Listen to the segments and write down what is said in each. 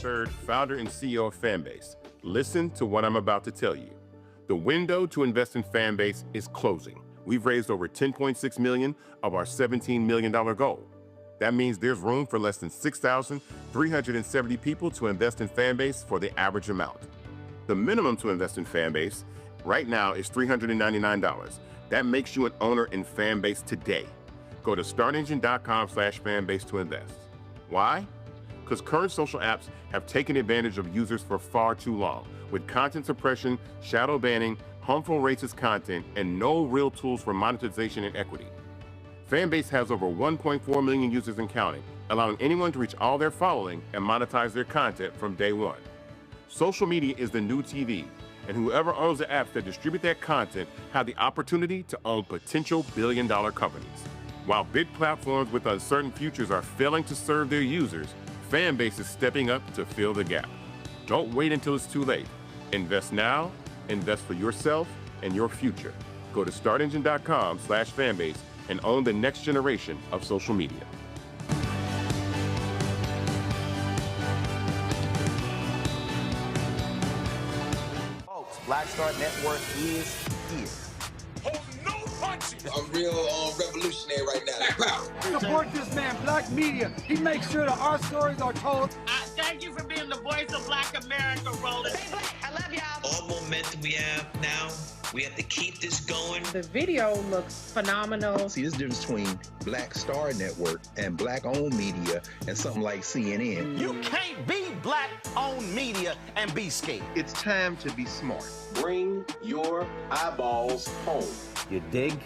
III, founder and CEO of Fanbase. Listen to what I'm about to tell you. The window to invest in Fanbase is closing. We've raised over $10.6 million of our $17 million goal. That means there's room for less than 6,370 people to invest in Fanbase for the average amount. The minimum to invest in Fanbase right now is $399. That makes you an owner in Fanbase today. Go to startengine.com/fanbase to invest. Why? Because current social apps have taken advantage of users for far too long, with content suppression, shadow banning, harmful racist content, and no real tools for monetization and equity. Fanbase has over 1.4 million users and counting, allowing anyone to reach all their following and monetize their content from day one. Social media is the new TV, and whoever owns the apps that distribute that content have the opportunity to own potential billion-dollar companies. While big platforms with uncertain futures are failing to serve their users, Fanbase is stepping up to fill the gap. Don't wait until it's too late. Invest now, invest for yourself and your future. Go to startengine.com/fanbase and own the next generation of social media. Folks, Black Star Network is here. I'm real revolutionary right now. Support this man, Black media. He makes sure that our stories are told. Thank you for being the voice of Black America, Roland. Stay black. I love y'all. All momentum we have now, we have to keep this going. The video looks phenomenal. See, this difference between Black Star Network and Black-owned media and something like CNN. You can't be Black-owned media and be scared. It's time to be smart. Bring your eyeballs home. You dig?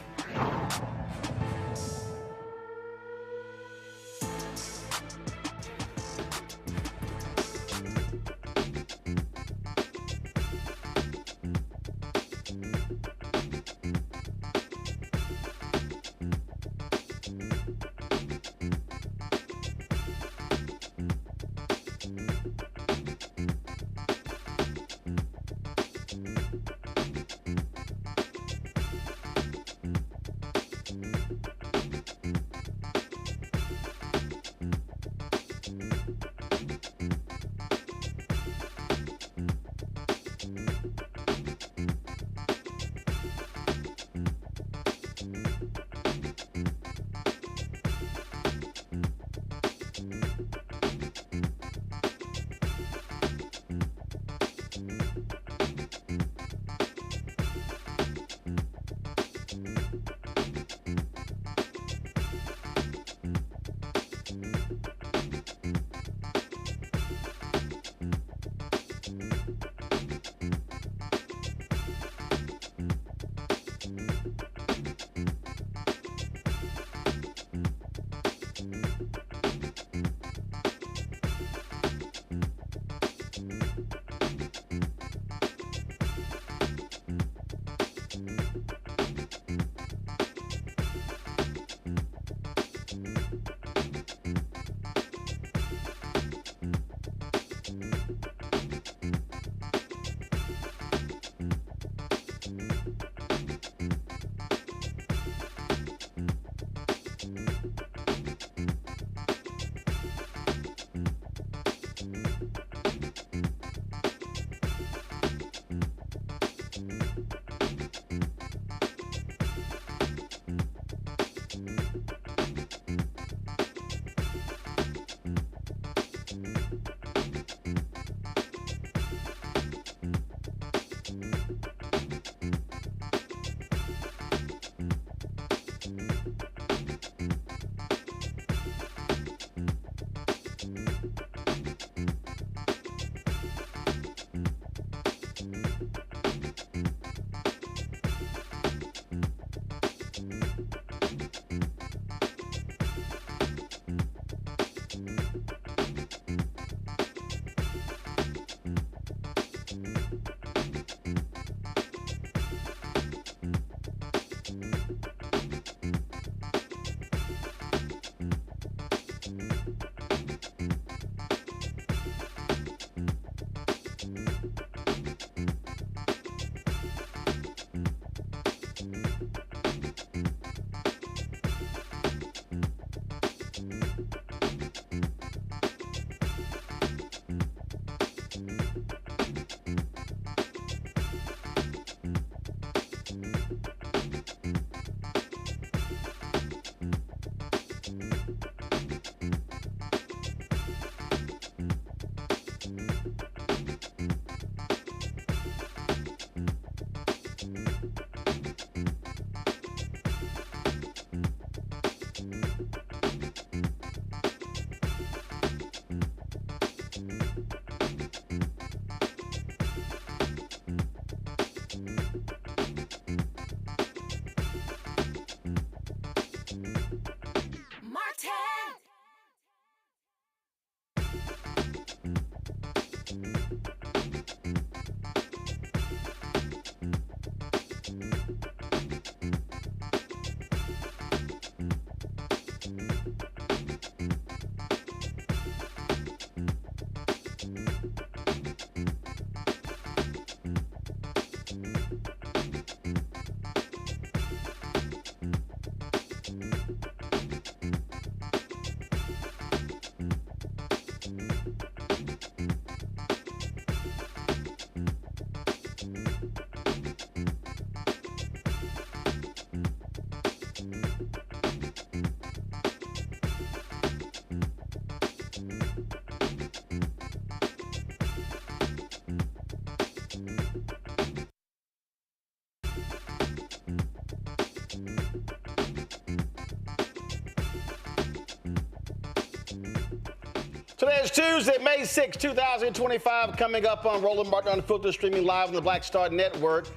Today is Tuesday, May 6, 2025. Coming up on Roland Martin Unfiltered, streaming live on the Black Star Network.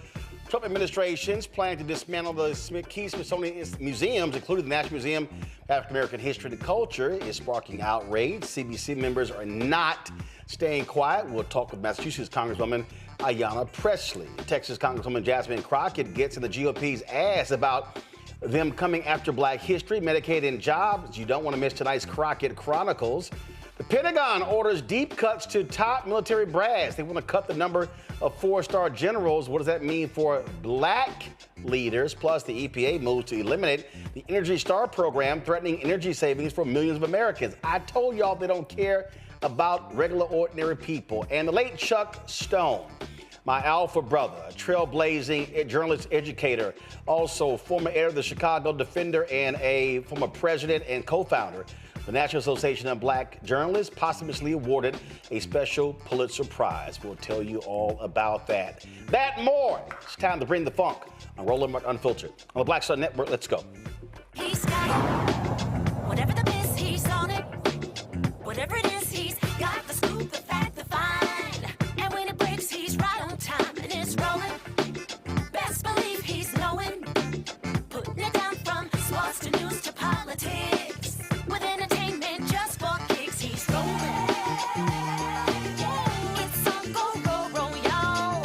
Trump administration's planning to dismantle the key Smithsonian museums, including the National Museum of African American History and Culture, is sparking outrage. CBC members are not staying quiet. We'll talk with Massachusetts Congresswoman Ayanna Pressley. Texas Congresswoman Jasmine Crockett gets in the GOP's ass about them coming after Black history, Medicaid, and jobs. You don't want to miss tonight's Crocket Chronicles. The Pentagon orders deep cuts to top military brass. They want to cut the number of four-star generals. What does that mean for Black leaders? Plus, the EPA moves to eliminate the Energy Star program, threatening energy savings for millions of Americans. I told y'all they don't care about regular, ordinary people. And the late Chuck Stone, my alpha brother, a trailblazing journalist, educator, also former editor of the Chicago Defender and a former president and co-founder the National Association of Black Journalists, posthumously awarded a special Pulitzer Prize. We'll tell you all about that. That and more. It's time to bring the funk on Roland Martin Unfiltered. On the Black Star Network, let's go. He's got it. Whatever the miss, he's on it. Whatever it is, he's got the scoop, the fact, the find. And when it breaks, he's right on time and it's rolling. Best believe he's knowing. Putting it down from sports to news to politics. With entertainment just for kicks, he's rolling. It's on go, y'all.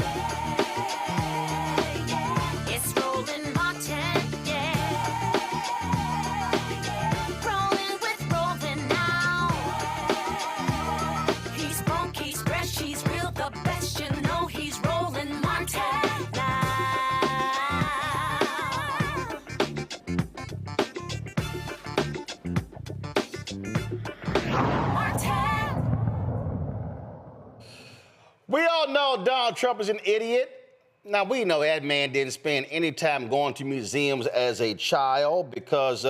It's Roland Martin, yeah. Rolling with Roland now. He's funk, he's fresh, he's real, the best, you know he's Roland Martin now. We all know Donald Trump is an idiot. Now, we know that man didn't spend any time going to museums as a child because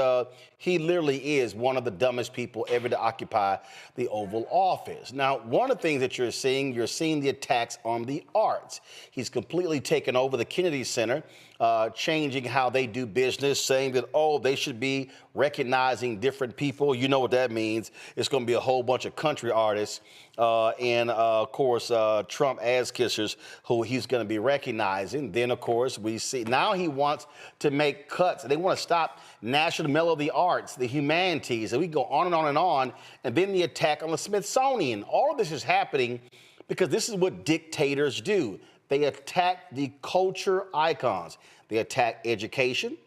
he literally is one of the dumbest people ever to occupy the Oval Office. Now, one of the things that you're seeing the attacks on the arts. He's completely taken over the Kennedy Center, changing how they do business, saying that, oh, they should be recognizing different people. You know what that means. It's going to be a whole bunch of country artists and, of course, Trump ass kissers who he's going to be recognizing. Then, of course, we see now he wants to make cuts. They want to stop National Medal of the Arts, the humanities, and we go on and on and on. And then the attack on the Smithsonian. All of this is happening because this is what dictators do. They attack the culture icons. They attack education.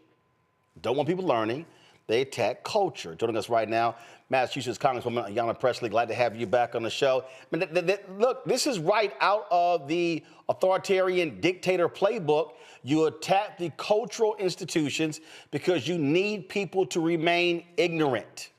Don't want people learning. They attack culture. Joining us right now, Massachusetts Congresswoman Ayanna Pressley. Glad to have you back on the show. I mean, look, this is right out of the authoritarian dictator playbook. You attack the cultural institutions because you need people to remain ignorant.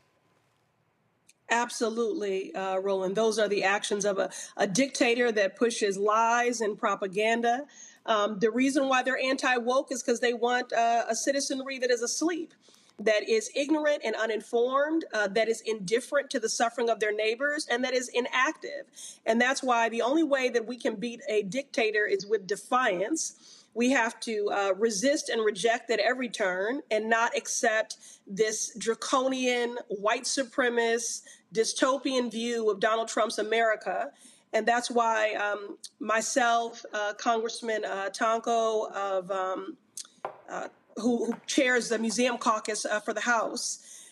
Absolutely, Roland. Those are the actions of a dictator that pushes lies and propaganda. The reason why they're anti-woke is because they want a citizenry that is asleep, that is ignorant and uninformed, that is indifferent to the suffering of their neighbors, and that is inactive. And that's why the only way that we can beat a dictator is with defiance. We have to resist and reject at every turn and not accept this draconian, white supremacist, dystopian view of Donald Trump's America. And that's why myself, Congressman Tonko, who chairs the Museum Caucus for the House,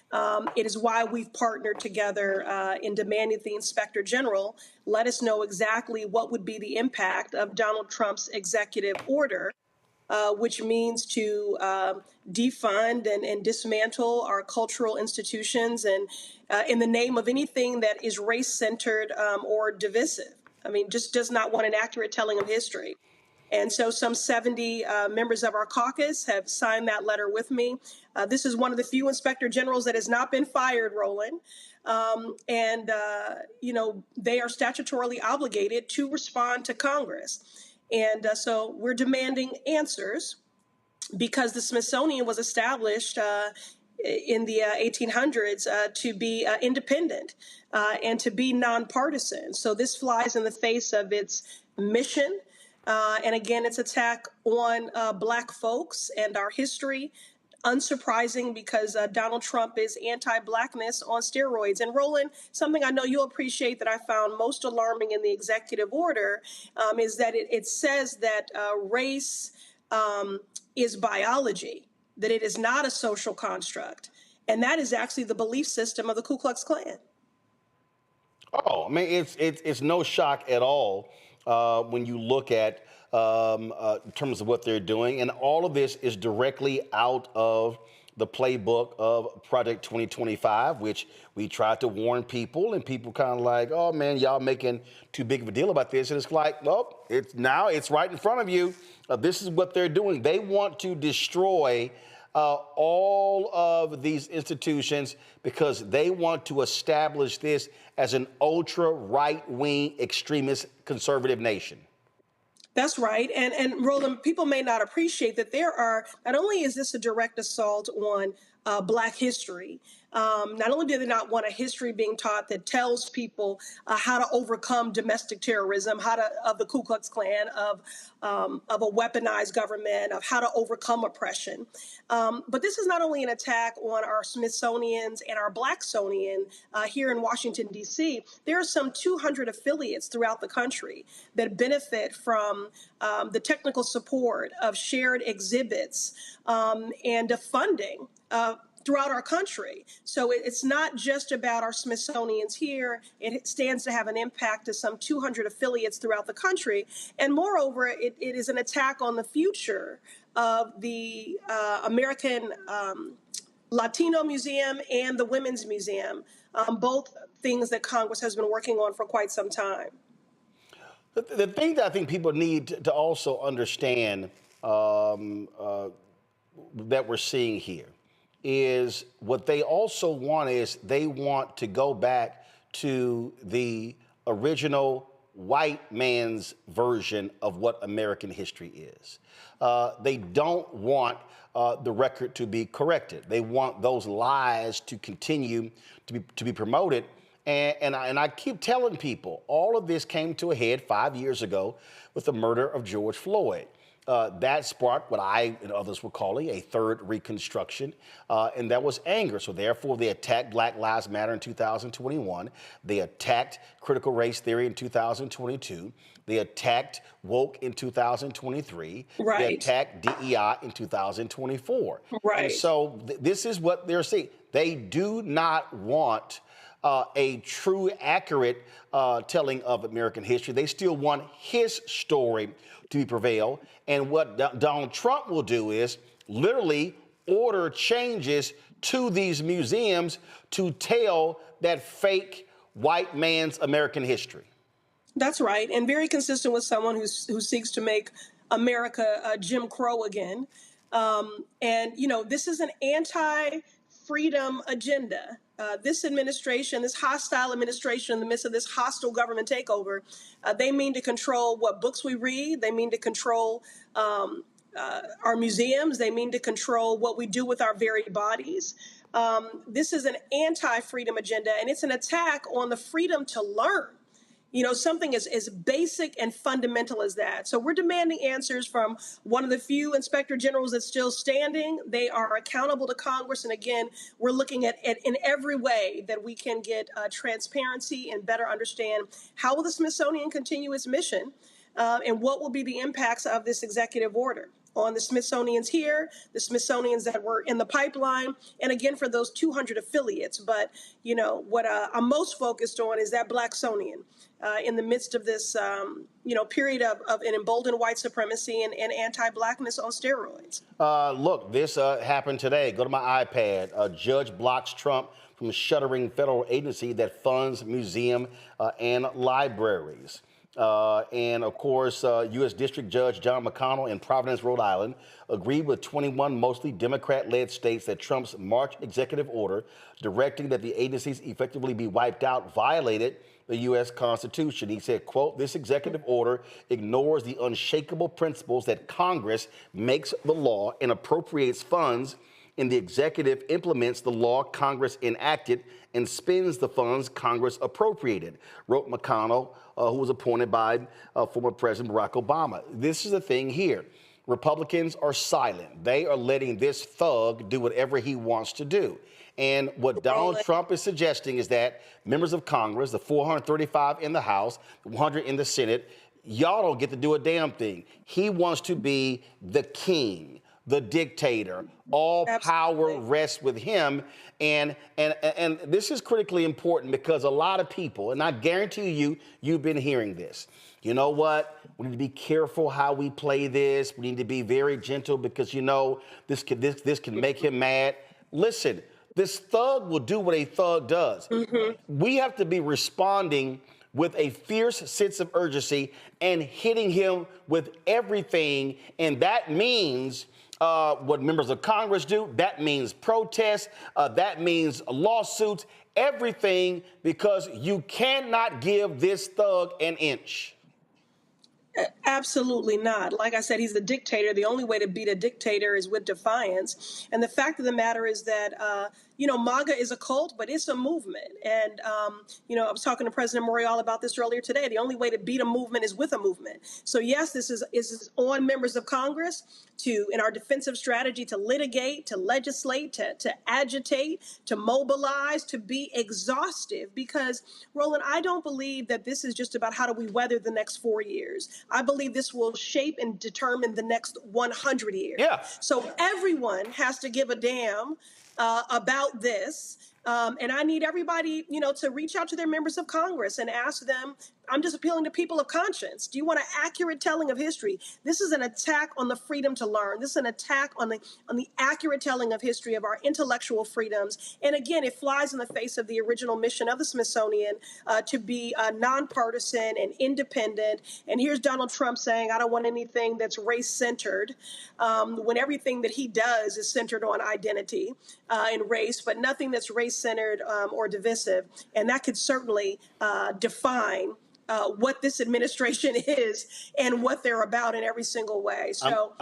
It is why we've partnered together in demanding the Inspector General let us know exactly what would be the impact of Donald Trump's executive order, which means to defund and dismantle our cultural institutions and in the name of anything that is race-centered or divisive. I mean, just does not want an accurate telling of history. And so some 70 members of our caucus have signed that letter with me. This is one of the few inspector generals that has not been fired, Roland. You know, they are statutorily obligated to respond to Congress. And so we're demanding answers because the Smithsonian was established in the 1800s to be independent and to be nonpartisan. So this flies in the face of its mission. And again, it's attack on Black folks and our history. Unsurprising because Donald Trump is anti-Blackness on steroids. And Roland, something I know you'll appreciate that I found most alarming in the executive order is that it says that race is biology, that it is not a social construct. And that is actually the belief system of the Ku Klux Klan. Oh, I mean, it's no shock at all when you look at in terms of what they're doing. And all of this is directly out of the playbook of Project 2025, which we tried to warn people, and people kind of like, oh man, y'all making too big of a deal about this. And it's like, well, it's right in front of you. This is what they're doing. They want to destroy all of these institutions because they want to establish this as an ultra right-wing extremist conservative nation. That's right. And Roland, people may not appreciate that not only is this a direct assault on Black history, not only do they not want a history being taught that tells people how to overcome domestic terrorism, of the Ku Klux Klan, of a weaponized government, of how to overcome oppression. But this is not only an attack on our Smithsonians and our Blacksonian here in Washington, D.C. There are some 200 affiliates throughout the country that benefit from the technical support of shared exhibits and of funding throughout our country. So it's not just about our Smithsonians here. It stands to have an impact to some 200 affiliates throughout the country. And moreover, it is an attack on the future of the American Latino Museum and the Women's Museum, both things that Congress has been working on for quite some time. The thing that I think people need to also understand that we're seeing here is what they also want is they want to go back to the original white man's version of what American history is. They don't want the record to be corrected. They want those lies to continue to be promoted. And I keep telling people, all of this came to a head 5 years ago with the murder of George Floyd. That sparked what I and others were calling a third reconstruction, and that was anger. So therefore, they attacked Black Lives Matter in 2021. They attacked critical race theory in 2022. They attacked woke in 2023. Right. They attacked DEI in 2024. Right. And so this is what they're saying. They do not want a true, accurate telling of American history. They still want his story to prevail. And what Donald Trump will do is literally order changes to these museums to tell that fake white man's American history. That's right. And very consistent with someone who seeks to make America Jim Crow again. And, you know, this is an anti-freedom agenda. This administration, this hostile administration in the midst of this hostile government takeover, they mean to control what books we read. They mean to control our museums. They mean to control what we do with our very bodies. This is an anti-freedom agenda, and it's an attack on the freedom to learn. You know, something as basic and fundamental as that. So we're demanding answers from one of the few inspector generals that's still standing. They are accountable to Congress. And again, we're looking at in every way that we can get transparency and better understand how will the Smithsonian continue its mission and what will be the impacts of this executive order. on the Smithsonian's here, the Smithsonian's that were in the pipeline, and again for those 200 affiliates. But, you know, what I'm most focused on is that Blacksonian in the midst of this, you know, period of an emboldened white supremacy and anti-blackness on steroids. Look, this happened today. Go to my iPad. A judge blocks Trump from shuttering federal agency that funds museum and libraries. And of course, U.S. District Judge John McConnell in Providence, Rhode Island, agreed with 21 mostly Democrat-led states that Trump's March executive order directing that the agencies effectively be wiped out violated the U.S. Constitution. He said, quote, "This executive order ignores the unshakable principles that Congress makes the law and appropriates funds, and the executive implements the law Congress enacted and spends the funds Congress appropriated," wrote McConnell, who was appointed by former President Barack Obama. This is the thing here. Republicans are silent. They are letting this thug do whatever he wants to do. And what Donald Trump is suggesting is that members of Congress, the 435 in the House, the 100 in the Senate, y'all don't get to do a damn thing. He wants to be the king, the dictator. All power rests with him. And this is critically important because a lot of people, and I guarantee you, you've been hearing this. You know what? We need to be careful how we play this. We need to be very gentle because, you know, this can make him mad. Listen, this thug will do what a thug does. We have to be responding with a fierce sense of urgency and hitting him with everything. And that means what members of Congress do. That means protests. That means lawsuits, everything, because you cannot give this thug an inch. Absolutely not. Like I said, he's a dictator. The only way to beat a dictator is with defiance. And the fact of the matter is that, you know, MAGA is a cult, but it's a movement. And, you know, I was talking to President Morial about this earlier today. The only way to beat a movement is with a movement. So, yes, this is on members of Congress to, in our defensive strategy, to litigate, to legislate, to agitate, to mobilize, to be exhaustive. Because, Roland, I don't believe that this is just about how do we weather the next 4 years. I believe this will shape and determine the next 100 years. Yeah. So everyone has to give a damn about this. And I need everybody, you know, to reach out to their members of Congress and ask them, I'm just appealing to people of conscience. Do you want an accurate telling of history? This is an attack on the freedom to learn. This is an attack on the accurate telling of history, of our intellectual freedoms. And again, it flies in the face of the original mission of the Smithsonian to be nonpartisan and independent. And here's Donald Trump saying, I don't want anything that's race-centered, when everything that he does is centered on identity and race, but nothing that's race-centered or divisive. And that could certainly define what this administration is and what they're about in every single way. So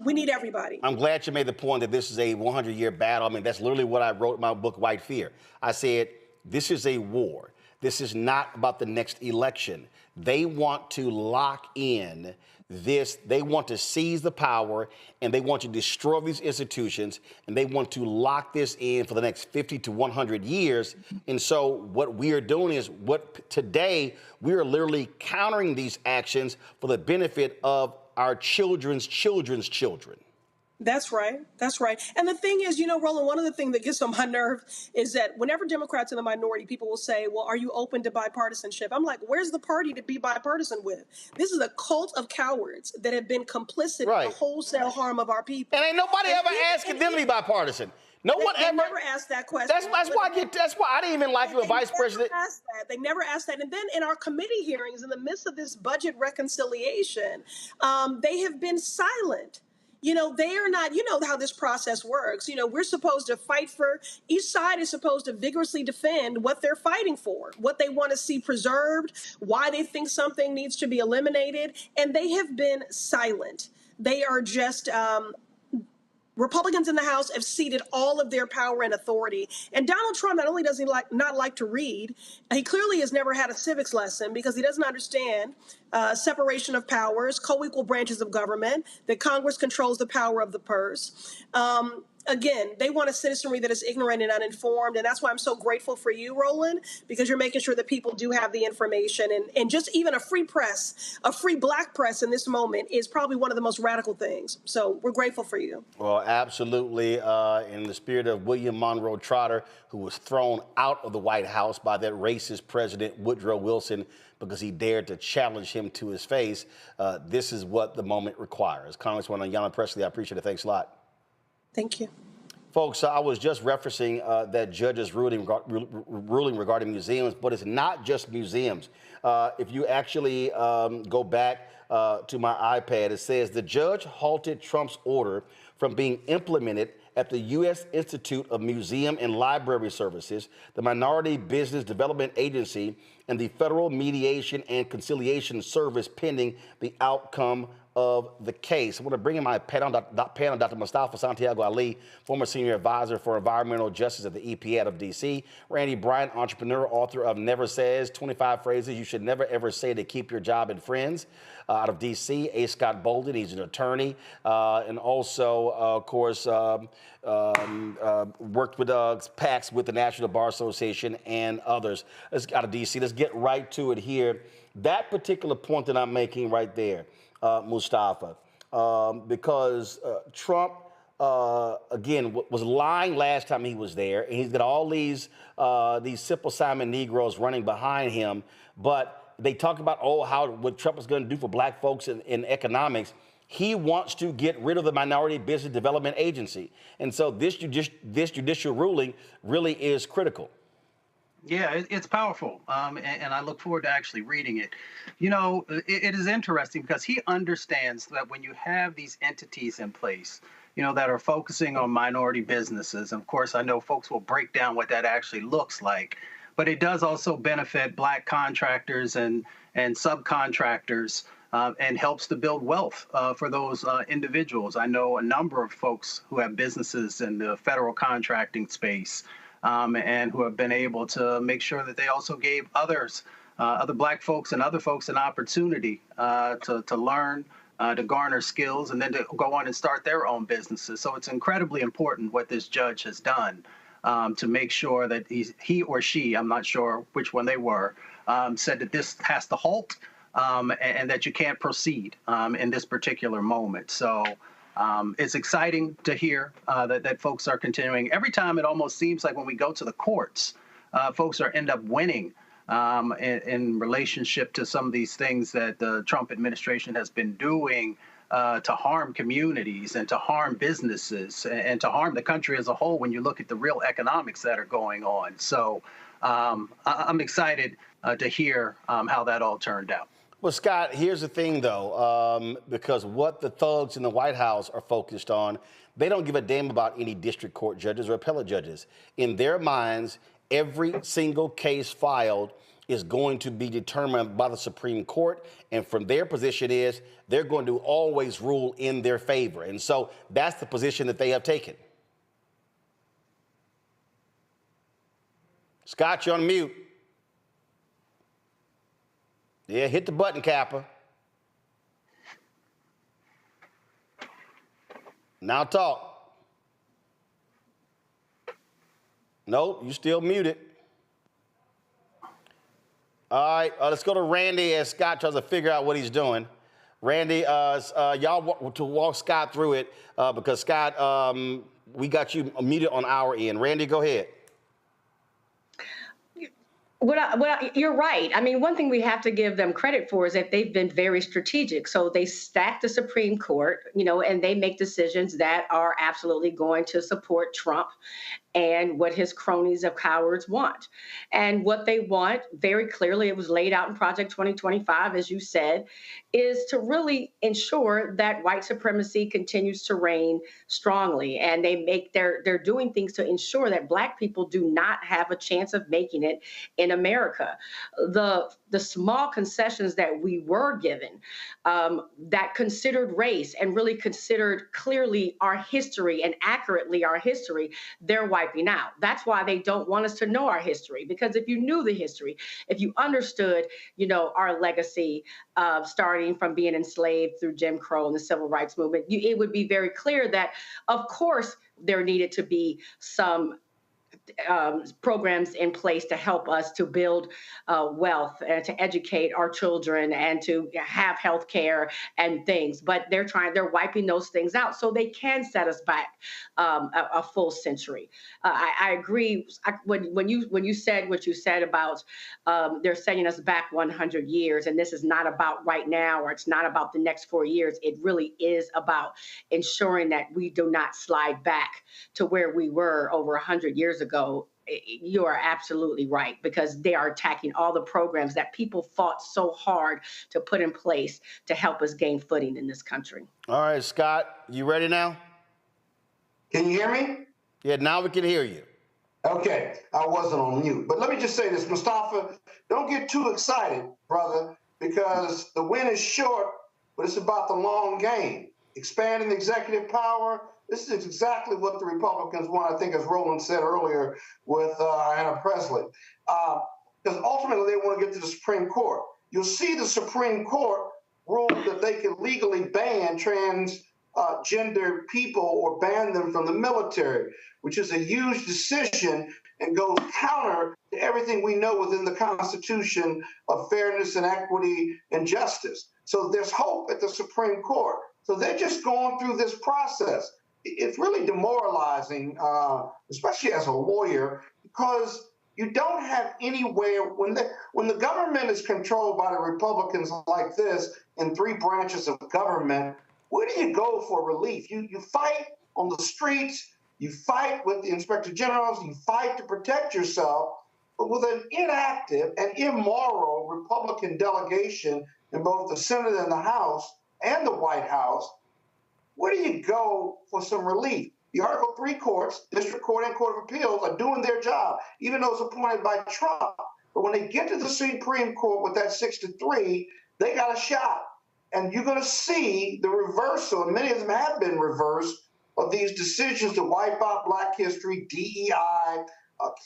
we need everybody. I'm glad you made the point that this is a 100-year battle. I mean, that's literally what I wrote in my book, White Fear. I said, this is a war. This is not about the next election. They want to lock in this. They want to seize the power, and they want to destroy these institutions, and they want to lock this in for the next 50 to 100 years. And so what we are doing is today we are literally countering these actions for the benefit of our children's children's children. That's right. That's right. And the thing is, you know, Roland, one of the things that gets on my nerve is that whenever Democrats in the minority, people will say, well, are you open to bipartisanship? I'm like, where's the party to be bipartisan with? This is a cult of cowards that have been complicit in the wholesale harm of our people. And ain't nobody ever asking them to be bipartisan. No one ever never asked that question. That's why I didn't even like you a vice president. They never asked that. And then in our committee hearings, in the midst of this budget reconciliation, they have been silent. You know, they are not, you know how this process works. You know, we're supposed to fight for, each side is supposed to vigorously defend what they're fighting for, what they want to see preserved, why they think something needs to be eliminated. And they have been silent. They are just, Republicans in the House have ceded all of their power and authority. And Donald Trump not only does he not like to read, he clearly has never had a civics lesson because he doesn't understand separation of powers, co-equal branches of government, that Congress controls the power of the purse. Again, they want a citizenry that is ignorant and uninformed. And that's why I'm so grateful for you, Roland, because you're making sure that people do have the information. And just even a free press, a free Black press in this moment is probably one of the most radical things. So we're grateful for you. Well, absolutely. In the spirit of William Monroe Trotter, who was thrown out of the White House by that racist President Woodrow Wilson because he dared to challenge him to his face, this is what the moment requires. Congresswoman Ayanna Pressley, I appreciate it. Thanks a lot. Thank you. Folks, I was just referencing that judge's ruling regarding museums, but it's not just museums. If you actually go back to my iPad, it says the judge halted Trump's order from being implemented at the U.S. Institute of Museum and Library Services, the Minority Business Development Agency, and the Federal Mediation and Conciliation Service pending the outcome of the case. I want to bring in my panel, Dr. Mustafa Santiago Ali, former senior advisor for environmental justice at the EPA out of D.C., Randy Bryant, entrepreneur, author of Never Says, 25 Phrases You Should Never Ever Say to Keep Your Job and Friends, out of D.C., A. Scott Bolden, he's an attorney, and also, of course, worked with PACs with the National Bar Association and others. Out of D.C. Let's get right to it here. That particular point that I'm making right there, Mustafa, because Trump, again, was lying last time he was there, and he's got all these Simple Simon Negroes running behind him, but they talk about, what Trump is going to do for Black folks in economics. He wants to get rid of the Minority Business Development Agency, and so this judicial ruling really is critical. Yeah, it's powerful, and I look forward to actually reading it. You know, it is interesting because he understands that when you have these entities in place, you know, that are focusing on minority businesses, and of course, I know folks will break down what that actually looks like, but it does also benefit Black contractors and subcontractors, and helps to build wealth for those individuals. I know a number of folks who have businesses in the federal contracting space, and who have been able to make sure that they also gave others, other Black folks and other folks, an opportunity to learn, to garner skills, and then to go on and start their own businesses. So it's incredibly important what this judge has done to make sure that he or she, I'm not sure which one they were, said that this has to halt and that you can't proceed in this particular moment. So it's exciting to hear that folks are continuing. Every time it almost seems like when we go to the courts, folks end up winning in relationship to some of these things that the Trump administration has been doing to harm communities and to harm businesses and to harm the country as a whole when you look at the real economics that are going on. So I'm excited to hear how that all turned out. Well, Scott, here's the thing, though, because what the thugs in the White House are focused on, they don't give a damn about any district court judges or appellate judges. In their minds, every single case filed is going to be determined by the Supreme Court, and from their position is they're going to always rule in their favor. And so that's the position that they have taken. Scott, you're on mute. Yeah, hit the button, Kappa. Now talk. Nope, you still muted. All right, let's go to Randy as Scott tries to figure out what he's doing. Randy, y'all walk Scott through it because Scott, we got you muted on our end. Randy, go ahead. You're right. I mean, one thing we have to give them credit for is that they've been very strategic. So they stack the Supreme Court, you know, and they make decisions that are absolutely going to support Trump and what his cronies of cowards want. And what they want, very clearly, it was laid out in Project 2025, as you said, is to really ensure that white supremacy continues to reign strongly. And they're doing things to ensure that Black people do not have a chance of making it in America. The small concessions that we were given that considered race and really considered clearly our history and accurately our history, they're wiping out. That's why they don't want us to know our history, because if you knew the history, if you understood, you know, our legacy starting from being enslaved through Jim Crow and the Civil Rights Movement, it would be very clear that, of course, there needed to be some programs in place to help us to build wealth and to educate our children and to have health care and things. But they're wiping those things out so they can set us back a full century. I agree. When you said what you said about they're setting us back 100 years, and this is not about right now, or it's not about the next 4 years. It really is about ensuring that we do not slide back to where we were over 100 years ago. You are absolutely right, because they are attacking all the programs that people fought so hard to put in place to help us gain footing in this country. All right, Scott, you ready now? Can you hear me? Yeah, now we can hear you. Okay, I wasn't on mute. But let me just say this, Mustafa, don't get too excited, brother, because the win is short, but it's about the long game. Expanding executive power. This is exactly what the Republicans want, I think, as Roland said earlier with Ayanna Pressley. Because ultimately they want to get to the Supreme Court. You'll see the Supreme Court rule that they can legally ban transgender people or ban them from the military, which is a huge decision and goes counter to everything we know within the Constitution of fairness and equity and justice. So there's hope at the Supreme Court. So they're just going through this process. It's really demoralizing, especially as a lawyer, because you don't have anywhere when the government is controlled by the Republicans like this in 3 branches of government. Where do you go for relief? You fight on the streets, you fight with the inspector generals, you fight to protect yourself, but with an inactive and immoral Republican delegation in both the Senate and the House and the White House, where do you go for some relief? The Article 3 courts, District Court and Court of Appeals, are doing their job, even though it's appointed by Trump. But when they get to the Supreme Court with that 6-3, they got a shot. And you're going to see the reversal, and many of them have been reversed, of these decisions to wipe out Black history, DEI,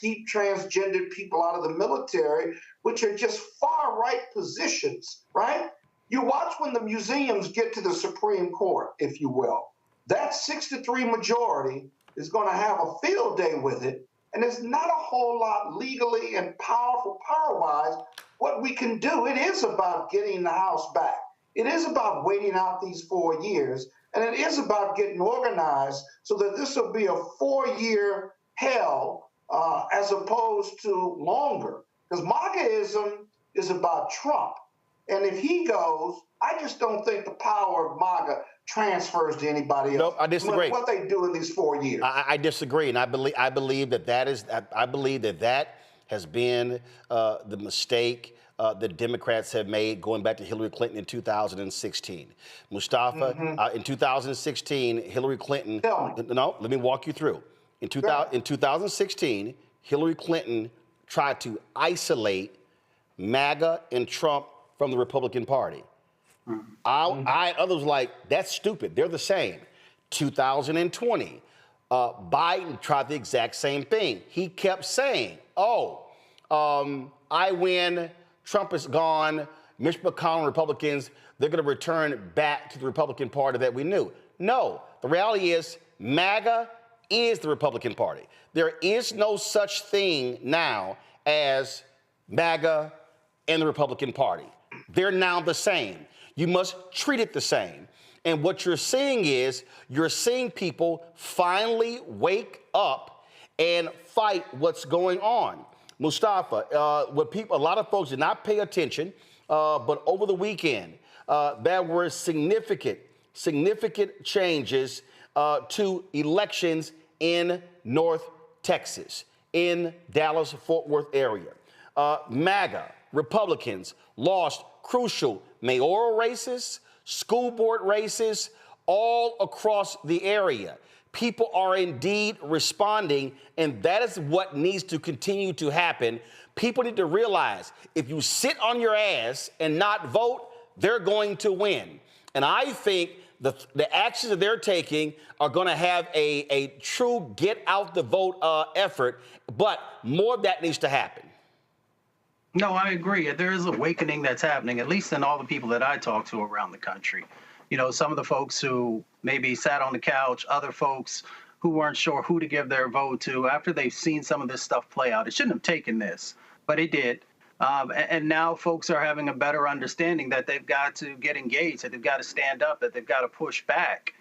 keep transgendered people out of the military, which are just far-right positions, right? You watch when the museums get to the Supreme Court, if you will. That 6-3 majority is going to have a field day with it, and there's not a whole lot legally and power-wise, what we can do. It is about getting the House back. It is about waiting out these 4 years, and it is about getting organized so that this will be a 4-year hell as opposed to longer. Because MAGAism is about Trump. And if he goes, I just don't think the power of MAGA transfers to anybody else. Nope, I disagree. What they do in these 4 years. I disagree, and I believe that has been the mistake that Democrats have made going back to Hillary Clinton in 2016. Mustafa, in 2016, Hillary Clinton. No, let me walk you through. In 2016, Hillary Clinton tried to isolate MAGA and Trump from the Republican Party. Others were like, that's stupid. They're the same. 2020, Biden tried the exact same thing. He kept saying, I win, Trump is gone, Mitch McConnell, Republicans, they're going to return back to the Republican Party that we knew. No, the reality is MAGA is the Republican Party. There is no such thing now as MAGA and the Republican Party. They're now the same. You must treat it the same. And what you're seeing is you're seeing people finally wake up and fight what's going on. Mustafa, a lot of folks did not pay attention, but over the weekend, there were significant changes to elections in North Texas, in Dallas-Fort Worth area. MAGA Republicans lost crucial mayoral races, school board races, all across the area. People are indeed responding, and that is what needs to continue to happen. People need to realize if you sit on your ass and not vote, they're going to win. And I think the actions that they're taking are going to have a true get out the vote effort, but more of that needs to happen. No, I agree. There is awakening that's happening, at least in all the people that I talk to around the country. You know, some of the folks who maybe sat on the couch, other folks who weren't sure who to give their vote to after they've seen some of this stuff play out. It shouldn't have taken this, but it did. And now folks are having a better understanding that they've got to get engaged, that they've got to stand up, that they've got to push back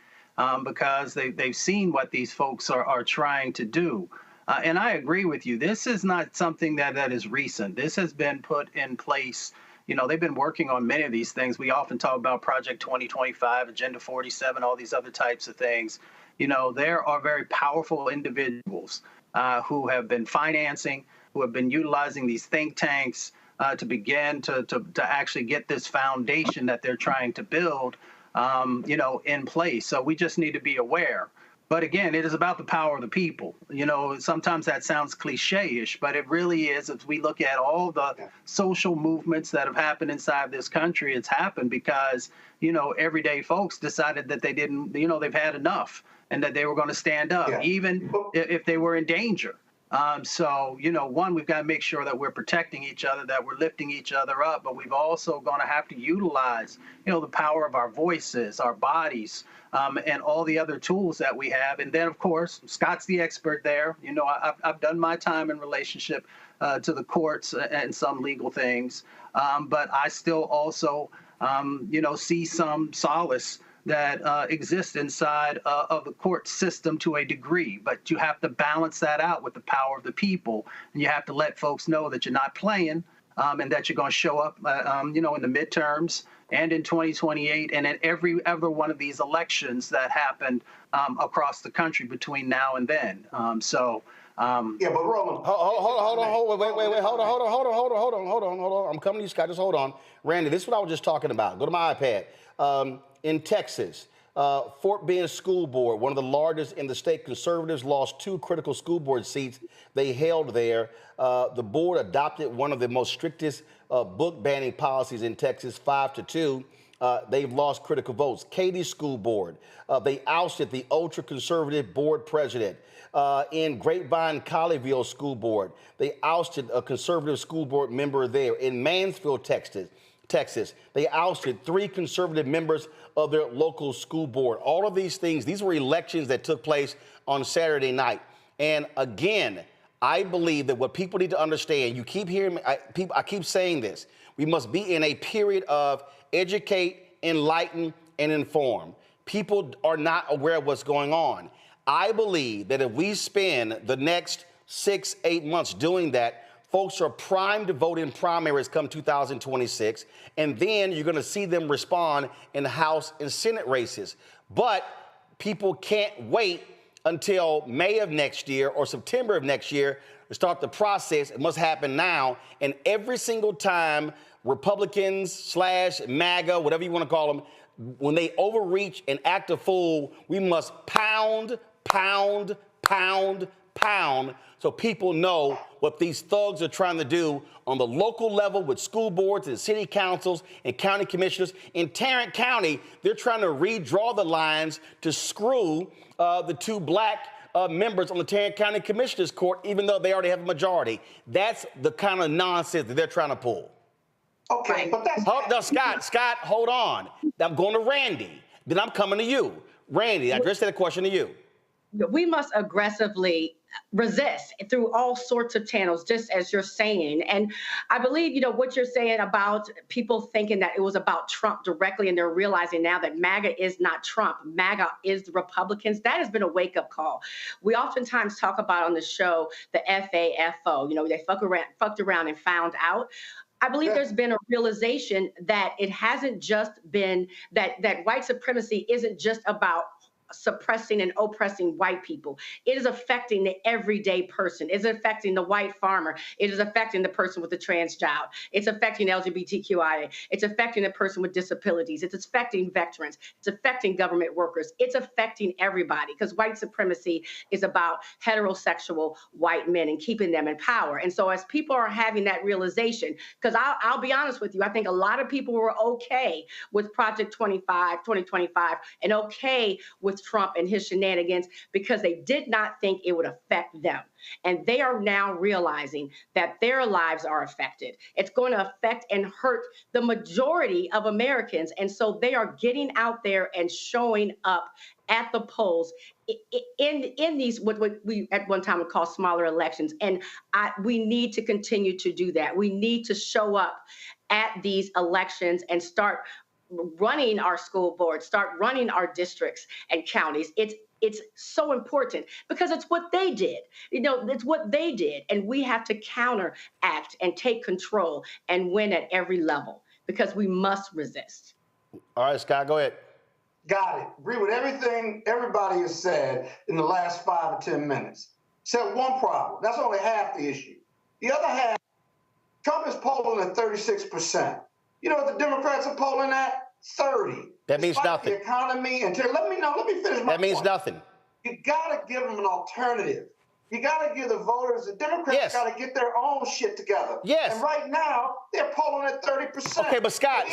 because they've seen what these folks are trying to do. And I agree with you. This is not something that is recent. This has been put in place. You know, they've been working on many of these things. We often talk about Project 2025, Agenda 47, all these other types of things. You know, there are very powerful individuals who have been financing, who have been utilizing these think tanks to begin to actually get this foundation that they're trying to build, you know, in place. So we just need to be aware. But again, it is about the power of the people. You know, sometimes that sounds cliche-ish, but it really is. If we look at all the social movements that have happened inside this country, it's happened because, you know, everyday folks decided that they didn't, you know, they've had enough and that they were going to stand up, even if they were in danger. So, you know, one, we've got to make sure that we're protecting each other, that we're lifting each other up, but we've also going to have to utilize, you know, the power of our voices, our bodies, and all the other tools that we have. And then, of course, Scott's the expert there. You know, I've done my time in relationship to the courts and some legal things, but I still also, you know, see some solace that exist inside of the court system to a degree, but you have to balance that out with the power of the people, and you have to let folks know that you're not playing, and that you're going to show up, you know, in the midterms and in 2028 and in every other one of these elections that happened across the country between now and then. Yeah, but Roland, hold on. I'm coming to you, Scott. Just hold on. Randy, this is what I was just talking about. Go to my iPad. In Texas, Fort Bend School Board, one of the largest in the state, conservatives lost 2 critical school board seats they held there. The board adopted one of the most strictest book banning policies in Texas, 5-2. They've lost critical votes. Katy School Board, they ousted the ultra-conservative board president. In Grapevine Colleyville School Board, they ousted a conservative school board member there. In Mansfield, Texas, they ousted 3 conservative members of their local school board. All of these things, these were elections that took place on Saturday night. And again, I believe that what people need to understand, you keep hearing me, I keep saying this, we must be in a period of educate, enlighten, and inform. People are not aware of what's going on. I believe that if we spend the next 6-8 months doing that, folks are primed to vote in primaries come 2026, and then you're going to see them respond in the House and Senate races. But people can't wait until May of next year or September of next year to start the process. It must happen now. And every single time Republicans / MAGA, whatever you want to call them, when they overreach and act a fool, we must pound, so people know what these thugs are trying to do on the local level with school boards and city councils and county commissioners. In Tarrant County, they're trying to redraw the lines to screw the 2 black members on the Tarrant County Commissioners Court, even though they already have a majority. That's the kind of nonsense that they're trying to pull. Okay, but that's... Scott, hold on. I'm going to Randy. Then I'm coming to you. Randy, I addressed that question to you. We must aggressively resist through all sorts of channels, just as you're saying. And I believe, you know, what you're saying about people thinking that it was about Trump directly, and they're realizing now that MAGA is not Trump. MAGA is the Republicans. That has been a wake-up call. We oftentimes talk about on the show the FAFO, you know, they fucked around and found out. I believe there's been a realization that it hasn't just been that white supremacy isn't just about suppressing and oppressing white people. It is affecting the everyday person. It's affecting the white farmer. It is affecting the person with the trans child. It's affecting LGBTQIA. It's affecting the person with disabilities. It's affecting veterans. It's affecting government workers. It's affecting everybody, because white supremacy is about heterosexual white men and keeping them in power. And so as people are having that realization, because I'll be honest with you, I think a lot of people were okay with Project 2025 and okay with Trump and his shenanigans because they did not think it would affect them. And they are now realizing that their lives are affected. It's going to affect and hurt the majority of Americans. And so they are getting out there and showing up at the polls in these what we at one time would call smaller elections, and we need to continue to do that. We need to show up at these elections and start running our school boards, start running our districts and counties. It's so important because it's what they did. It's what they did, and we have to counteract and take control and win at every level because we must resist. All right, Scott, go ahead. Got it. Agree with everything everybody has said in the last 5 or 10 minutes. Except one problem. That's only half the issue. The other half, Trump is polling at 36%. You know what the Democrats are polling at? 30. That means nothing. The economy, let me finish my That means point. nothing. You got to give them an alternative. You got to give the voters, the Democrats got to get their own shit together. Yes. And right now, they're polling at 30%. Okay, but Scott,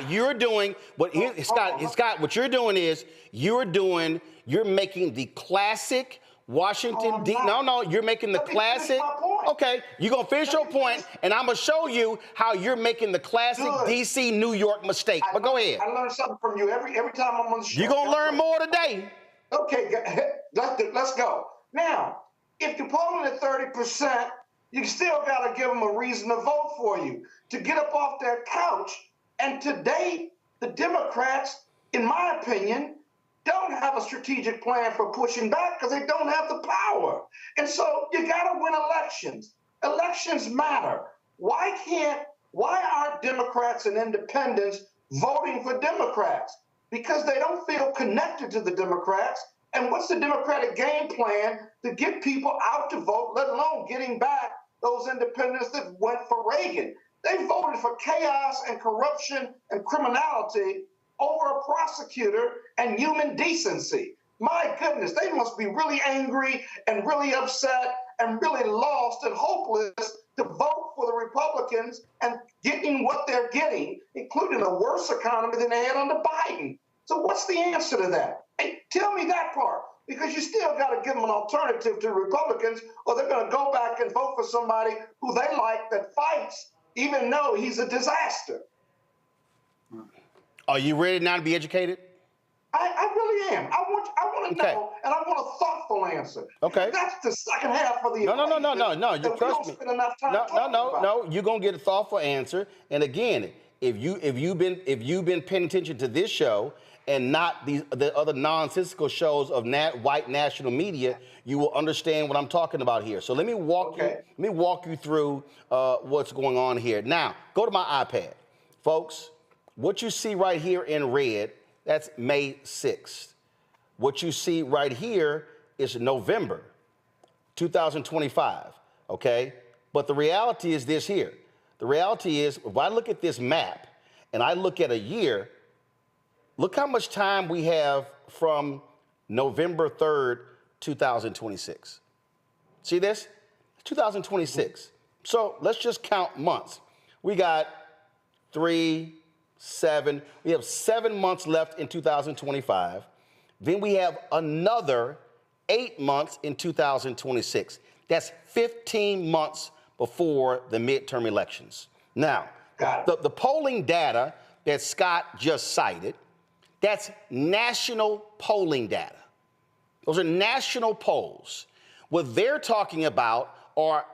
you're doing what Scott, what you're doing is you're making the classic Washington you're making the classic. Okay, you're gonna finish your point, and I'm gonna show you how you're making the classic DC New York mistake. But go ahead. I learn something from you every time I'm on the show. You're gonna learn more today. Okay, let's go. Now, if you're polling at 30%, you still got to give them a reason to vote for you, to get up off their couch. And today, the Democrats, in my opinion, don't have a strategic plan for pushing back because they don't have the power. And so you got to win elections. Elections matter. Why aren't Democrats and independents voting for Democrats? Because they don't feel connected to the Democrats. And what's the Democratic game plan to get people out to vote, let alone getting back those independents that went for Reagan? They voted for chaos and corruption and criminality over a prosecutor and human decency. My goodness, they must be really angry and really upset and really lost and hopeless to vote for the Republicans and getting what they're getting, including a worse economy than they had under Biden. So what's the answer to that? Hey, tell me that part, because you still got to give them an alternative to Republicans, or they're going to go back and vote for somebody who they like that fights, even though he's a disaster. Are you ready now to be educated? I really am. I want to know, and I want a thoughtful answer. Okay. That's the second half of the No. You trust me. Spend enough time No. You're gonna get a thoughtful answer. And again, if you've been paying attention to this show and not the other nonsensical shows of white national media, you will understand what I'm talking about here. So let me walk you through what's going on here. Now, go to my iPad, folks. What you see right here in red, that's May 6th. What you see right here is November 2025, okay? But the reality is this here. The reality is, if I look at this map and I look at a year, look how much time we have from November 3rd, 2026. See this? 2026. So let's just count months. We got 3, 7. We have 7 months left in 2025. Then we have another 8 months in 2026. That's 15 months before the midterm elections. Now, the polling data that Scott just cited, that's national polling data. Those are national polls. What they're talking about are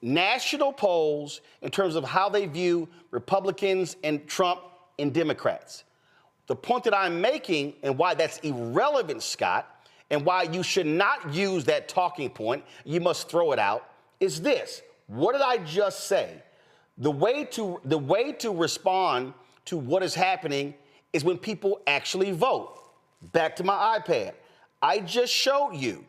national polls in terms of how they view Republicans and Trump and Democrats. The point that I'm making and why that's irrelevant, Scott, and why you should not use that talking point, you must throw it out, is this. What did I just say? The way to respond to what is happening is when people actually vote. Back to my iPad. I just showed you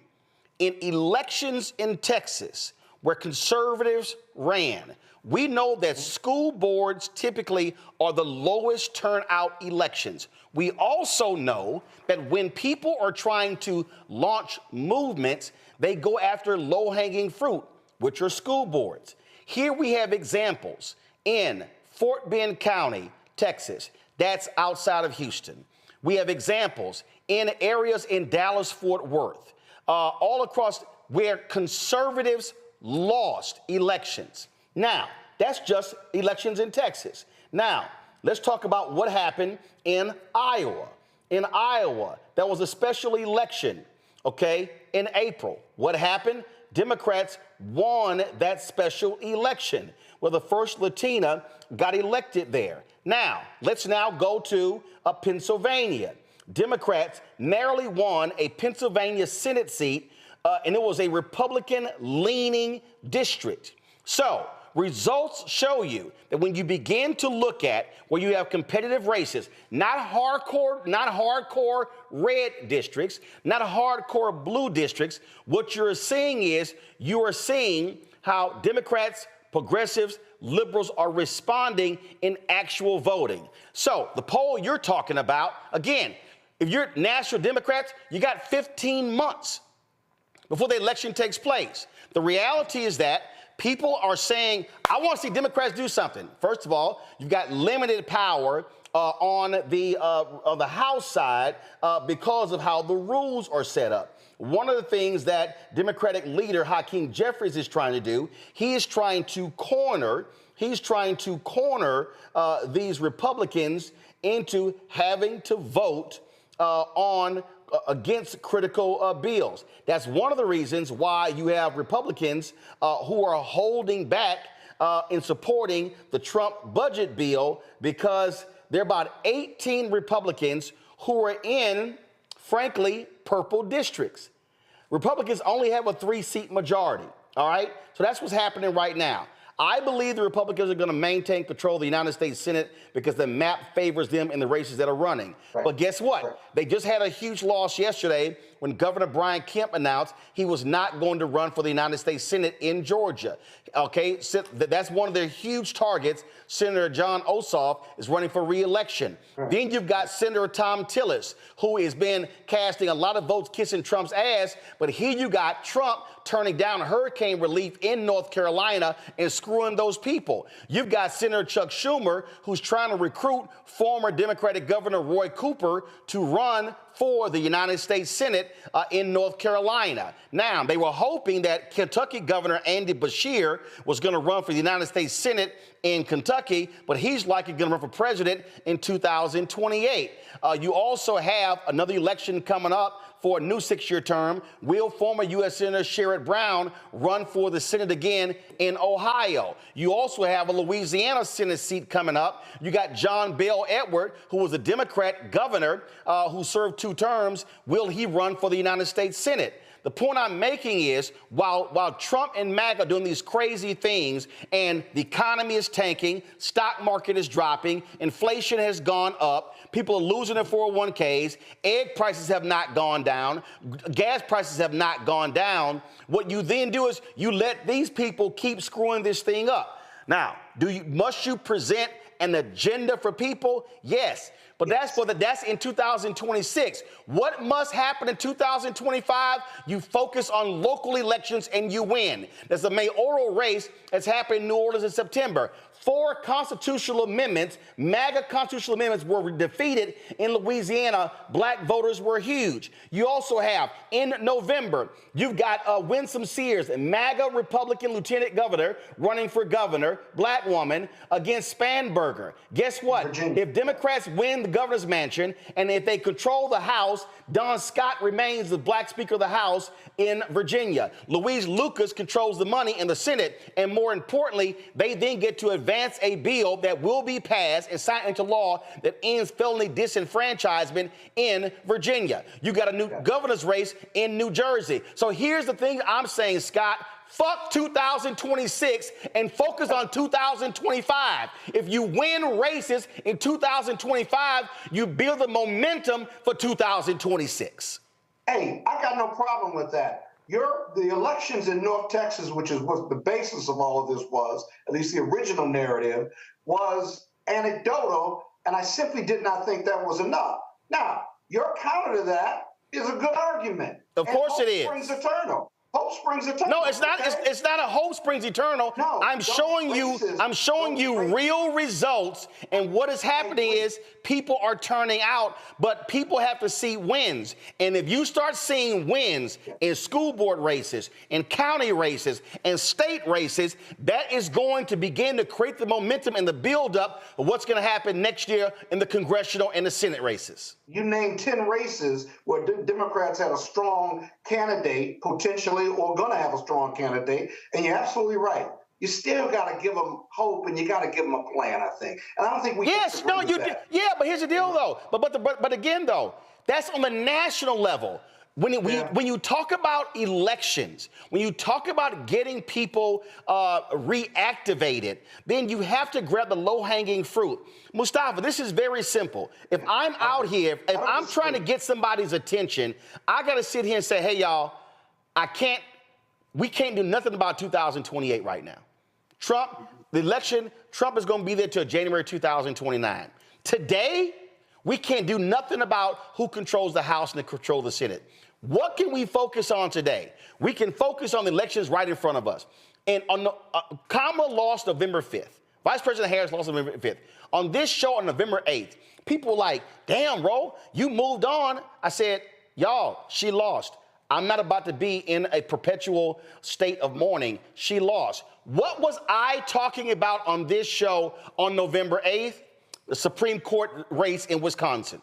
in elections in Texas where conservatives ran. We know that school boards typically are the lowest turnout elections. We also know that when people are trying to launch movements, they go after low-hanging fruit, which are school boards. Here we have examples in Fort Bend County, Texas. That's outside of Houston. We have examples in areas in Dallas-Fort Worth, all across where conservatives lost elections. Now, that's just elections in Texas. Now, let's talk about what happened in Iowa. in Iowa, that was a special election, okay, in April. What happened? Democrats won that special election where the first Latina got elected there. Now, let's now go to Pennsylvania. Democrats narrowly won a Pennsylvania Senate seat, and it was a Republican-leaning district. So, results show you that when you begin to look at where you have competitive races, not hardcore red districts, not hardcore blue districts, what you're seeing is you are seeing how Democrats, progressives, liberals are responding in actual voting. So the poll you're talking about, again, if you're national Democrats, you got 15 months before the election takes place. The reality is that people are saying, I want to see Democrats do something. First of all, you've got limited power on the House side because of how the rules are set up. One of the things that Democratic leader Hakeem Jeffries is trying to do, he is trying to corner these Republicans into having to vote against critical bills. That's one of the reasons why you have Republicans who are holding back in supporting the Trump budget bill, because there are about 18 Republicans who are in, frankly, purple districts. Republicans only have a 3-seat majority, all right? So that's what's happening right now. I believe the Republicans are going to maintain control of the United States Senate because the map favors them in the races that are running. Right. But guess what? Right. They just had a huge loss yesterday when Governor Brian Kemp announced he was not going to run for the United States Senate in Georgia. Okay, so that's one of their huge targets. Senator John Ossoff is running for re-election. Right. Then you've got Senator Tom Tillis, who has been casting a lot of votes kissing Trump's ass. But here you got Trump turning down hurricane relief in North Carolina and screwing those people. You've got Senator Chuck Schumer, who's trying to recruit former Democratic Governor Roy Cooper to run for the United States Senate in North Carolina. Now, they were hoping that Kentucky Governor Andy Beshear was going to run for the United States Senate in Kentucky, but he's likely going to run for president in 2028. You also have another election coming up for a new 6-year term. Will former U.S. Senator Sherrod Brown run for the Senate again in Ohio? You also have a Louisiana Senate seat coming up. You got John Bel Edward, who was a Democrat governor who served 2 terms. Will he run for the United States Senate? The point I'm making is, while Trump and MAGA are doing these crazy things and the economy is tanking, stock market is dropping, inflation has gone up, people are losing their 401ks, egg prices have not gone down, gas prices have not gone down, what you then do is you let these people keep screwing this thing up. Now, must you present an agenda for people? Yes. But that's in 2026. What must happen in 2025? You focus on local elections and you win. There's a mayoral race that's happening in New Orleans in September. 4 constitutional amendments, MAGA constitutional amendments, were defeated in Louisiana. Black voters were huge. You also have, in November, you've got Winsome Sears, a MAGA Republican lieutenant governor, running for governor, black woman, against Spanberger. Guess what? Virginia. If Democrats win the governor's mansion and if they control the House, Don Scott remains the black Speaker of the House in Virginia. Louise Lucas controls the money in the Senate, and more importantly, they then get to advance a bill that will be passed and signed into law that ends felony disenfranchisement in Virginia. You got a new governor's race in New Jersey. So here's the thing I'm saying, Scott. Fuck 2026 and focus on 2025. If you win races in 2025, you build the momentum for 2026. Hey, I got no problem with that. The elections in North Texas, which is what the basis of all of this was, at least the original narrative, was anecdotal, and I simply did not think that was enough. Now, your counter to that is a good argument. Of course it is. Springs eternal. Hope springs eternal. No, it's not. Okay? It's not a hope springs eternal. No, I'm showing you real results, and what is happening is people are turning out, but people have to see wins. And if you start seeing wins in school board races, in county races, and state races, that is going to begin to create the momentum and the buildup of what's going to happen next year in the congressional and the Senate races. You named 10 races where Democrats had a strong candidate, potentially, or going to have a strong candidate, and you're absolutely right. You still got to give them hope, and you got to give them a plan, I think. And I don't think we Yes, no, you do. Yeah, but here's the deal, though. But again, though, that's on the national level. When you talk about elections, when you talk about getting people reactivated, then you have to grab the low-hanging fruit. Mustafa, this is very simple. If I'm out here, if I'm trying to get somebody's attention, I got to sit here and say, hey, y'all, we can't do nothing about 2028 right now. The election, Trump is going to be there till January 2029. Today, we can't do nothing about who controls the House and who controls the Senate. What can we focus on today? We can focus on the elections right in front of us. And Kamala lost November 5th. Vice President Harris lost November 5th. On this show on November 8th, people were like, damn, bro, you moved on. I said, y'all, she lost. I'm not about to be in a perpetual state of mourning. She lost. What was I talking about on this show on November 8th? The Supreme Court race in Wisconsin.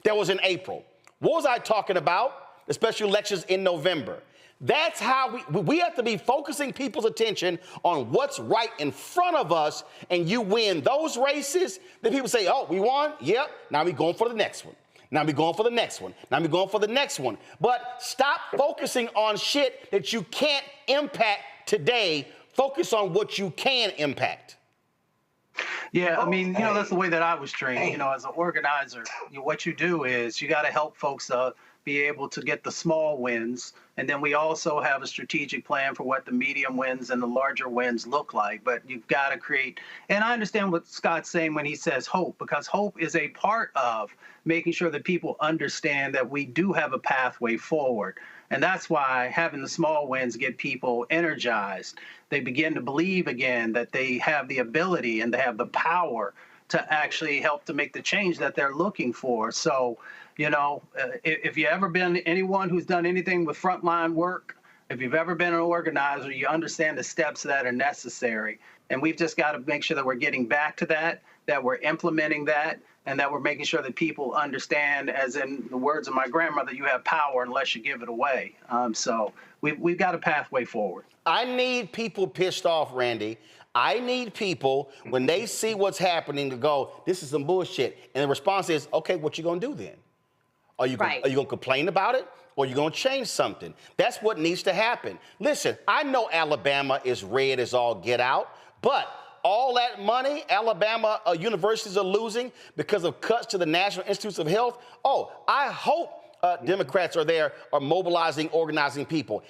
That was in April. What was I talking about? The special elections in November. That's how we have to be focusing people's attention on what's right in front of us, and you win those races. Then people say, oh, we won? Yep. Now we're going for the next one. Now we're going for the next one. Now we're going for the next one. But stop focusing on shit that you can't impact today. Focus on what you can impact. Yeah, I mean, that's the way that I was trained. As an organizer, what you do is you got to help folks be able to get the small wins. And then we also have a strategic plan for what the medium wins and the larger wins look like. But you've got to create, and I understand what Scott's saying when he says hope, because hope is a part of making sure that people understand that we do have a pathway forward. And that's why having the small wins get people energized. They begin to believe again that they have the ability and they have the power to actually help to make the change that they're looking for. So, if you've ever been anyone who's done anything with frontline work, if you've ever been an organizer, you understand the steps that are necessary. And we've just got to make sure that we're getting back to that we're implementing that, and that we're making sure that people understand, as in the words of my grandmother, you have power unless you give it away. So we've got a pathway forward. I need people pissed off, Randy. I need people, when they see what's happening, to go, this is some bullshit. And the response is, okay, what you going to do then? Are you going to complain about it? Or are you going to change something? That's what needs to happen. Listen, I know Alabama is red as all get out, but all that money Alabama universities are losing because of cuts to the National Institutes of Health. Oh, I hope Democrats are mobilizing, organizing people.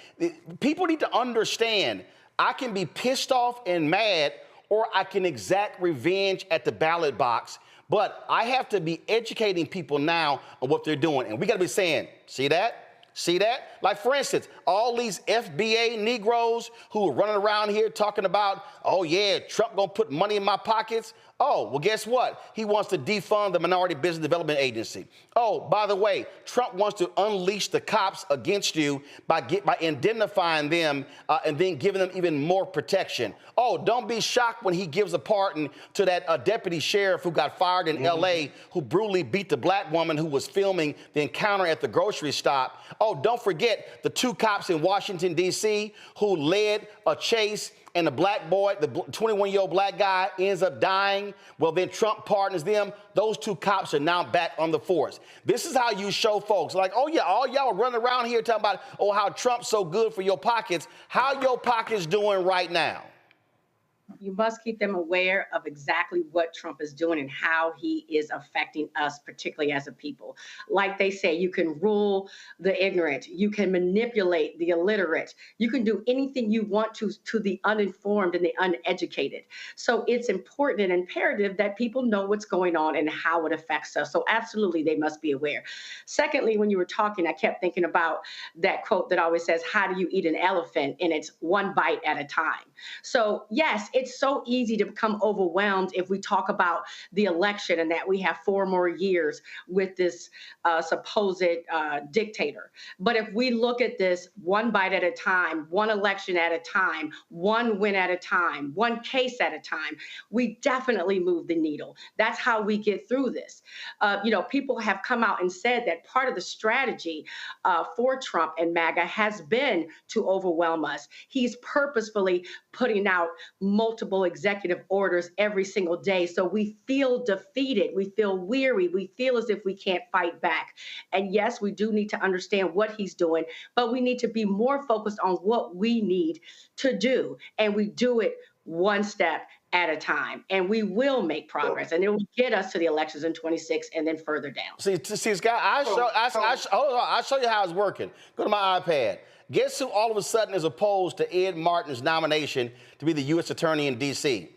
People need to understand, I can be pissed off and mad, or I can exact revenge at the ballot box. But I have to be educating people now on what they're doing. And we got to be saying, see that? See that? Like, for instance, all these FBA Negroes who are running around here talking about, oh, yeah, Trump going to put money in my pockets. Oh, well, guess what? He wants to defund the Minority Business Development Agency. Oh, by the way, Trump wants to unleash the cops against you by indemnifying them and then giving them even more protection. Oh, don't be shocked when he gives a pardon to that deputy sheriff who got fired in L.A., who brutally beat the black woman who was filming the encounter at the grocery stop. Oh, don't forget the 2 cops in Washington, D.C., who led a chase, and the black boy, the 21-year-old black guy, ends up dying. Well, then Trump pardons them. Those 2 cops are now back on the force. This is how you show folks, like, oh, yeah, all y'all are running around here talking about, oh, how Trump's so good for your pockets. How your pockets doing right now? You must keep them aware of exactly what Trump is doing and how he is affecting us, particularly as a people. Like they say, you can rule the ignorant, you can manipulate the illiterate, you can do anything you want to the uninformed and the uneducated. So it's important and imperative that people know what's going on and how it affects us. So absolutely, they must be aware. Secondly, when you were talking, I kept thinking about that quote that always says, how do you eat an elephant? And it's one bite at a time. So yes, it's so easy to become overwhelmed if we talk about the election and that we have 4 more years with this supposed dictator. But if we look at this one bite at a time, one election at a time, one win at a time, one case at a time, we definitely move the needle. That's how we get through this. People have come out and said that part of the strategy for Trump and MAGA has been to overwhelm us. He's purposefully putting out multiple executive orders every single day. So we feel defeated. We feel weary. We feel as if we can't fight back. And yes, we do need to understand what he's doing, but we need to be more focused on what we need to do. And we do it one step at a time. And we will make progress. And it will get us to the elections in 26 and then further down. See, Scott, I'll show you how it's working. Go to my iPad. Guess who all of a sudden is opposed to Ed Martin's nomination to be the U.S. Attorney in D.C.?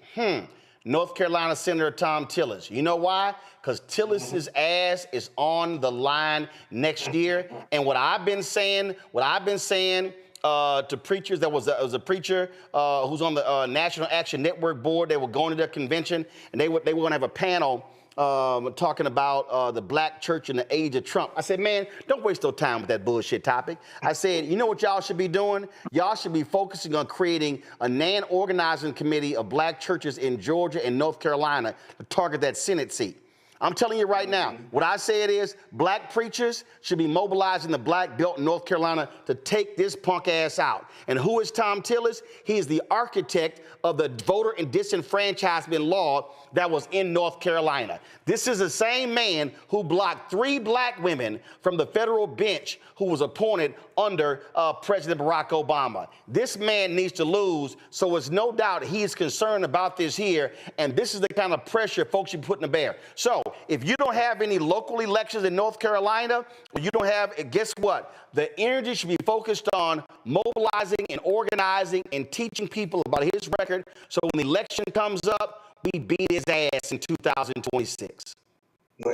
North Carolina Senator Tom Tillis. You know why? Because Tillis's ass is on the line next year. And what I've been saying to preachers, there was a preacher who's on the National Action Network board. They were going to their convention, and they were going to have a panel talking about the black church in the age of Trump. I said, man, don't waste your time with that bullshit topic. I said, you know what y'all should be doing? Y'all should be focusing on creating a non-organizing committee of black churches in Georgia and North Carolina to target that Senate seat. I'm telling you right now, what I said is black preachers should be mobilizing the black belt in North Carolina to take this punk ass out. And who is Tom Tillis? He is the architect of the voter and disenfranchisement law that was in North Carolina. This is the same man who blocked 3 black women from the federal bench who was appointed under President Barack Obama. This man needs to lose, so it's no doubt he is concerned about this here, and this is the kind of pressure folks should be putting to bear. So if you don't have any local elections in North Carolina, you don't have, guess what? The energy should be focused on mobilizing and organizing and teaching people about his record, so when the election comes up, we beat his ass in 2026.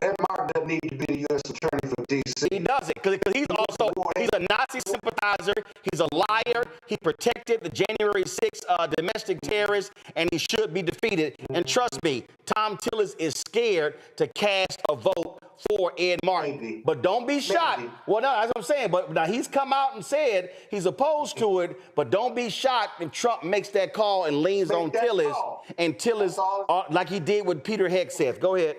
Ed Martin doesn't need to be the U.S. Attorney for D.C. He doesn't, because he's a Nazi sympathizer. He's a liar. He protected the January 6th domestic terrorists, and he should be defeated. And trust me, Tom Tillis is scared to cast a vote for Ed Martin. Maybe. But don't be shocked. Maybe. Well, no, that's what I'm saying. But now he's come out and said he's opposed to it, but don't be shocked if Trump makes that call and leans on Tillis, and Tillis, like he did with Peter Hegseth. Go ahead.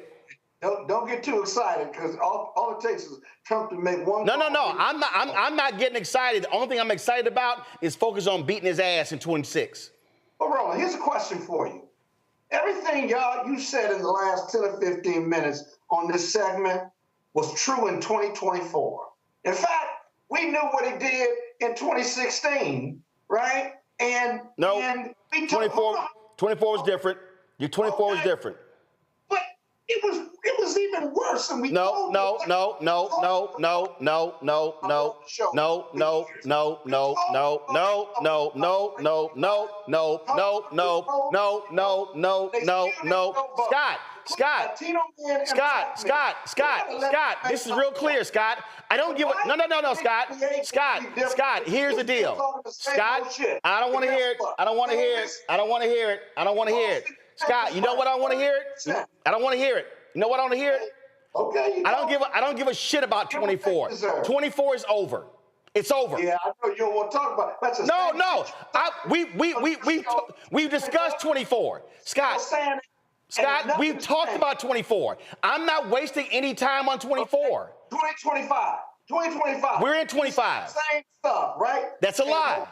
Don't get too excited, because all it takes is Trump to make one. No. I'm not getting excited. The only thing I'm excited about is focus on beating his ass in 26. Well, Roland, here's a question for you. Everything you said in the last 10 or 15 minutes on this segment was true in 2024. In fact, we knew what he did in 2016, right? And no, and 24 was different. Your 24 was different. But it was even worse than we No. Scott, this is real clear, Scott. I don't give a, no, Scott, here's the deal. Scott, I don't want to hear it. Scott, you know what I want to hear it? I don't want to hear it. You know what I want to hear it? Okay. I don't give a shit about 24. 24 is over. It's over. Yeah, I know you don't want to talk about it. No. We've discussed 24. Scott, we've talked about 24. I'm not wasting any time on 24. 2025. We're in 25. Same stuff, right? That's a lie.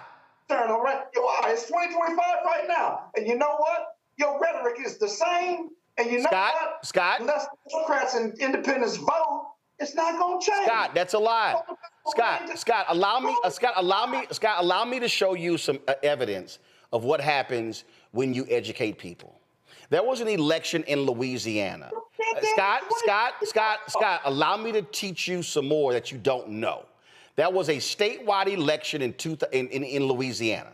It's 2025 right now. And you know what? Your rhetoric is the same. And you know what? Scott. Unless Democrats and independents vote, it's not going to change. Scott, that's a lie. Scott, allow me to show you some evidence of what happens when you educate people. There was an election in Louisiana. Scott, allow me to teach you some more that you don't know. That was a statewide election in Louisiana.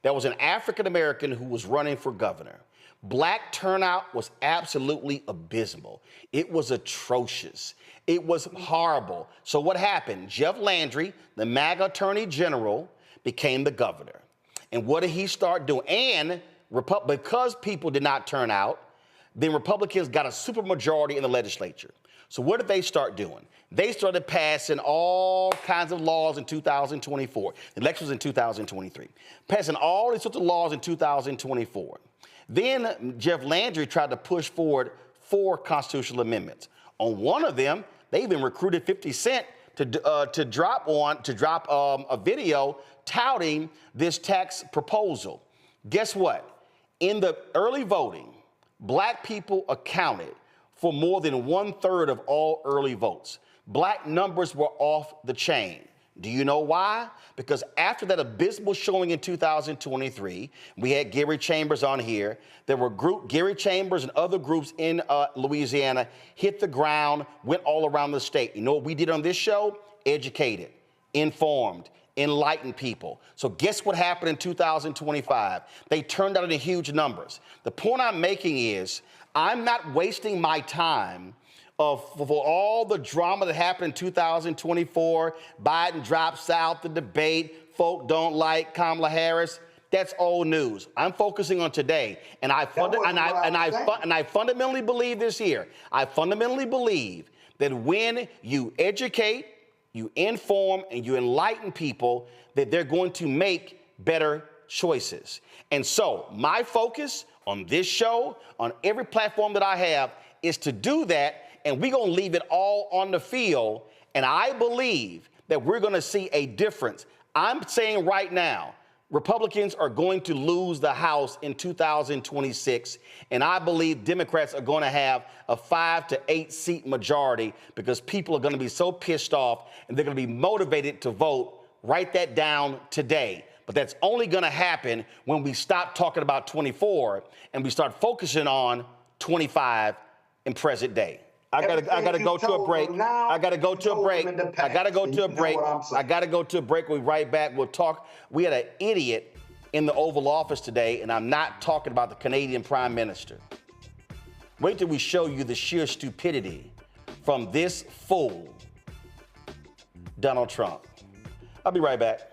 There was an African-American who was running for governor. Black turnout was absolutely abysmal. It was atrocious. It was horrible. So what happened? Jeff Landry, the MAGA attorney general, became the governor. And what did he start doing? And because people did not turn out, then Republicans got a supermajority in the legislature. So what did they start doing? They started passing all kinds of laws in 2024. The election was in 2023. Passing all these sorts of laws in 2024. Then Jeff Landry tried to push forward 4 constitutional amendments. On one of them, they even recruited 50 Cent to drop a video touting this tax proposal. Guess what? In the early voting, black people accounted for more than 1/3 of all early votes. Black numbers were off the chain. Do you know why? Because after that abysmal showing in 2023, we had Gary Chambers on here. There were Gary Chambers and other groups in Louisiana hit the ground, went all around the state. You know what we did on this show? Educated, informed, enlightened people. So guess what happened in 2025? They turned out in huge numbers. The point I'm making is I'm not wasting my time for all the drama that happened in 2024. Biden drops out the debate. Folk don't like Kamala Harris. That's old news. I'm focusing on today, and I fundamentally believe this here. I fundamentally believe that when you educate, you inform, and you enlighten people, that they're going to make better choices. And so my focus on this show, on every platform that I have, is to do that, and we're going to leave it all on the field. And I believe that we're going to see a difference. I'm saying right now, Republicans are going to lose the House in 2026, and I believe Democrats are going to have a 5 to 8 seat majority because people are going to be so pissed off and they're going to be motivated to vote. Write that down today. But that's only going to happen when we stop talking about 24 and we start focusing on 25 in present day. I gotta go to a break. I gotta go to a break. I gotta go to a break. I gotta go to a break. We'll be right back. We'll talk. We had an idiot in the Oval Office today, and I'm not talking about the Canadian Prime Minister. Wait till we show you the sheer stupidity from this fool, Donald Trump. I'll be right back.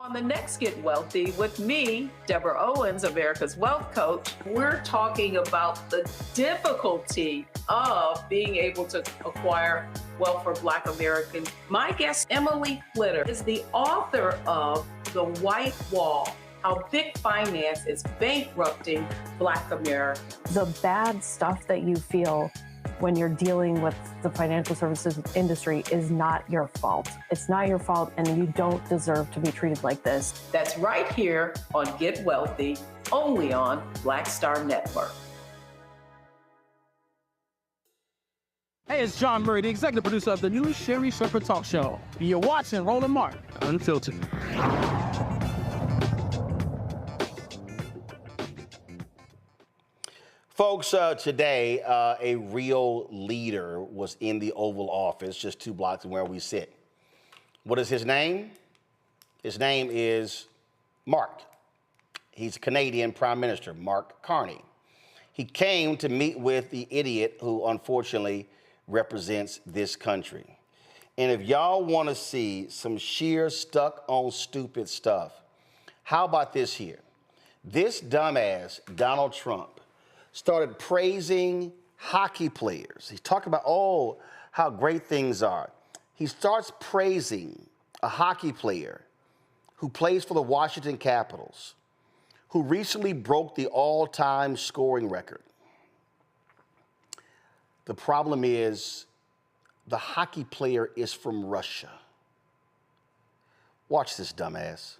On the next Get Wealthy with me, Deborah Owens, America's Wealth Coach, we're talking about the difficulty of being able to acquire wealth for Black Americans. My guest, Emily Flitter, is the author of The White Wall, How Big Finance is Bankrupting Black America. The bad stuff that you feel when you're dealing with the financial services industry is not your fault. It's not your fault, and you don't deserve to be treated like this. That's right here on Get Wealthy, only on Black Star Network. Hey, it's John Murray, the executive producer of the new Sherry Shepherd Talk Show. You're watching Roland Martin, Unfiltered. Folks, today, a real leader was in the Oval Office, just 2 blocks from where we sit. What is his name? His name is Mark. He's a Canadian Prime Minister, Mark Carney. He came to meet with the idiot who unfortunately represents this country. And if y'all want to see some sheer stuck on stupid stuff, how about this here? This dumbass, Donald Trump, started praising hockey players. He's talking about, how great things are. He starts praising a hockey player who plays for the Washington Capitals, who recently broke the all-time scoring record. The problem is the hockey player is from Russia. Watch this dumbass.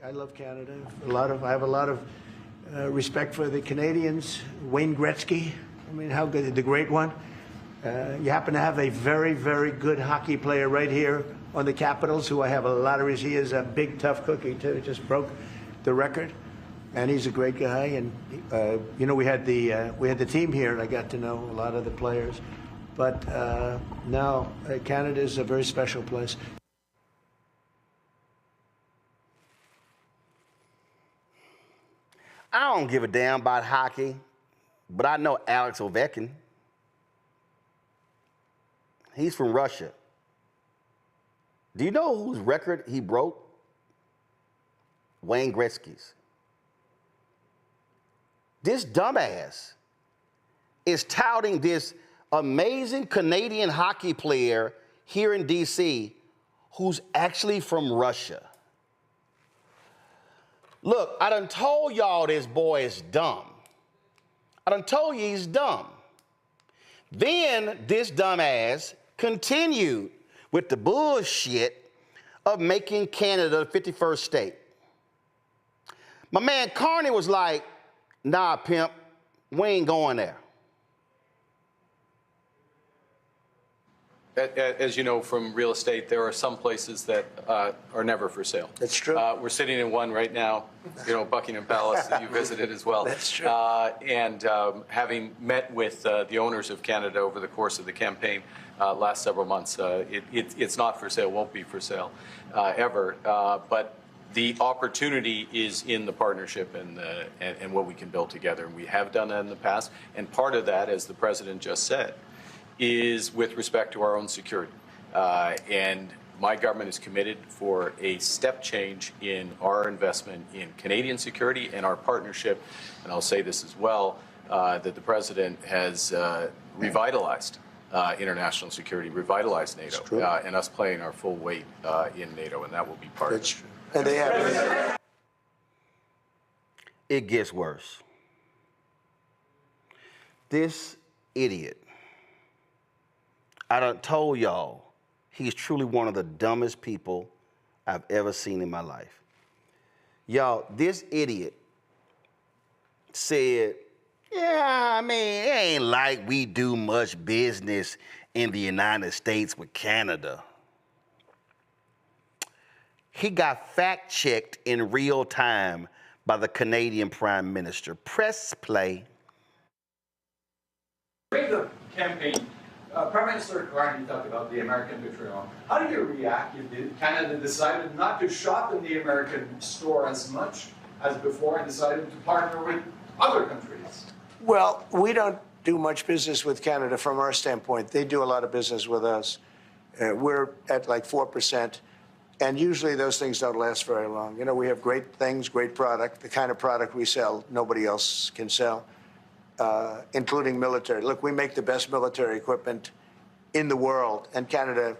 I love Canada. I have a lot of respect for the Canadians. Wayne Gretzky, I mean, how good, the great one. You happen to have a very, very good hockey player right here on the Capitals, who I have a lot of respect. He is a big, tough cookie, too. Just broke the record. And he's a great guy. And, you know, we had the team here, and I got to know a lot of the players. But no, Canada is a very special place. I don't give a damn about hockey, but I know Alex Ovechkin. He's from Russia. Do you know whose record he broke? Wayne Gretzky's. This dumbass is touting this amazing Canadian hockey player here in D.C. who's actually from Russia. Look, I done told y'all this boy is dumb. I done told you he's dumb. Then this dumbass continued with the bullshit of making Canada the 51st state. My man Carney was like, nah, pimp, we ain't going there. As you know from real estate, there are some places that are never for sale. That's true. We're sitting in one right now, you know, Buckingham Palace that you visited as well. That's true. And having met with the owners of Canada over the course of the campaign last several months, it's not for sale, won't be for sale ever. But the opportunity is in the partnership and what we can build together. And we have done that in the past. And part of that, as the president just said, is with respect to our own security. And my government is committed for a step change in our investment in Canadian security and our partnership. And I'll say this as well, that the president has revitalized international security, revitalized NATO, and us playing our full weight in NATO, and that will be part of it. True. And they have. It gets worse. This idiot, I done told y'all, he's truly one of the dumbest people I've ever seen in my life. Y'all, this idiot said, yeah, I mean, it ain't like we do much business in the United States with Canada. He got fact-checked in real time by the Canadian Prime Minister. Press play. During the campaign, Prime Minister Carney talked about the American betrayal. How do you react if Canada decided not to shop in the American store as much as before and decided to partner with other countries? Well, we don't do much business with Canada from our standpoint. They do a lot of business with us. We're at like 4%. And usually those things don't last very long. You know, we have great things, great product, the kind of product we sell nobody else can sell, including military. Look, we make the best military equipment in the world, and Canada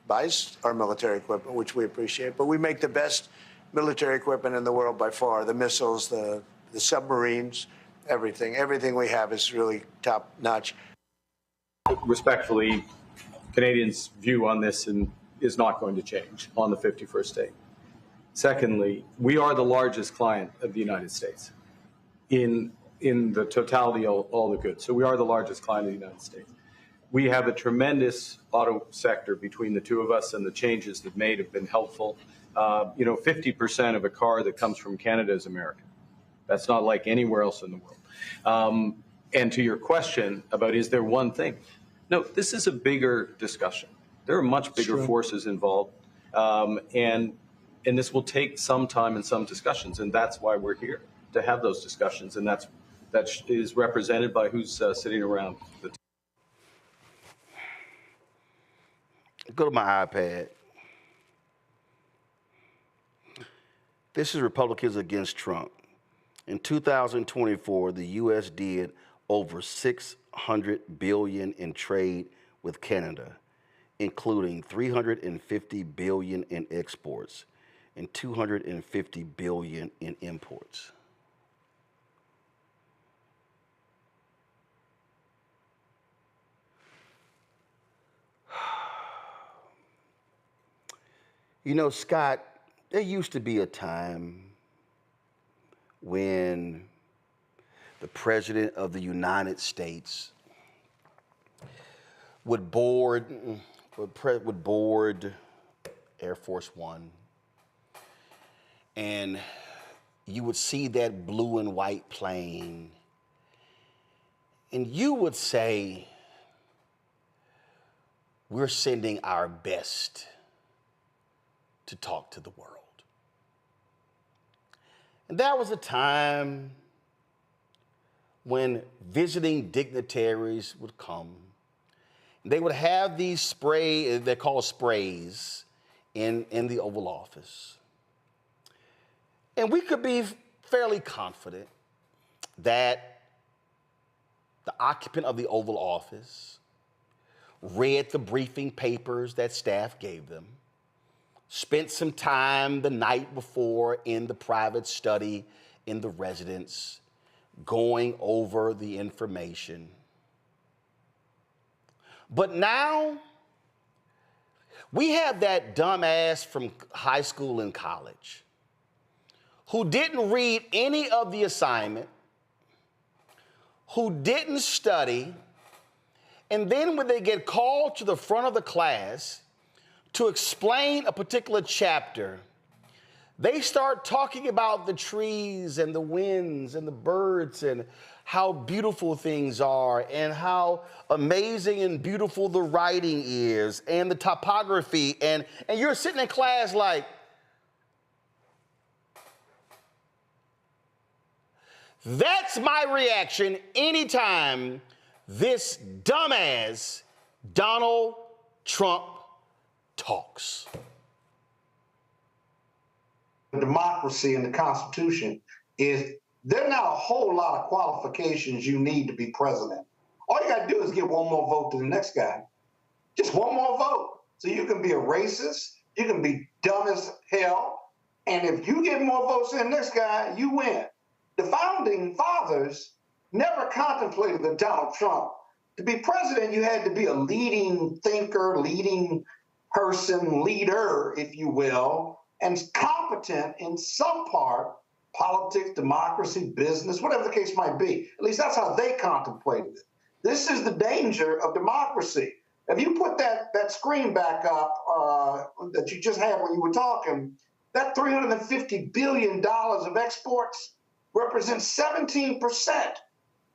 buys our military equipment, which we appreciate. But we make the best military equipment in the world by far, the missiles, the submarines, everything. Everything we have is really top notch. Respectfully, Canadians' view on this is not going to change on the 51st state. Secondly, we are the largest client of the United States in the totality of all the goods. So we are the largest client of the United States. We have a tremendous auto sector between the two of us, and the changes that made have been helpful. 50% of a car that comes from Canada is American. That's not like anywhere else in the world. And to your question about is there one thing? No, this is a bigger discussion. There are much bigger forces involved, and this will take some time and some discussions, and that's why we're here, to have those discussions, and that is represented by who's sitting around the table. Go to my iPad. This is Republicans against Trump. In 2024, the U.S. did over $600 billion in trade with Canada, including $350 billion in exports and $250 billion in imports. You know, Scott, there used to be a time when the President of the United States would board Air Force One, and you would see that blue and white plane, and you would say, we're sending our best to talk to the world. And that was a time when visiting dignitaries would come. They would have these they're called sprays, in the Oval Office. And we could be fairly confident that the occupant of the Oval Office read the briefing papers that staff gave them, spent some time the night before in the private study in the residence, going over the information. But now, we have that dumbass from high school and college who didn't read any of the assignment, who didn't study, and then when they get called to the front of the class to explain a particular chapter, they start talking about the trees and the winds and the birds and how beautiful things are and how amazing and beautiful the writing is and the topography. And you're sitting in class like, that's my reaction anytime this dumbass Donald Trump talks. The democracy and the Constitution is there are not a whole lot of qualifications you need to be president. All you got to do is give one more vote to the next guy. Just one more vote. So you can be a racist, you can be dumb as hell, and if you get more votes than the next guy, you win. The founding fathers never contemplated that Donald Trump, to be president, you had to be a leading thinker, leading person, leader, if you will, and competent in some part, politics, democracy, business, whatever the case might be. At least that's how they contemplated it. This is the danger of democracy. If you put that screen back up that you just had when you were talking, that $350 billion of exports represents 17%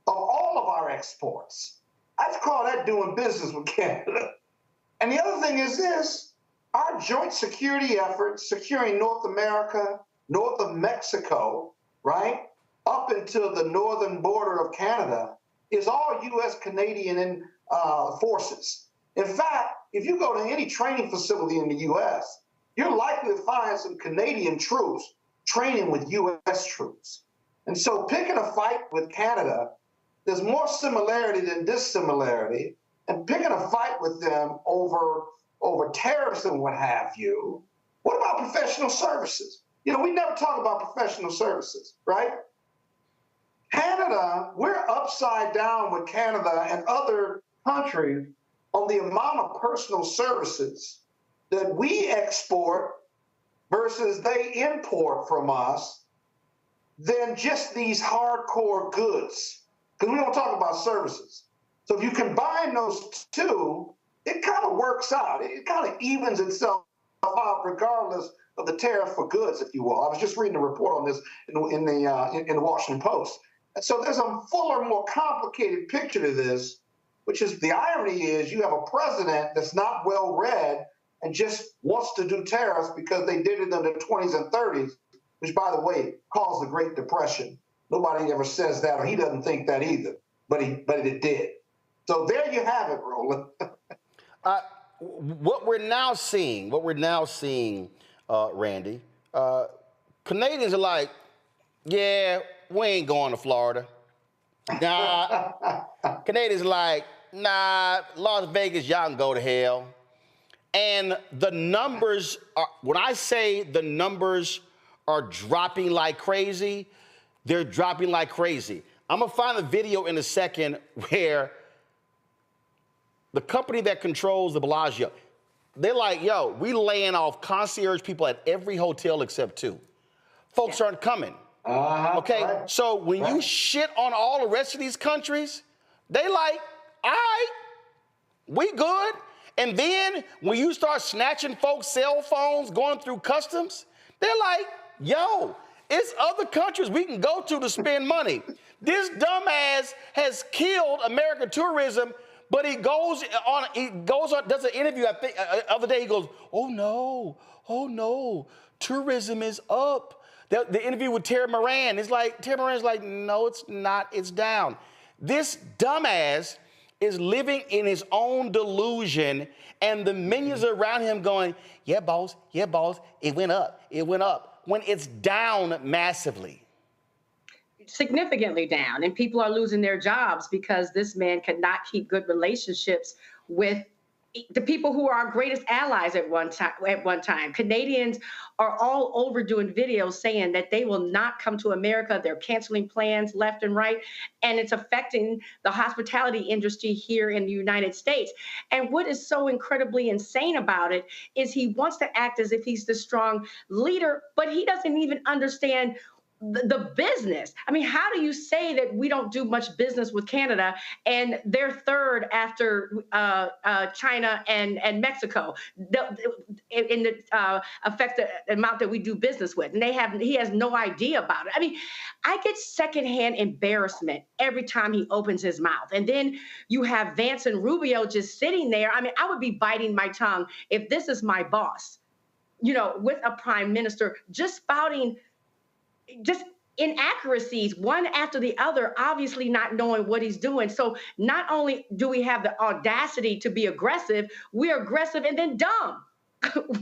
of all of our exports. I'd call that doing business with Canada. And the other thing is this, our joint security efforts, securing North America, north of Mexico, right, up into the northern border of Canada, is all U.S.-Canadian forces. In fact, if you go to any training facility in the U.S., you're likely to find some Canadian troops training with U.S. troops. And so picking a fight with Canada, there's more similarity than dissimilarity, and picking a fight with them over tariffs and what have you. What about professional services? You know, we never talk about professional services, right? Canada, we're upside down with Canada and other countries on the amount of personal services that we export versus they import from us than just these hardcore goods. Because we don't talk about services. So if you combine those two, it kind of works out. It kind of evens itself out regardless of the tariff for goods, if you will. I was just reading a report on this in the Washington Post. And so there's a fuller, more complicated picture to this, which is the irony is you have a president that's not well read and just wants to do tariffs because they did it in the 20s and 30s, which, by the way, caused the Great Depression. Nobody ever says that, or he doesn't think that either, but it did. So there you have it, Roland. What we're now seeing, Randy, Canadians are like, yeah, we ain't going to Florida. Nah, Canadians are like, nah, Las Vegas, y'all can go to hell. And the numbers are, when I say the numbers are dropping like crazy, they're dropping like crazy. I'm gonna find a video in a second where the company that controls the Bellagio, they're like, yo, we laying off concierge people at every hotel except 2. Folks aren't coming. Okay, right. So when you shit on all the rest of these countries, they like, all right, we good. And then when you start snatching folks' cell phones, going through customs, they're like, yo, it's other countries we can go to spend money. This dumbass has killed American tourism, but he goes on, does an interview, I think, other day, he goes, oh no, tourism is up. The interview with Terry Moran, Terry Moran's like, no, it's not, it's down. This dumbass is living in his own delusion, and the minions around him going, yeah, boss, it went up, when it's down massively. Significantly down, and people are losing their jobs because this man could not keep good relationships with the people who are our greatest allies at one time. Canadians are all over doing videos saying that they will not come to America. They're canceling plans left and right, and it's affecting the hospitality industry here in the United States. And what is so incredibly insane about it is he wants to act as if he's the strong leader, but he doesn't even understand the business. I mean, how do you say that we don't do much business with Canada and they're third after China and Mexico in the affect the amount that we do business with? And he has no idea about it. I mean, I get secondhand embarrassment every time he opens his mouth. And then you have Vance and Rubio just sitting there. I mean, I would be biting my tongue if this is my boss, with a prime minister just spouting just inaccuracies, one after the other, obviously not knowing what he's doing. So not only do we have the audacity to be aggressive, we're aggressive and then dumb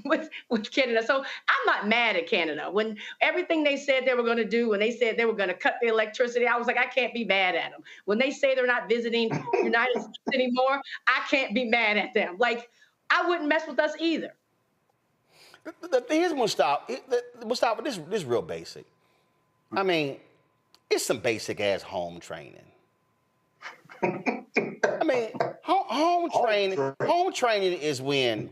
with Canada. So I'm not mad at Canada. When everything they said they were going to do, when they said they were going to cut the electricity, I was like, I can't be mad at them. When they say they're not visiting the United States anymore, I can't be mad at them. Like, I wouldn't mess with us either. Here's Mustafa, this is real basic. I mean, it's some basic-ass home training. I mean, home training is when,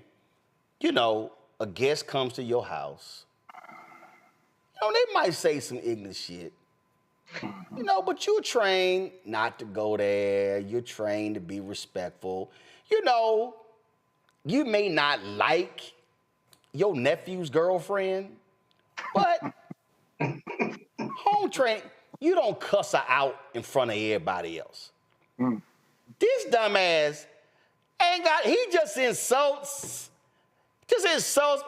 a guest comes to your house. They might say some ignorant shit. But you're trained not to go there. You're trained to be respectful. You may not like your nephew's girlfriend, but home training, you don't cuss her out in front of everybody else. This dumbass he just insults.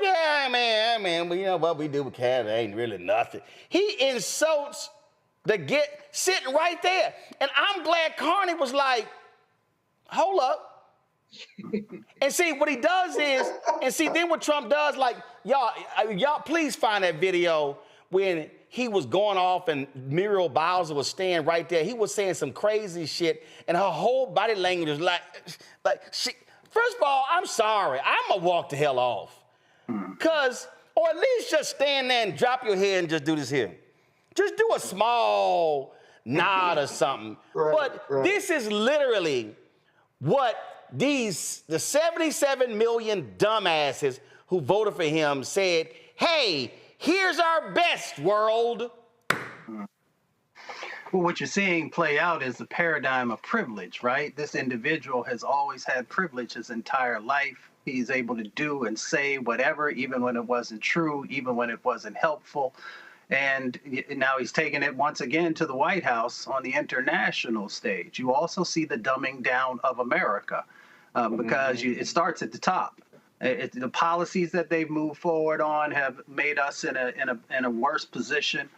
Yeah, man, but what we do with Canada ain't really nothing. He insults sitting right there. And I'm glad Carney was like, hold up. And see, what he does is, then what Trump does, like, y'all please find that video when he was going off and Muriel Bowser was staying right there. He was saying some crazy shit, and her whole body language was like she. First of all, I'm sorry. I'm going to walk the hell off. Or at least just stand there and drop your head and just do this here. Just do a small nod or something. Right. This is literally what the 77 million dumbasses who voted for him said, hey, here's our best, world. Well, what you're seeing play out is the paradigm of privilege, right? This individual has always had privilege his entire life. He's able to do and say whatever, even when it wasn't true, even when it wasn't helpful. And now he's taking it once again to the White House on the international stage. You also see the dumbing down of America because it starts at the top. The policies that they've moved forward on have made us in a worse position.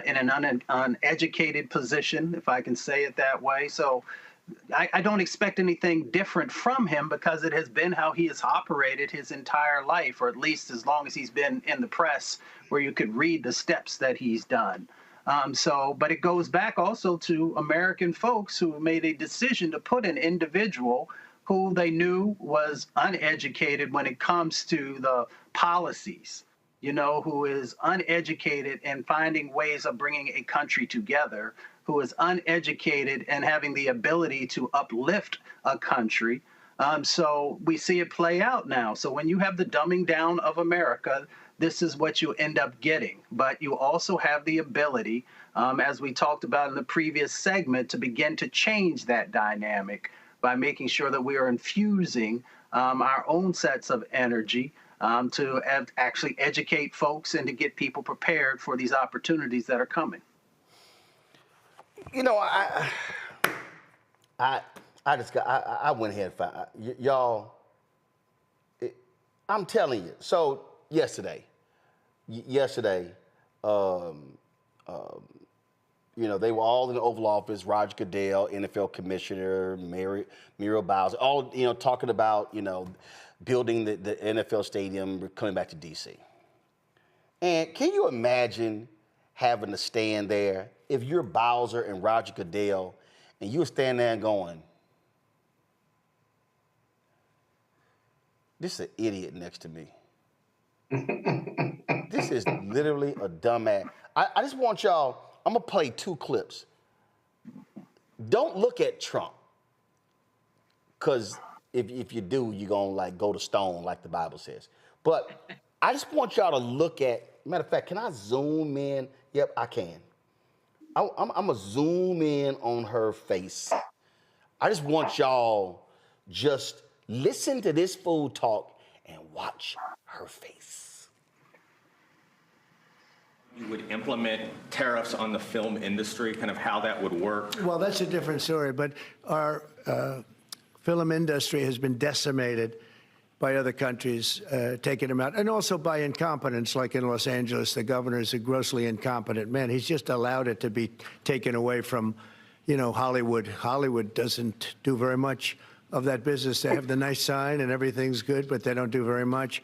In an uneducated position, if I can say it that way. So I don't expect anything different from him because it has been how he has operated his entire life, or at least as long as he's been in the press where you could read the steps that he's done. But it goes back also to American folks who made a decision to put an individual who they knew was uneducated when it comes to the policies, who is uneducated and finding ways of bringing a country together, who is uneducated and having the ability to uplift a country. So we see it play out now. So when you have the dumbing down of America, this is what you end up getting. But you also have the ability, as we talked about in the previous segment, to begin to change that dynamic by making sure that we are infusing our own sets of energy to actually educate folks and to get people prepared for these opportunities that are coming. You know, I went ahead and found y'all. I'm telling you. So yesterday, you know, they were all in the Oval Office. Roger Goodell, NFL Commissioner, Muriel Bowser, all, you know, talking about, you know, building the NFL stadium, coming back to D.C. And can you imagine having to stand there if you're Bowser and Roger Goodell and you stand there and going, this is an idiot next to me. This is literally a dumbass. I just want y'all, I'm gonna play 2 clips. Don't look at Trump, because if you do, you're gonna like go to stone, like the Bible says. But I just want y'all to look at, matter of fact, can I zoom in? Yep, I can. I'm gonna zoom in on her face. I just want y'all just listen to this fool talk and watch her face. You would implement tariffs on the film industry, kind of how that would work? Well, that's a different story, but our film industry has been decimated by other countries taking them out, and also by incompetence, like in Los Angeles. The governor is a grossly incompetent man. He's just allowed it to be taken away from, you know, Hollywood. Hollywood doesn't do very much of that business. They have the nice sign and everything's good, but they don't do very much.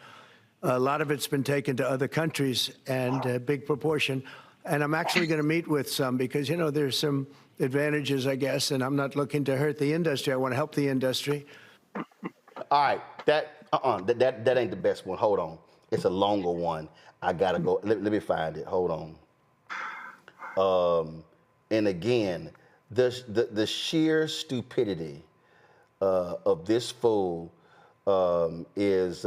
A lot of it's been taken to other countries, and a big proportion. And I'm actually going to meet with some because, you know, there's some advantages, I guess, and I'm not looking to hurt the industry. I want to help the industry. All right, that ain't the best one. Hold on. It's a longer one. I got to go. Let me find it. Hold on. And again, the sheer stupidity of this fool is...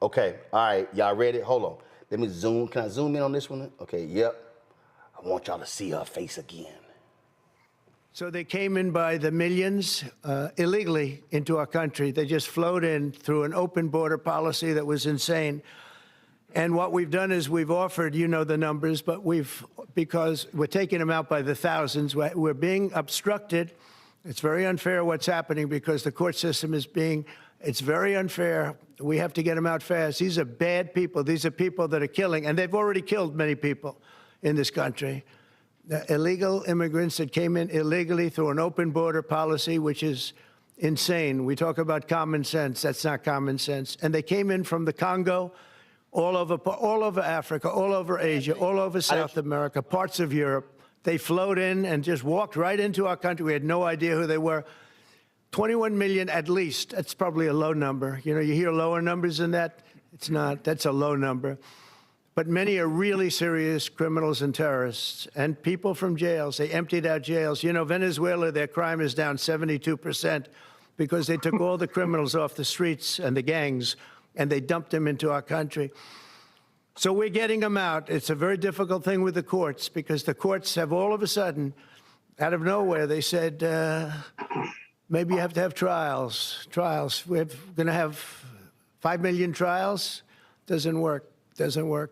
Okay, all right, y'all ready? Hold on. Let me zoom. Can I zoom in on this one? Okay, yep. I want y'all to see her face again. So they came in by the millions illegally into our country. They just flowed in through an open border policy that was insane. And what we've done is we've offered, you know the numbers, but because we're taking them out by the thousands, we're being obstructed. It's very unfair what's happening because the court system is it's very unfair. We have to get them out fast. These are bad people. These are people that are killing, and they've already killed many people in this country. The illegal immigrants that came in illegally through an open border policy, which is insane. We talk about common sense. That's not common sense. And they came in from the Congo, all over Africa, all over Asia, all over South America, parts of Europe. They flowed in and just walked right into our country. We had no idea who they were. 21 million at least. That's probably a low number. You know, you hear lower numbers than that. It's not. That's a low number. But many are really serious criminals and terrorists and people from jails. They emptied out jails. You know, Venezuela, their crime is down 72% because they took all the criminals off the streets and the gangs and they dumped them into our country. So we're getting them out. It's a very difficult thing with the courts because the courts have all of a sudden, out of nowhere, they said, maybe you have to have trials. We're going to have 5 million trials. Doesn't work. So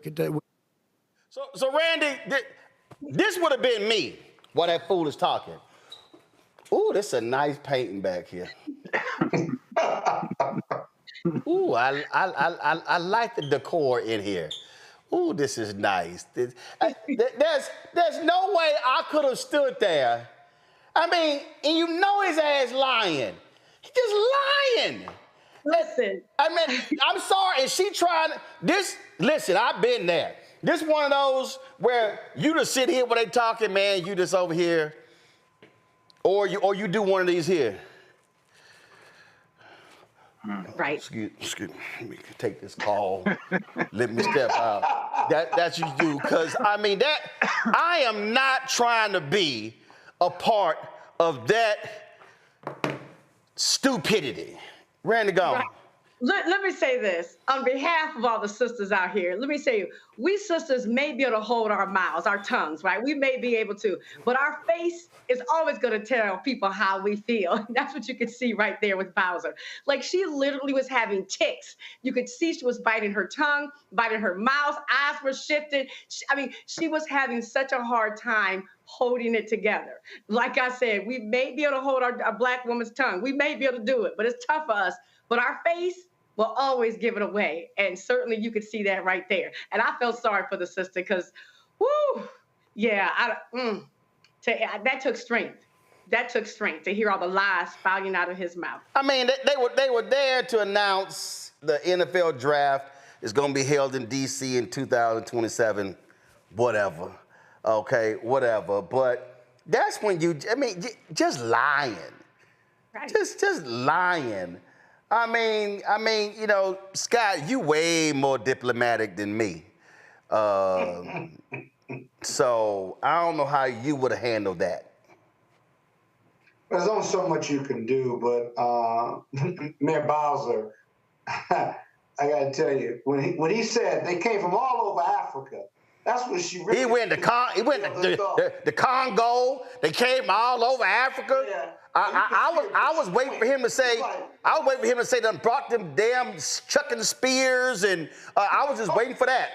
Randy, this would have been me while that fool is talking. Ooh, this is a nice painting back here. Ooh, I like the decor in here. Ooh, this is nice. There's no way I could have stood there. I mean, and you know his ass lying. He's just lying. Listen. I mean, I'm sorry. Is she trying this? Listen, I've been there. This one of those where you just sit here when they talking, man, you just over here. Or you do one of these here. Right. Excuse me. Let me take this call. Let me step out. That's what you do. Because, I mean, I am not trying to be a part of that stupidity. Randy, go. Let me say this on behalf of all the sisters out here. Let me say, we sisters may be able to hold our mouths, our tongues, right? We may be able to, but our face is always going to tell people how we feel. That's what you could see right there with Bowser. Like, she literally was having tics. You could see she was biting her tongue, biting her mouth, eyes were shifted. She was having such a hard time holding it together. Like I said, we may be able to hold our Black woman's tongue. We may be able to do it, but it's tough for us. But our face will always give it away. And certainly you could see that right there. And I felt sorry for the sister because, whoo, yeah, that took strength. That took strength to hear all the lies spouting out of his mouth. I mean, they were there to announce the NFL draft is going to be held in D.C. in 2027, whatever. Okay, whatever. But that's when just lying. Right. Just lying. I mean, you know, Scott, you way more diplomatic than me. So I don't know how you would have handled that. There's only so much you can do, but Mayor Bowser, I got to tell you, when he said they came from all over Africa, that's what she really. He went to the Congo. They came all over Africa. Yeah. I was waiting for him to say. I was waiting for him to say, "Done brought them damn chucking spears," and I was just waiting for that.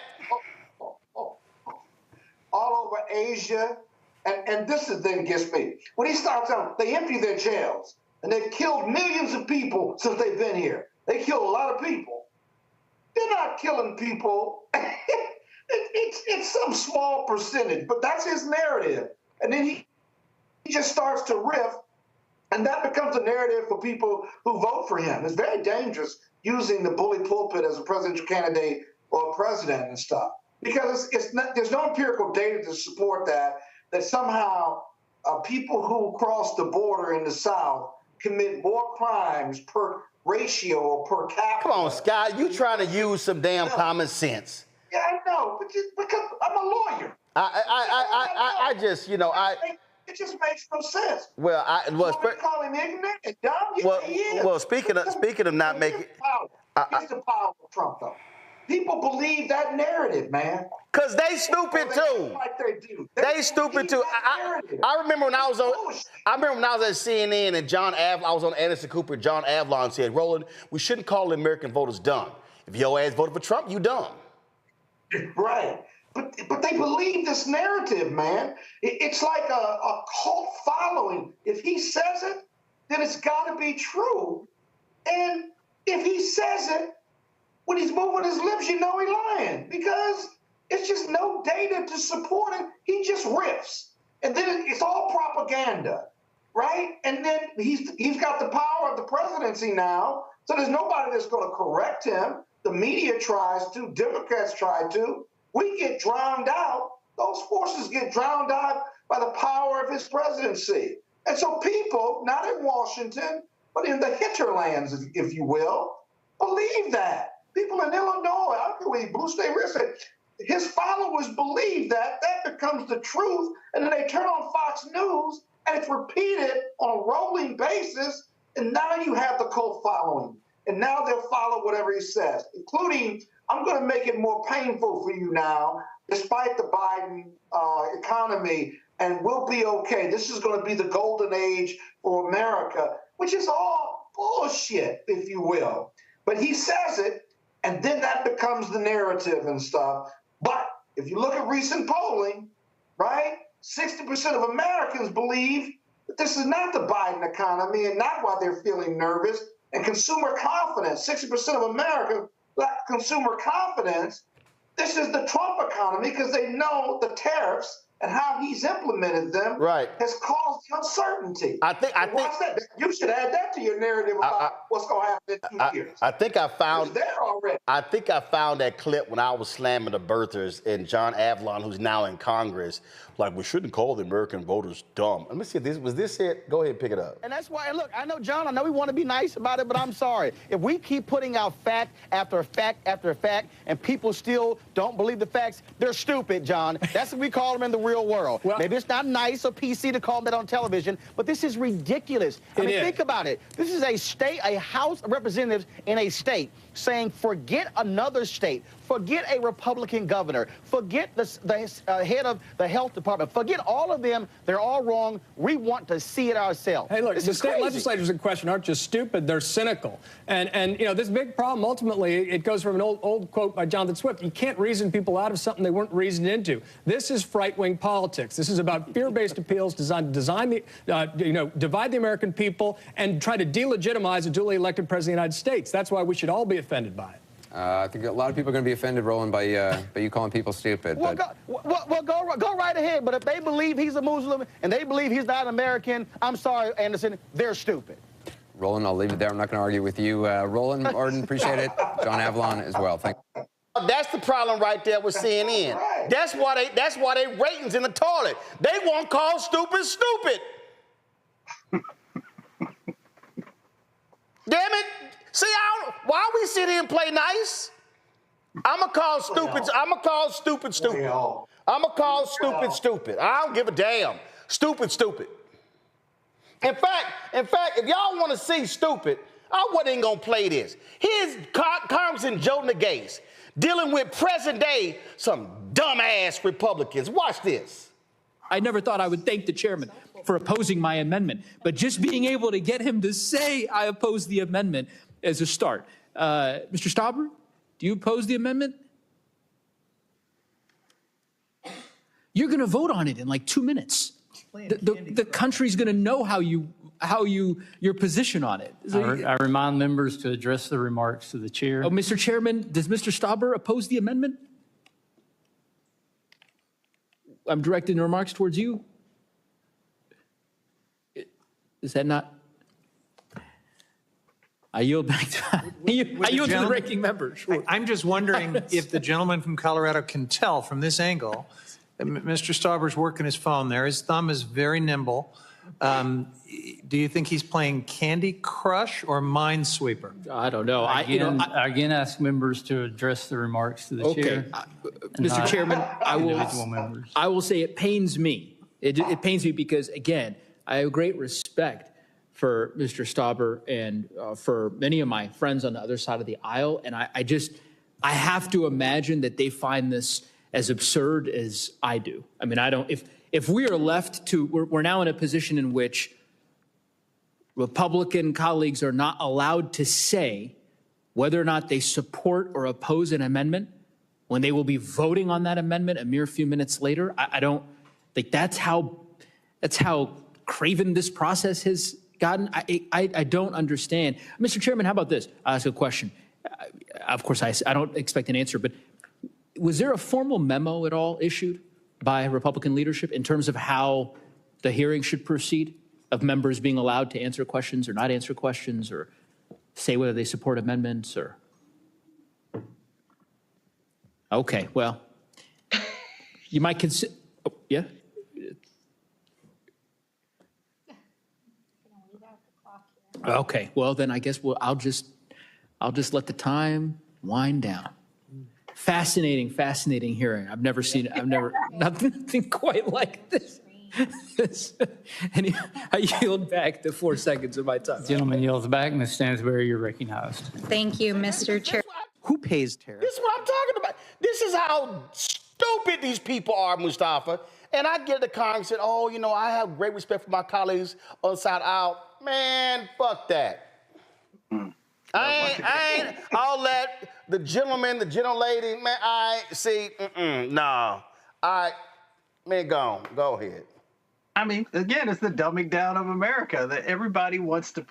All over Asia, and this is the thing that gets me. When he starts out, they empty their jails, and they've killed millions of people since they've been here. They killed a lot of people. They're not killing people. It's some small percentage, but that's his narrative. And then he just starts to riff, and that becomes a narrative for people who vote for him. It's very dangerous using the bully pulpit as a presidential candidate or a president and stuff, because there's no empirical data to support that somehow people who cross the border in the South commit more crimes per ratio or per capita. Come on, Scott, you trying to use some damn common sense. Yeah, I know, but because I'm a lawyer. I just, you know, it just makes no sense. Well, call him ignorant and dumb. Yeah, he is. Well, speaking of not making. Here's the power of Trump, though. People believe that narrative, man. Cause they stupid too. Like they do. They stupid too. I remember when I was at CNN and I was on Anderson Cooper. John Avlon said, "Roland, we shouldn't call the American voters dumb. If your ass voted for Trump, you dumb." Right. But they believe this narrative, man. It's like a cult following. If he says it, then it's got to be true. And if he says it, when he's moving his lips, you know he's lying, because it's just no data to support it. He just riffs. And then it's all propaganda, right? And then he's got the power of the presidency now, so there's nobody that's going to correct him. The media tries to, Democrats try to. We get drowned out. Those forces get drowned out by the power of his presidency. And so people, not in Washington, but in the hinterlands, if you will, believe that. People in Illinois, I believe, Blue State Red State, his followers believe that. That becomes the truth. And then they turn on Fox News, and it's repeated on a rolling basis. And now you have the cult following. And now they'll follow whatever he says, including, I'm going to make it more painful for you now, despite the Biden economy, and we'll be okay. This is going to be the golden age for America, which is all bullshit, if you will. But he says it, and then that becomes the narrative and stuff. But if you look at recent polling, right, 60% of Americans believe that this is not the Biden economy and not why they're feeling nervous. And consumer confidence, 60% of Americans lack consumer confidence. This is the Trump economy, because they know the tariffs and how he's implemented them has caused uncertainty. I think you should add that to your narrative about what's going to happen in 2 years. I think I found it's there already. I think I found that clip when I was slamming the birthers, and John Avlon, who's now in Congress, like, we shouldn't call the American voters dumb. Let me see if was this it? Go ahead and pick it up. And that's why, look, I know, John, I know we want to be nice about it, but I'm sorry. If we keep putting out fact after fact after fact, and people still don't believe the facts, they're stupid, John. That's what we call them in the real world. Well, maybe it's not nice or PC to call that on television, but this is ridiculous. I mean, think about it. This is a House of Representatives in a state saying, forget another state, forget a Republican governor, forget the head of the health department, forget all of them. They're all wrong. We want to see it ourselves. Hey, look, the state legislators in question aren't just stupid, they're cynical. And you know, this big problem, ultimately, it goes from an old quote by Jonathan Swift: you can't reason people out of something they weren't reasoned into. This is right-wing politics. This is about fear-based appeals designed to divide the American people and try to delegitimize a duly elected president of the United States. That's why we should all be offended by it. I think a lot of people are going to be offended, Roland, by you calling people stupid. Well, go right ahead. But if they believe he's a Muslim and they believe he's not American, I'm sorry, Anderson, they're stupid. Roland, I'll leave it there. I'm not going to argue with you. Roland, Martin, appreciate it. John Avalon as well. Thank you. That's the problem right there with CNN. That's why they ratings in the toilet. They won't call stupid stupid. Damn it. See, why we sit here and play nice? I'm going to call stupid stupid. I'm going to call stupid stupid. I don't give a damn. Stupid stupid. In fact, if y'all want to see stupid, I wasn't even going to play this. Here's Congressman Joe Nagase dealing with present day some dumbass Republicans. Watch this. I never thought I would thank the chairman for opposing my amendment, but just being able to get him to say I oppose the amendment is a start. Mr. Stauber, do you oppose the amendment? You're going to vote on it in like 2 minutes. The country's going to know your position on it. I remind members to address the remarks to the chair. Oh, Mr. Chairman, does Mr. Stauber oppose the amendment? I'm directing the remarks towards you. Is that not? I yield back to, I yield to the ranking member. Sure. I'm just wondering if the gentleman from Colorado can tell from this angle that Mr. Stauber's working his phone there. His thumb is very nimble. Do you think he's playing Candy Crush or Minesweeper? I don't know. I again ask members to address the remarks to the chair. Mr. Chairman, I will say it pains me. It pains me because, again, I have great respect for Mr. Stauber and for many of my friends on the other side of the aisle. And I have to imagine that they find this as absurd as I do. I mean, if we are left to, we're now in a position in which Republican colleagues are not allowed to say whether or not they support or oppose an amendment when they will be voting on that amendment a mere few minutes later. I don't think that's how craven this process has gotten. I don't understand. Mr. Chairman, how about this? I'll ask a question. Of course, I don't expect an answer, but was there a formal memo at all issued by Republican leadership in terms of how the hearing should proceed, of members being allowed to answer questions or not answer questions or say whether they support amendments or? Okay, well, you might consider, yeah? Okay, well then I guess I'll just let the time wind down. Fascinating hearing. I've never nothing quite like this. And I yield back the 4 seconds of my time. Gentleman yields back. Ms. Stansbury, you're recognized. Thank you, Mr. Chair. Who pays tariffs? This is what I'm talking about. This is how stupid these people are, Mustafa. And I get the Congress and, oh, you know, I have great respect for my colleagues on the side aisle. Man, fuck that. I ain't all that. The gentleman, the gentle lady, man, no. Man, go ahead. I mean, again, it's the dumbing down of America that everybody wants to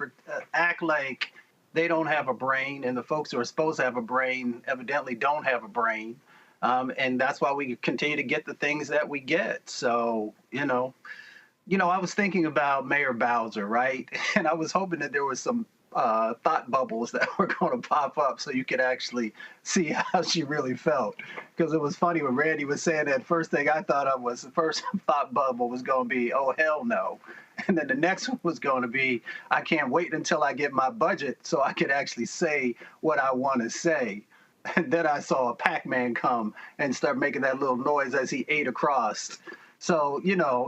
act like they don't have a brain, and the folks who are supposed to have a brain evidently don't have a brain. And that's why we continue to get the things that we get. So, you know, I was thinking about Mayor Bowser, right? And I was hoping that there was some thought bubbles that were going to pop up so you could actually see how she really felt. Because it was funny when Randy was saying that, first thing I thought of was the first thought bubble was going to be, oh, hell no. And then the next one was going to be, I can't wait until I get my budget so I could actually say what I want to say. And then I saw a Pac-Man come and start making that little noise as he ate across. So,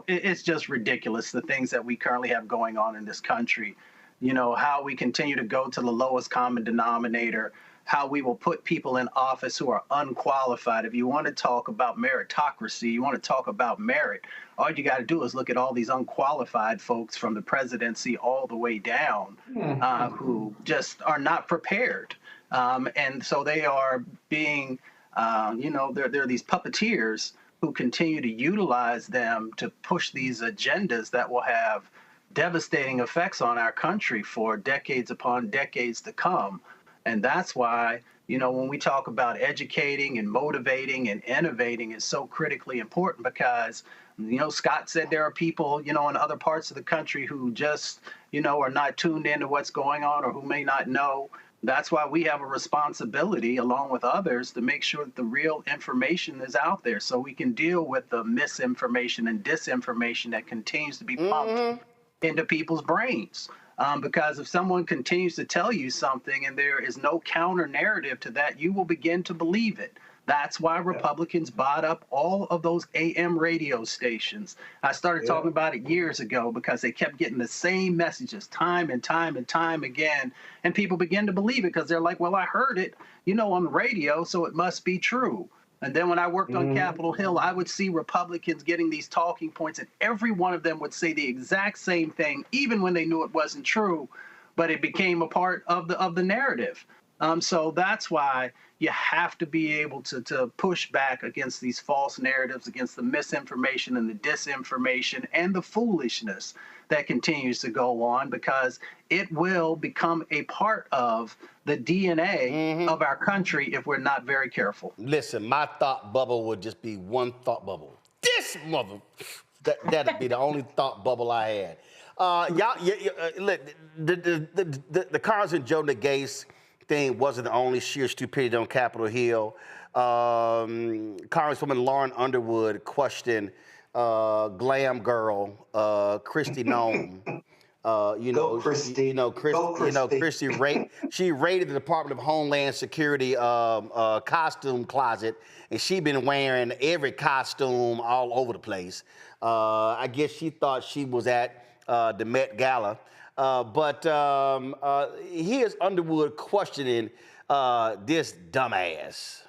it's just ridiculous, the things that we currently have going on in this country. How we continue to go to the lowest common denominator, how we will put people in office who are unqualified. If you want to talk about meritocracy, you want to talk about merit, all you got to do is look at all these unqualified folks from the presidency all the way down who just are not prepared. And so they are being, they're these puppeteers who continue to utilize them to push these agendas that will have devastating effects on our country for decades upon decades to come. And that's why, when we talk about educating and motivating and innovating, is so critically important because, Scott said there are people, in other parts of the country who just, are not tuned into what's going on or who may not know. That's why we have a responsibility, along with others, to make sure that the real information is out there so we can deal with the misinformation and disinformation that continues to be pumped into people's brains. Because if someone continues to tell you something and there is no counter narrative to that, you will begin to believe it. That's why Republicans bought up all of those AM radio stations. I started talking about it years ago because they kept getting the same messages time and time and time again. And people begin to believe it because they're like, well, I heard it, on the radio, so it must be true. And then when I worked on Capitol Hill, I would see Republicans getting these talking points, and every one of them would say the exact same thing, even when they knew it wasn't true, but it became a part of the narrative. So that's why you have to be able to push back against these false narratives, against the misinformation and the disinformation and the foolishness that continues to go on, because it will become a part of the DNA of our country if we're not very careful. Listen, my thought bubble would just be one thought bubble. This mother, that'd be the only thought bubble I had. Look, the Congressman Joe Nagase thing wasn't the only sheer stupidity on Capitol Hill. Congresswoman Lauren Underwood questioned glam girl Christy Nome. Christy she raided the Department of Homeland Security costume closet, and she been wearing every costume all over the place. I guess she thought she was at the Met Gala. But here's Underwood questioning this dumbass.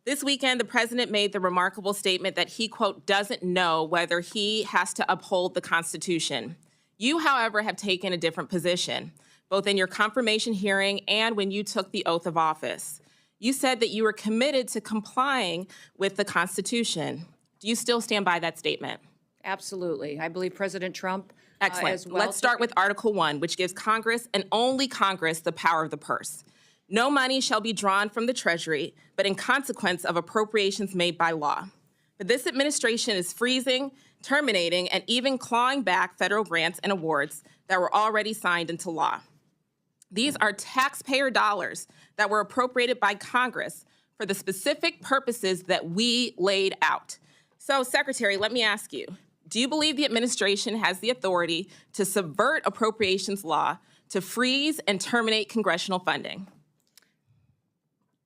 This weekend, the president made the remarkable statement that he, quote, doesn't know whether he has to uphold the Constitution. You, however, have taken a different position, both in your confirmation hearing and when you took the oath of office. You said that you were committed to complying with the Constitution. Do you still stand by that statement? Absolutely. I believe President Trump Excellent. as well. Let's start with Article 1, which gives Congress and only Congress the power of the purse. No money shall be drawn from the Treasury, but in consequence of appropriations made by law. But this administration is freezing, terminating, and even clawing back federal grants and awards that were already signed into law. These are taxpayer dollars that were appropriated by Congress for the specific purposes that we laid out. So, Secretary, let me ask you, do you believe the administration has the authority to subvert appropriations law to freeze and terminate congressional funding?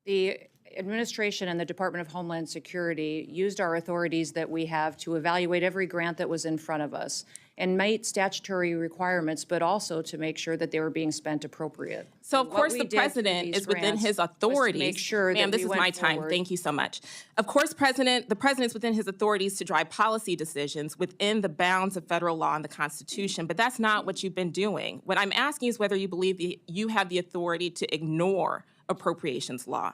The administration and the Department of Homeland Security used our authorities that we have to evaluate every grant that was in front of us and meet statutory requirements, but also to make sure that they were being spent appropriate. So, of course, the president is within his authorities. Make sure Ma'am, that this is my time. Thank you so much. Of course, the president's within his authorities to drive policy decisions within the bounds of federal law and the Constitution, but that's not what you've been doing. What I'm asking is whether you believe you have the authority to ignore appropriations law.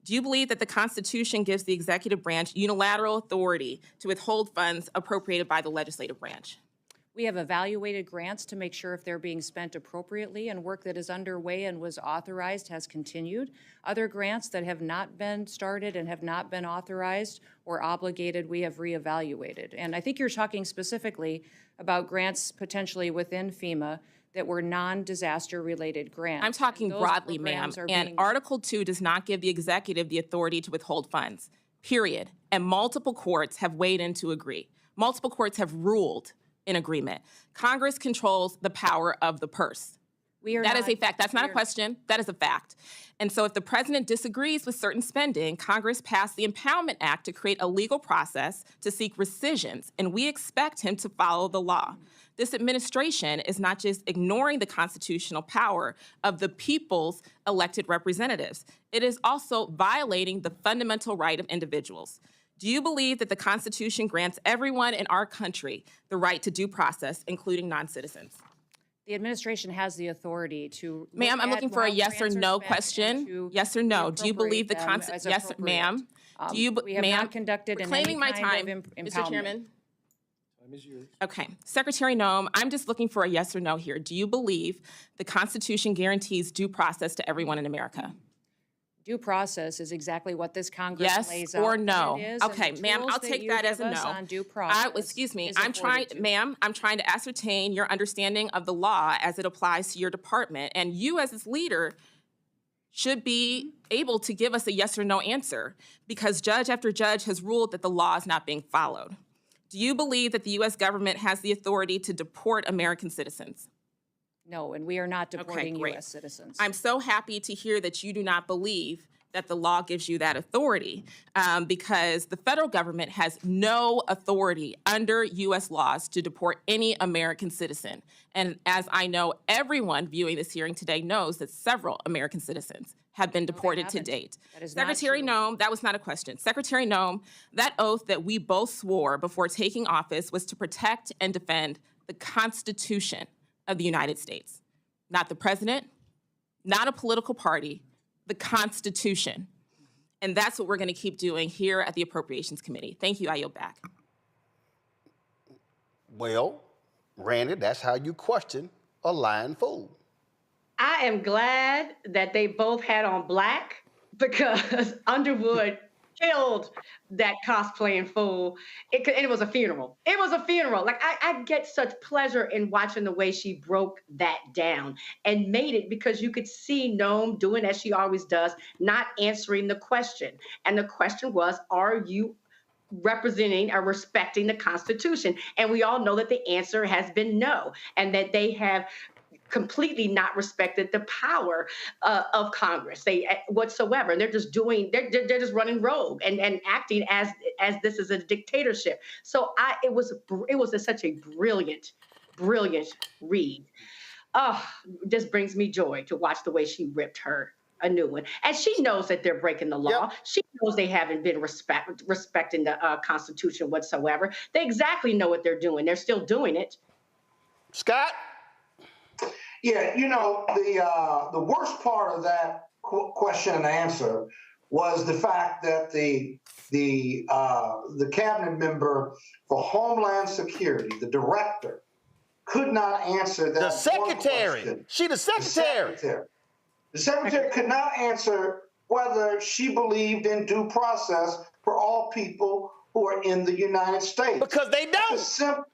Do you believe that the Constitution gives the executive branch unilateral authority to withhold funds appropriated by the legislative branch? We have evaluated grants to make sure if they're being spent appropriately, and work that is underway and was authorized has continued. Other grants that have not been started and have not been authorized or obligated, we have reevaluated. And I think you're talking specifically about grants potentially within FEMA that were non-disaster related grants. I'm talking broadly, ma'am, and Article 2 does not give the executive the authority to withhold funds, period. And multiple courts have weighed in to agree. Multiple courts have ruled in agreement. Congress controls the power of the purse. That is a fact. That's not a question. That is a fact. And so if the president disagrees with certain spending, Congress passed the Impoundment Act to create a legal process to seek rescissions, and we expect him to follow the law. This administration is not just ignoring the constitutional power of the people's elected representatives. It is also violating the fundamental right of individuals. Do you believe that the Constitution grants everyone in our country the right to due process, including non-citizens? The administration has the authority to. Ma'am, I'm looking for a yes or no question. Yes or no. Do you believe the Constitution? Yes, ma'am. Do you, we have not conducted in reclaiming my time, Mr. Chairman? Time is yours. Okay. Secretary Noem, I'm just looking for a yes or no here. Do you believe the Constitution guarantees due process to everyone in America? Due process is exactly what this Congress lays out. Yes or no? Okay, ma'am, I'll take that as a no. On due process excuse me, I'm trying to ascertain your understanding of the law as it applies to your department, and you as its leader should be able to give us a yes or no answer, because judge after judge has ruled that the law is not being followed. Do you believe that the U.S. government has the authority to deport American citizens? No, and we are not deporting U.S. citizens. I'm so happy to hear that you do not believe that the law gives you that authority, because the federal government has no authority under U.S. laws to deport any American citizen. And as I know, everyone viewing this hearing today knows that several American citizens have been deported to date. Secretary Noem, that was not a question. Secretary Noem, that oath that we both swore before taking office was to protect and defend the Constitution of the United States. Not the president, not a political party, the Constitution. And that's what we're going to keep doing here at the Appropriations Committee. Thank you. I yield back. Well, Randy, that's how you question a lying fool. I am glad that they both had on black, because Underwood killed that cosplaying fool. And it was a funeral. It was a funeral. Like, I get such pleasure in watching the way she broke that down and made it, because you could see Noem doing as she always does, not answering the question. And the question was, are you representing or respecting the Constitution? And we all know that the answer has been no, and that they have completely not respected the power of Congress whatsoever. And they're just they're just running rogue and acting as this is a dictatorship. So it was such a brilliant read. Oh, this brings me joy to watch the way she ripped her a new one. And she knows that they're breaking the law. Yep. She knows they haven't been respecting the Constitution whatsoever. They exactly know what they're doing. They're still doing it. Scott? Yeah, you know, the worst part of that question and answer was the fact that the cabinet member for Homeland Security, the director, could not answer that. The secretary. She the secretary. The secretary could not answer whether she believed in due process for all people who are in the United States. Because they don't.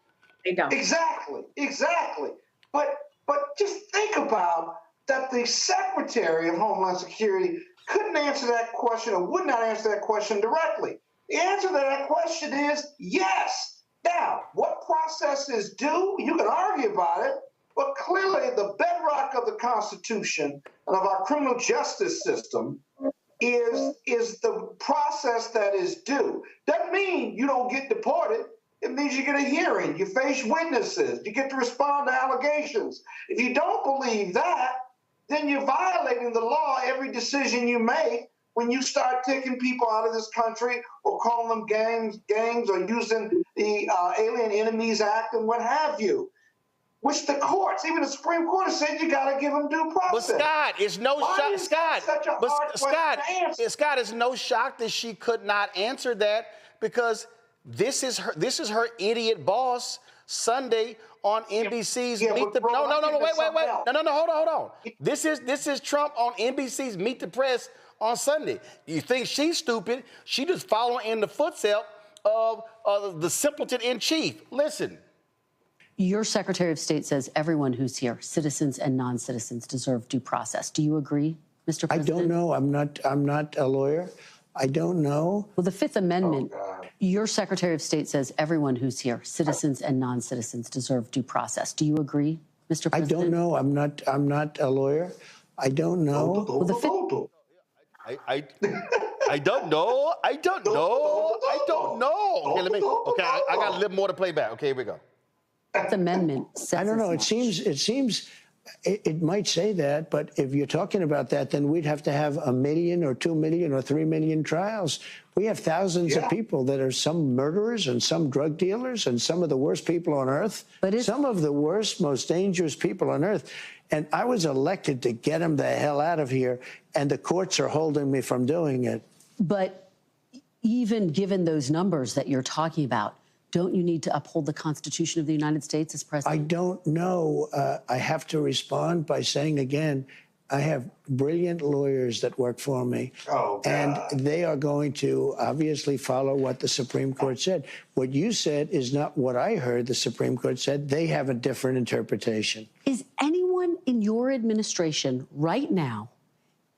They don't. Exactly. But just think about that the Secretary of Homeland Security couldn't answer that question, or would not answer that question directly. The answer to that question is yes. Now, what process is due? You can argue about it, but clearly the bedrock of the Constitution and of our criminal justice system is the process that is due. Doesn't mean you don't get deported. It means you get a hearing, you face witnesses, you get to respond to allegations. If you don't believe that, then you're violating the law every decision you make when you start taking people out of this country or calling them gangs or using the Alien Enemies Act and what have you, which the courts, even the Supreme Court, has said you got to give them due process. But Scott, it's no shock. Scott, it's no shock that she could not answer that, because this is her idiot boss Sunday on NBC's Meet the Press. Hold on. This is Trump on NBC's Meet the Press on Sunday. You think she's stupid? She just following in the footsteps of the simpleton in chief. Listen. Your Secretary of State says everyone who's here, citizens and non-citizens, deserve due process. Do you agree, Mr. President? I don't know. I'm not a lawyer. I don't know. Well, the Fifth Amendment, your Secretary of State says everyone who's here, citizens and non-citizens, deserve due process. Do you agree, Mr. President? I don't know. I'm not a lawyer. I don't know. I don't know. I don't know. I don't know. Okay, okay, I got a little more to play back. Okay, here we go. Fifth Amendment says I don't know. It seems it might say that, but if you're talking about that, then we'd have to have 1 million or 2 million or 3 million trials. We have thousands of people that are some murderers and some drug dealers and some of the worst people on earth. Some of the worst, most dangerous people on earth. And I was elected to get them the hell out of here, and the courts are holding me from doing it. But even given those numbers that you're talking about, don't you need to uphold the Constitution of the United States as president? I don't know. I have to respond by saying again, I have brilliant lawyers that work for me, and they are going to obviously follow what the Supreme Court said. What you said is not what I heard the Supreme Court said. They have a different interpretation. Is anyone in your administration right now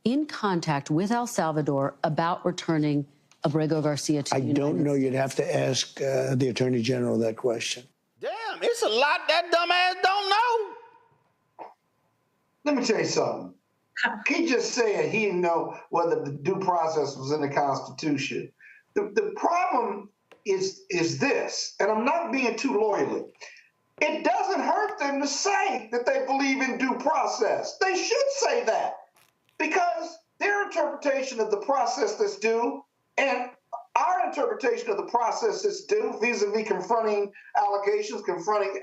in contact with El Salvador about returning Abrego Garcia to the United States? I don't know. You'd have to ask the Attorney General that question. Damn, it's a lot that dumbass don't know. Let me tell you something. He just said he didn't know whether the due process was in the Constitution. The problem is this, and I'm not being too lawyerly. It doesn't hurt them to say that they believe in due process. They should say that, because their interpretation of the process that's due and our interpretation of the process that's due vis-a-vis confronting allegations, confronting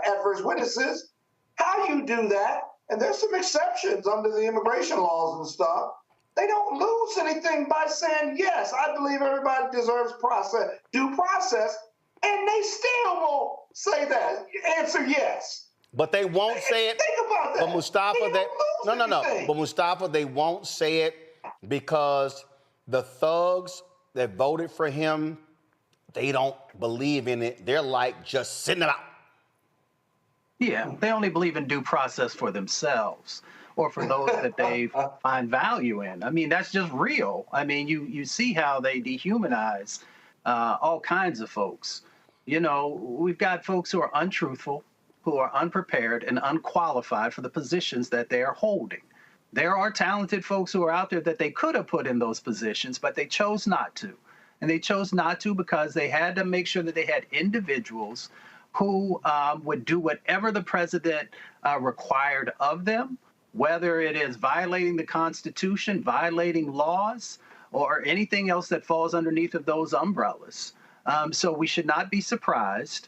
adverse witnesses, how you do that, and there's some exceptions under the immigration laws and stuff, they don't lose anything by saying, yes, I believe everybody deserves due process, and they still won't say that. Answer yes. But they won't say it. Think about that. But Mustafa, no. But Mustafa, they won't say it because the thugs that voted for him, they don't believe in it. They're like just sitting it out. Yeah, they only believe in due process for themselves or for those that they find value in. I mean, that's just real. I mean, you see how they dehumanize all kinds of folks. You know, we've got folks who are untruthful, who are unprepared and unqualified for the positions that they are holding. There are talented folks who are out there that they could have put in those positions, but they chose not to. And they chose not to because they had to make sure that they had individuals who would do whatever the president required of them, whether it is violating the Constitution, violating laws, or anything else that falls underneath of those umbrellas. So we should not be surprised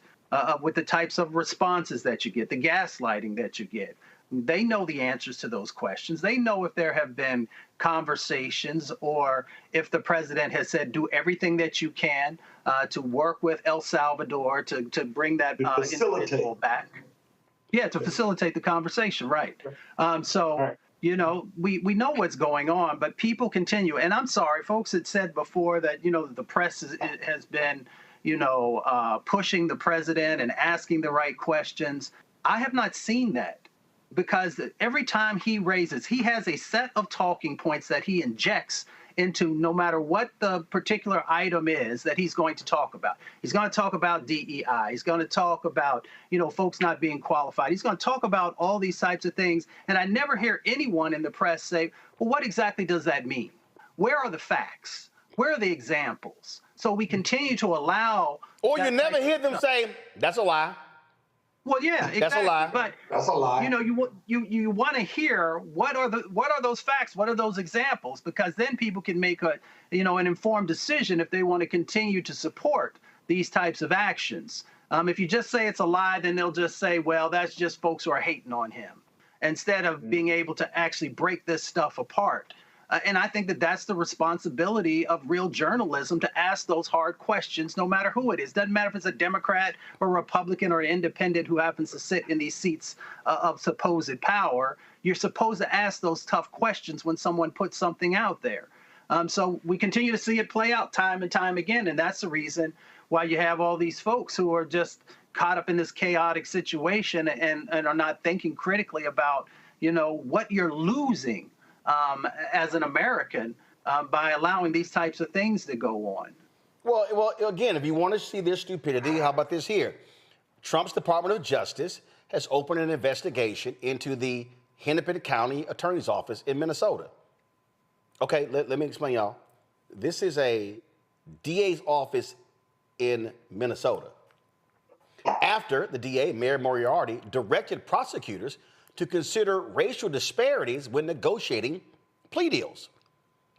with the types of responses that you get, the gaslighting that you get. They know the answers to those questions. They know if there have been conversations or if the president has said, do everything that you can to work with El Salvador to bring that individual back. Yeah, to facilitate the conversation, right. You know, we know what's going on, but people continue. And I'm sorry, folks had said before that, you know, the press has been, you know, pushing the president and asking the right questions. I have not seen that. Because every time he has a set of talking points that he injects into no matter what the particular item is that he's going to talk about. He's going to talk about DEI. He's going to talk about, you know, folks not being qualified. He's going to talk about all these types of things. And I never hear anyone in the press say, well, what exactly does that mean? Where are the facts? Where are the examples? So we continue to allow. Or you never hear them say, that's a lie. Well, yeah, exactly. That's a lie. But that's a lie. You know, you want to hear what are those facts? What are those examples? Because then people can make an informed decision if they want to continue to support these types of actions. If you just say it's a lie, then they'll just say, well, that's just folks who are hating on him, instead of being able to actually break this stuff apart. And I think that that's the responsibility of real journalism, to ask those hard questions, no matter who it is. Doesn't matter if it's a Democrat or Republican or an independent who happens to sit in these seats of supposed power. You're supposed to ask those tough questions when someone puts something out there. So we continue to see it play out time and time again. And that's the reason why you have all these folks who are just caught up in this chaotic situation and are not thinking critically about, you know, what you're losing as an American by allowing these types of things to go on. Well, again, if you want to see their stupidity, how about this here? Trump's Department of Justice has opened an investigation into the Hennepin County Attorney's Office in Minnesota. Okay, let me explain, y'all. This is a DA's office in Minnesota. After the DA, Mayor Moriarty, directed prosecutors to consider racial disparities when negotiating plea deals.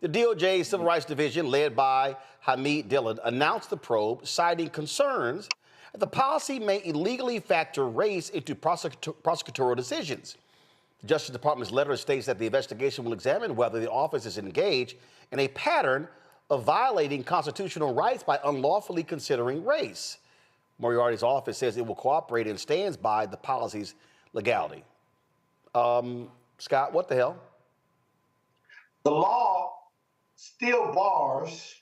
The DOJ Civil Rights Division, led by Hamid Dillon, announced the probe, citing concerns that the policy may illegally factor race into prosecutorial decisions. The Justice Department's letter states that the investigation will examine whether the office is engaged in a pattern of violating constitutional rights by unlawfully considering race. Moriarty's office says it will cooperate and stands by the policy's legality. Scott, what the hell? The law still bars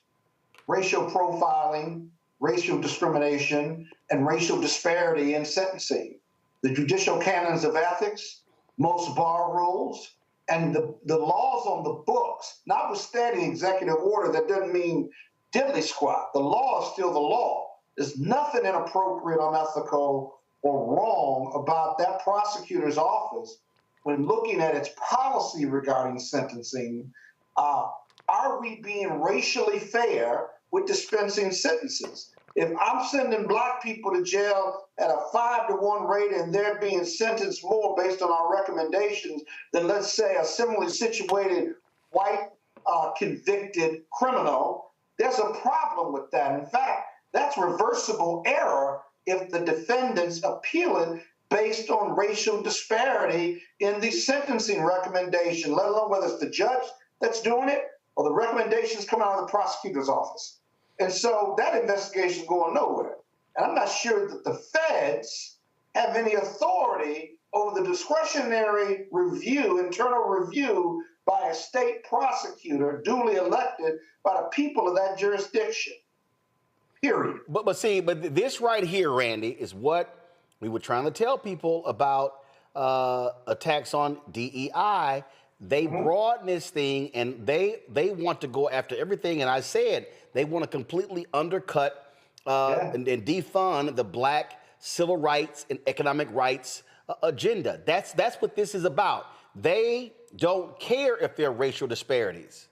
racial profiling, racial discrimination, and racial disparity in sentencing. The judicial canons of ethics, most bar rules, and the laws on the books, notwithstanding executive order, that doesn't mean diddly squat. The law is still the law. There's nothing inappropriate, unethical, or wrong about that prosecutor's office when looking at its policy regarding sentencing. Are we being racially fair with dispensing sentences? If I'm sending black people to jail at a 5-to-1 rate and they're being sentenced more based on our recommendations than, let's say, a similarly situated white convicted criminal, there's a problem with that. In fact, that's reversible error if the defendants appeal it based on racial disparity in the sentencing recommendation, let alone whether it's the judge that's doing it or the recommendations coming out of the prosecutor's office. And so that investigation is going nowhere. And I'm not sure that the feds have any authority over the discretionary review, internal review by a state prosecutor duly elected by the people of that jurisdiction. Period. But this right here, Randy, is what we were trying to tell people about attacks on DEI. They broaden this thing and they want to go after everything. And I said they want to completely undercut and defund the black civil rights and economic rights agenda. That's what this is about. They don't care if there are racial disparities.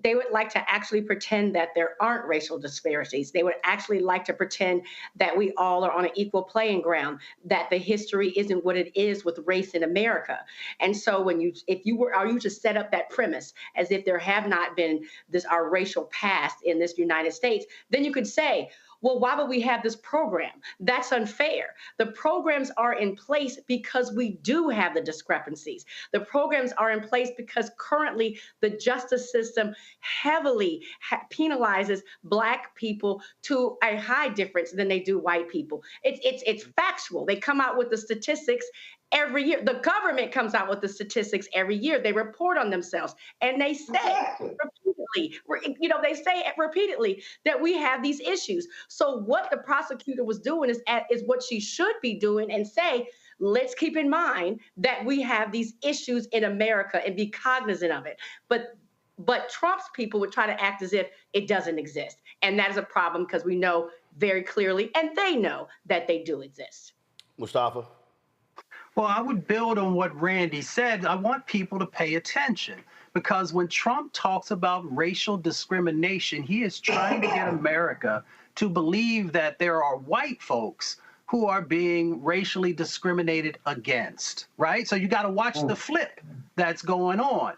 They would like to actually pretend that there aren't racial disparities. They would actually like to pretend that we all are on an equal playing ground, that the history isn't what it is with race in America. And so if you were to set up that premise as if there have not been our racial past in this United States, then you could say, well, why would we have this program? That's unfair. The programs are in place because we do have the discrepancies. The programs are in place because currently the justice system heavily penalizes black people to a high difference than they do white people. It's factual. They come out with the statistics every year. The government comes out with the statistics every year. They report on themselves, and they say repeatedly, that we have these issues. So what the prosecutor was doing is what she should be doing, and say, let's keep in mind that we have these issues in America and be cognizant of it. But Trump's people would try to act as if it doesn't exist. And that is a problem because we know very clearly, and they know that they do exist. Mustafa? Well, I would build on what Randy said. I want people to pay attention because when Trump talks about racial discrimination, he is trying to get America to believe that there are white folks who are being racially discriminated against, right? So you got to watch the flip that's going on.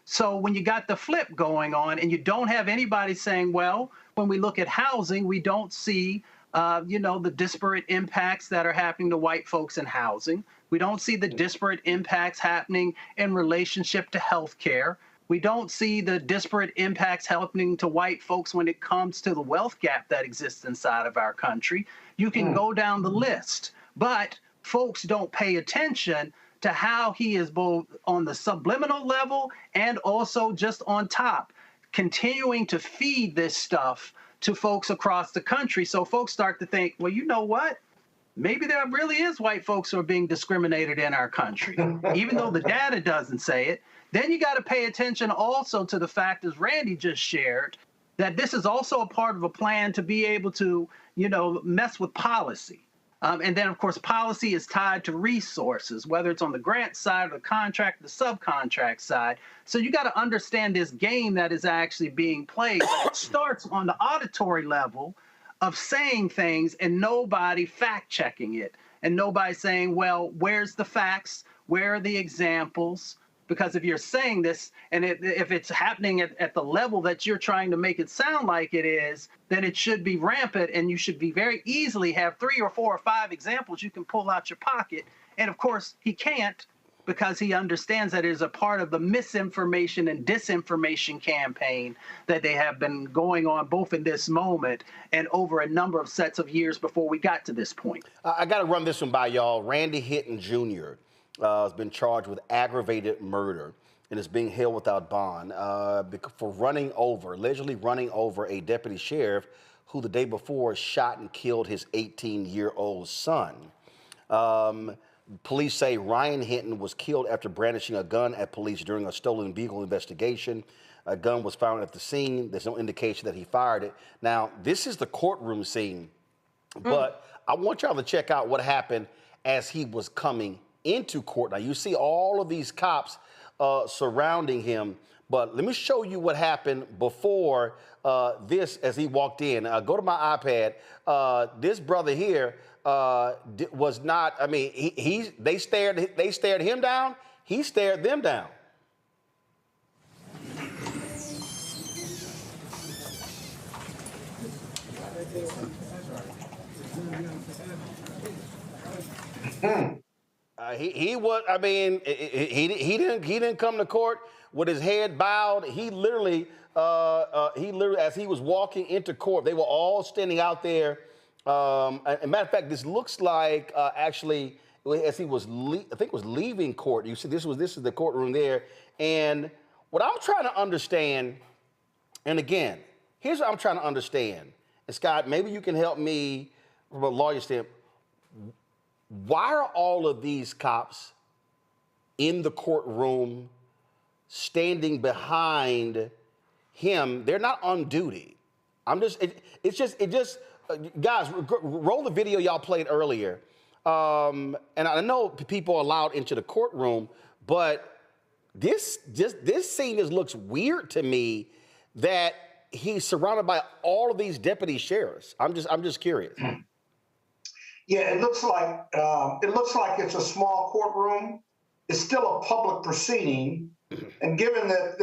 So when you got the flip going on and you don't have anybody saying, well, when we look at housing, we don't see, the disparate impacts that are happening to white folks in housing. We don't see the disparate impacts happening in relationship to health care. We don't see the disparate impacts happening to white folks when it comes to the wealth gap that exists inside of our country. You can go down the list, but folks don't pay attention to how he is both on the subliminal level and also just on top, continuing to feed this stuff to folks across the country. So folks start to think, well, you know what? Maybe there really is white folks who are being discriminated in our country, even though the data doesn't say it. Then you got to pay attention also to the fact, as Randy just shared, that this is also a part of a plan to be able to, mess with policy. And then, of course, policy is tied to resources, whether it's on the grant side or the contract, the subcontract side. So you got to understand this game that is actually being played. But it starts on the auditory level of saying things and nobody fact checking it. And nobody saying, well, where's the facts? Where are the examples? Because if you're saying this and if it's happening at the level that you're trying to make it sound like it is, then it should be rampant and you should be very easily have 3 or 4 or 5 examples you can pull out your pocket. And of course, he can't because he understands that it is a part of the misinformation and disinformation campaign that they have been going on both in this moment and over a number of sets of years before we got to this point. I got to run this one by y'all. Randy Hinton Jr. Has been charged with aggravated murder and is being held without bond for allegedly running over a deputy sheriff who the day before shot and killed his 18-year-old son. Police say Ryan Hinton was killed after brandishing a gun at police during a stolen vehicle investigation. A gun was found at the scene. There's no indication that he fired it. Now, this is the courtroom scene, but I want y'all to check out what happened as he was coming into court. Now, you see all of these cops surrounding him, but let me show you what happened before this as he walked in. Go to my iPad. This brother here was not, I mean, they stared him down, he stared them down. He was. I mean, he didn't come to court with his head bowed. He literally, as he was walking into court, they were all standing out there. As a matter of fact, this looks like actually as he was, I think it was leaving court. You see, this is the courtroom there. And what I'm trying to understand, and again, here's what I'm trying to understand. And Scott, maybe you can help me from a lawyer standpoint. Why are all of these cops in the courtroom standing behind him? They're not on duty. Guys, roll the video y'all played earlier. And I know people are allowed into the courtroom, but this scene just looks weird to me that he's surrounded by all of these deputy sheriffs. I'm just curious. Yeah, it looks like it's a small courtroom. It's still a public proceeding, and given that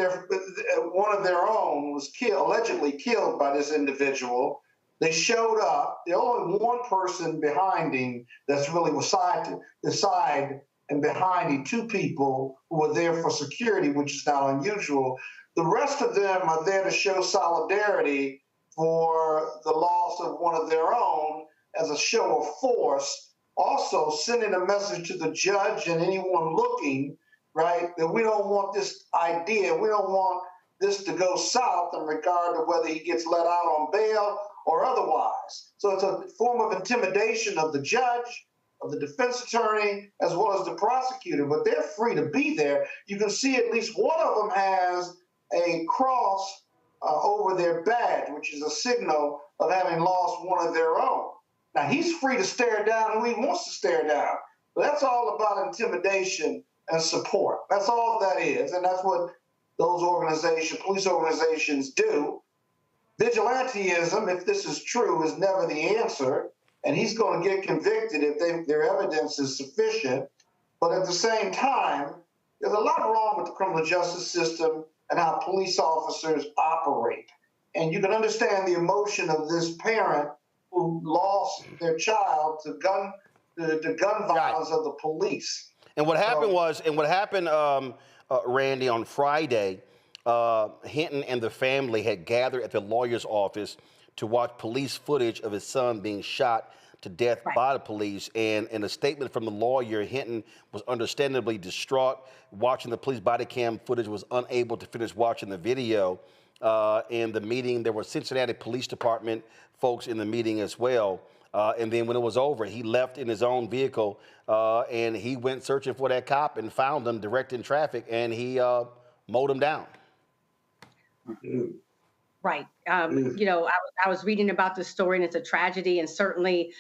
one of their own was allegedly killed by this individual, they showed up. There's only one person behind him that's really was side to side and behind him, 2 people who were there for security, which is not unusual. The rest of them are there to show solidarity for the loss of one of their own, as a show of force, also sending a message to the judge and anyone looking, right, that we don't want this idea, we don't want this to go south in regard to whether he gets let out on bail or otherwise. So it's a form of intimidation of the judge, of the defense attorney, as well as the prosecutor, but they're free to be there. You can see at least one of them has a cross over their badge, which is a signal of having lost one of their own. Now, he's free to stare down who he wants to stare down. But that's all about intimidation and support. That's all that is. And that's what those organizations, police organizations, do. Vigilantism, if this is true, is never the answer. And he's going to get convicted if their evidence is sufficient. But at the same time, there's a lot wrong with the criminal justice system and how police officers operate. And you can understand the emotion of this parent who lost their child to the gun violence of the police. And what happened Randy, on Friday, Hinton and the family had gathered at the lawyer's office to watch police footage of his son being shot to death by the police. And in a statement from the lawyer, Hinton was understandably distraught watching the police body cam footage, was unable to finish watching the video. In the meeting, there were Cincinnati Police Department folks in the meeting as well. And then when it was over, he left in his own vehicle and he went searching for that cop and found him directing traffic, and he mowed him down. Right. You know, I was reading about this story, and it's a tragedy, and certainly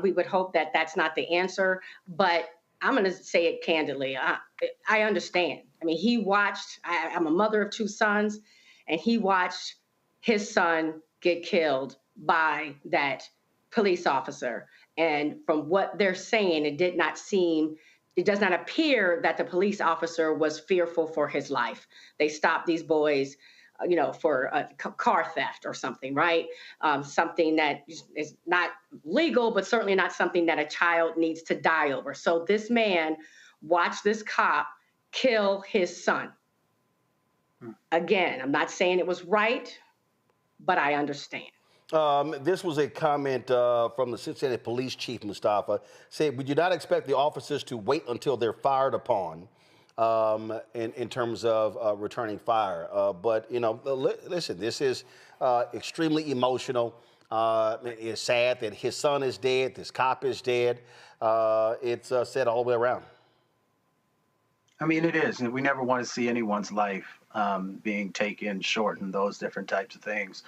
we would hope that that's not the answer. But I'm going to say it candidly. I understand. I mean, he watched. I'm a mother of two sons, and he watched his son get killed by that police officer. And from what they're saying, it does not appear that the police officer was fearful for his life. They stopped these boys, you know, for a car theft or something, right? Something that is not legal, but certainly not something that a child needs to die over. So this man watched this cop kill his son. Again, I'm not saying it was right, but I understand. This was a comment from the Cincinnati Police Chief, Mustafa, said, we do not expect the officers to wait until they're fired upon in terms of returning fire. But, you know, listen, this is extremely emotional. It's sad that his son is dead, this cop is dead. It's sad all the way around. I mean, it is. And we never want to see anyone's life being taken short and those different types of things.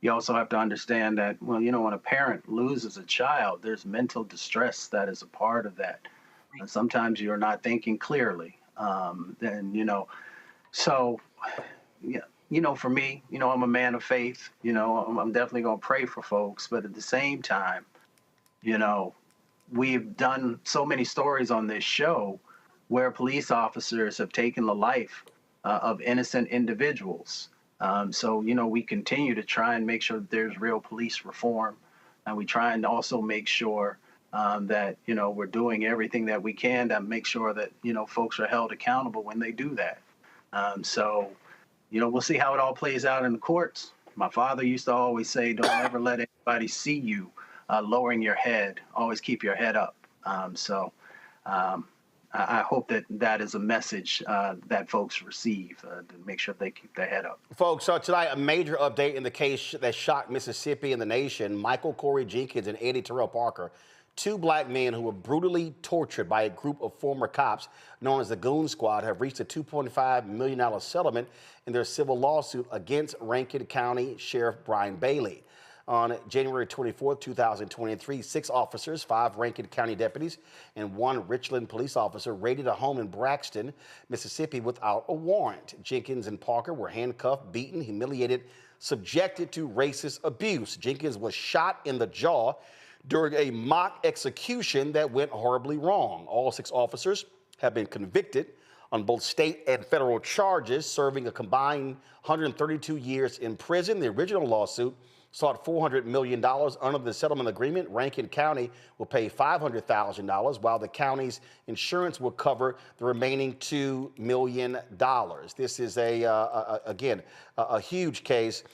You also have to understand that, well, you know, when a parent loses a child, there's mental distress that is a part of that. And sometimes you're not thinking clearly. Then, you know, so, yeah, you know, for me, you know, I'm a man of faith. You know, I'm definitely going to pray for folks. But at the same time, you know, we've done so many stories on this show where police officers have taken the life of innocent individuals. So, you know, we continue to try and make sure that there's real police reform. And we try and also make sure that, you know, we're doing everything that we can to make sure that, you know, folks are held accountable when they do that. So, you know, we'll see how it all plays out in the courts. My father used to always say, don't ever let anybody see you lowering your head. Always keep your head up. I hope that that is a message that folks receive to make sure they keep their head up. Folks, tonight, a major update in the case that shocked Mississippi and the nation. Michael Corey Jenkins and Eddie Terrell Parker, two black men who were brutally tortured by a group of former cops known as the Goon Squad, have reached a $2.5 million settlement in their civil lawsuit against Rankin County Sheriff Brian Bailey. On January 24, 2023, 6 officers, 5 Rankin County deputies, and 1 Richland police officer raided a home in Braxton, Mississippi without a warrant. Jenkins and Parker were handcuffed, beaten, humiliated, subjected to racist abuse. Jenkins was shot in the jaw during a mock execution that went horribly wrong. All 6 officers have been convicted on both state and federal charges, serving a combined 132 years in prison. The original lawsuit sought $400 million. Under the settlement agreement, Rankin County will pay $500,000, while the county's insurance will cover the remaining $2 million. This is again, a huge case.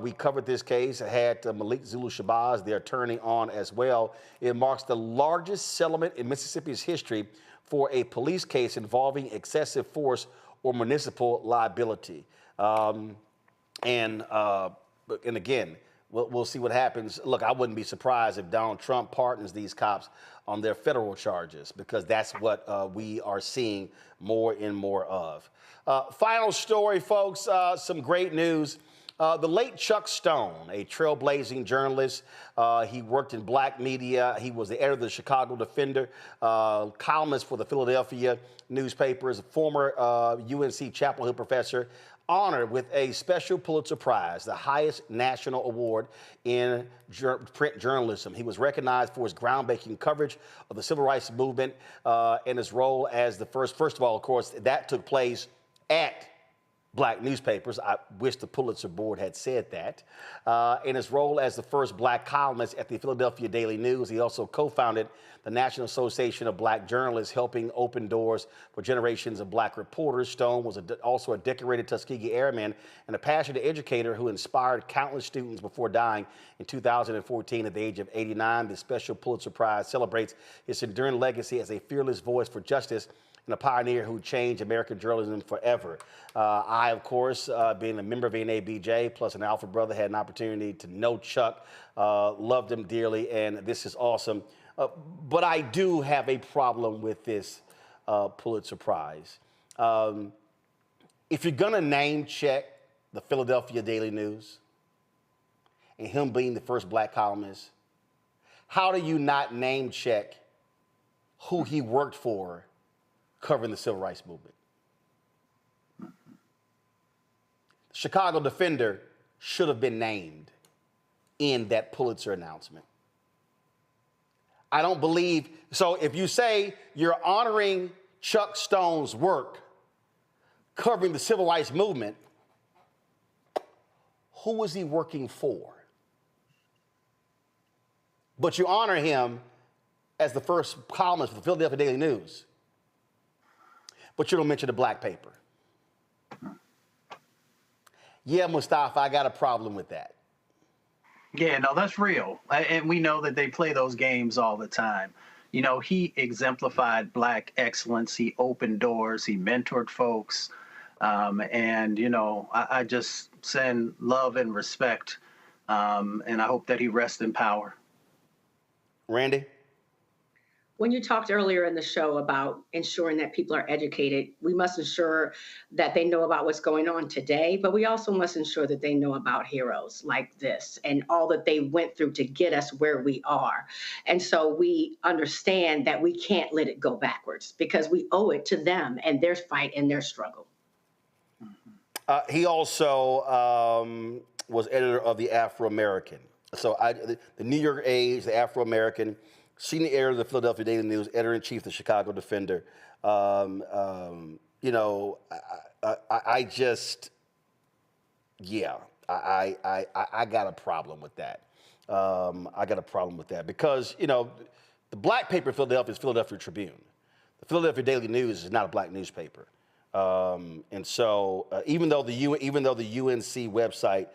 We covered this case, had Malik Zulu Shabazz, the attorney, on as well. It marks the largest settlement in Mississippi's history for a police case involving excessive force or municipal liability. And again, we'll see what happens. Look, I wouldn't be surprised if Donald Trump pardons these cops on their federal charges, because that's what we are seeing more and more of. Final story, folks, some great news. The late Chuck Stone, a trailblazing journalist, he worked in black media. He was the editor of the Chicago Defender, columnist for the Philadelphia newspapers, former UNC Chapel Hill professor, honored with a special Pulitzer Prize, the highest national award in print journalism. He was recognized for his groundbreaking coverage of the civil rights movement and his role as the first of all, of course, that took place at black newspapers. I wish the Pulitzer Board had said that. In his role as the first black columnist at the Philadelphia Daily News, he also co-founded the National Association of Black Journalists, helping open doors for generations of black reporters. Stone was also a decorated Tuskegee Airman and a passionate educator who inspired countless students before dying in 2014 at the age of 89. The special Pulitzer Prize celebrates his enduring legacy as a fearless voice for justice and a pioneer who changed American journalism forever. I, of course, being a member of NABJ, plus an Alpha brother, had an opportunity to know Chuck, loved him dearly, and this is awesome. But I do have a problem with this Pulitzer Prize. If you're gonna name check the Philadelphia Daily News, and him being the first black columnist, how do you not name check who he worked for covering the civil rights movement? The Chicago Defender should have been named in that Pulitzer announcement. I don't believe, so if you say you're honoring Chuck Stone's work covering the civil rights movement, who was he working for? But you honor him as the first columnist for the Philadelphia Daily News, but you don't mention the black paper. Yeah, Mustafa, I got a problem with that. Yeah, no, that's real. And we know that they play those games all the time. You know, he exemplified black excellence. He opened doors. He mentored folks. And, you know, I just send love and respect. And I hope that he rests in power. Randy? When you talked earlier in the show about ensuring that people are educated, we must ensure that they know about what's going on today, but we also must ensure that they know about heroes like this and all that they went through to get us where we are. And so we understand that we can't let it go backwards because we owe it to them and their fight and their struggle. He also was editor of the Afro-American. So the New York Age, the Afro-American, senior editor of the Philadelphia Daily News, editor-in-chief of the Chicago Defender. You know, I just, yeah, I got a problem with that. I got a problem with that because, you know, the black paper in Philadelphia is Philadelphia Tribune. The Philadelphia Daily News is not a black newspaper. And so even though the UNC website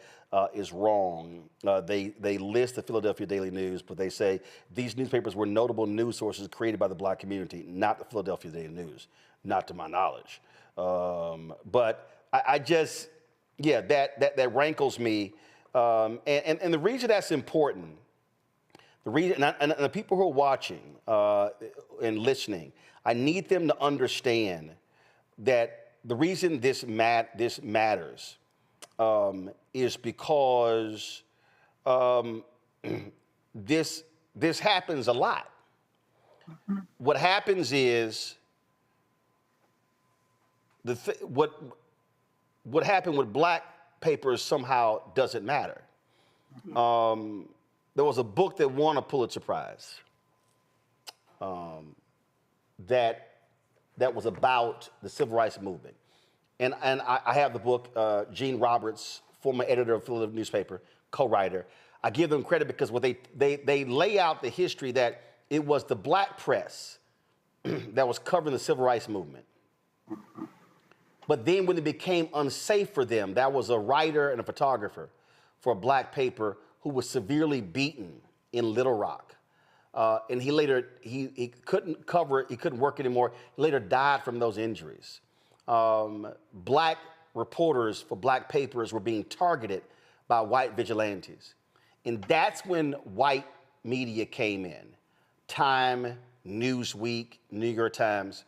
is wrong, they list the Philadelphia Daily News, but they say these newspapers were notable news sources created by the black community, not the Philadelphia Daily News, not to my knowledge. But I just, yeah, that rankles me. And the reason that's important, the reason, and the people who are watching and listening, I need them to understand that the reason this matters is because this happens a lot. What happens is what happened with black papers somehow doesn't matter. There was a book that won a Pulitzer Prize that was about the civil rights movement. And I have the book, Gene Roberts, former editor of Philadelphia newspaper, co-writer. I give them credit because what they lay out the history that it was the black press that was covering the civil rights movement. But then when it became unsafe for them, that was a writer and a photographer for a black paper who was severely beaten in Little Rock. And he later, he couldn't cover it, he couldn't work anymore. He later died from those injuries. Black reporters for black papers were being targeted by white vigilantes. And that's when white media came in. Time, Newsweek, New York Times.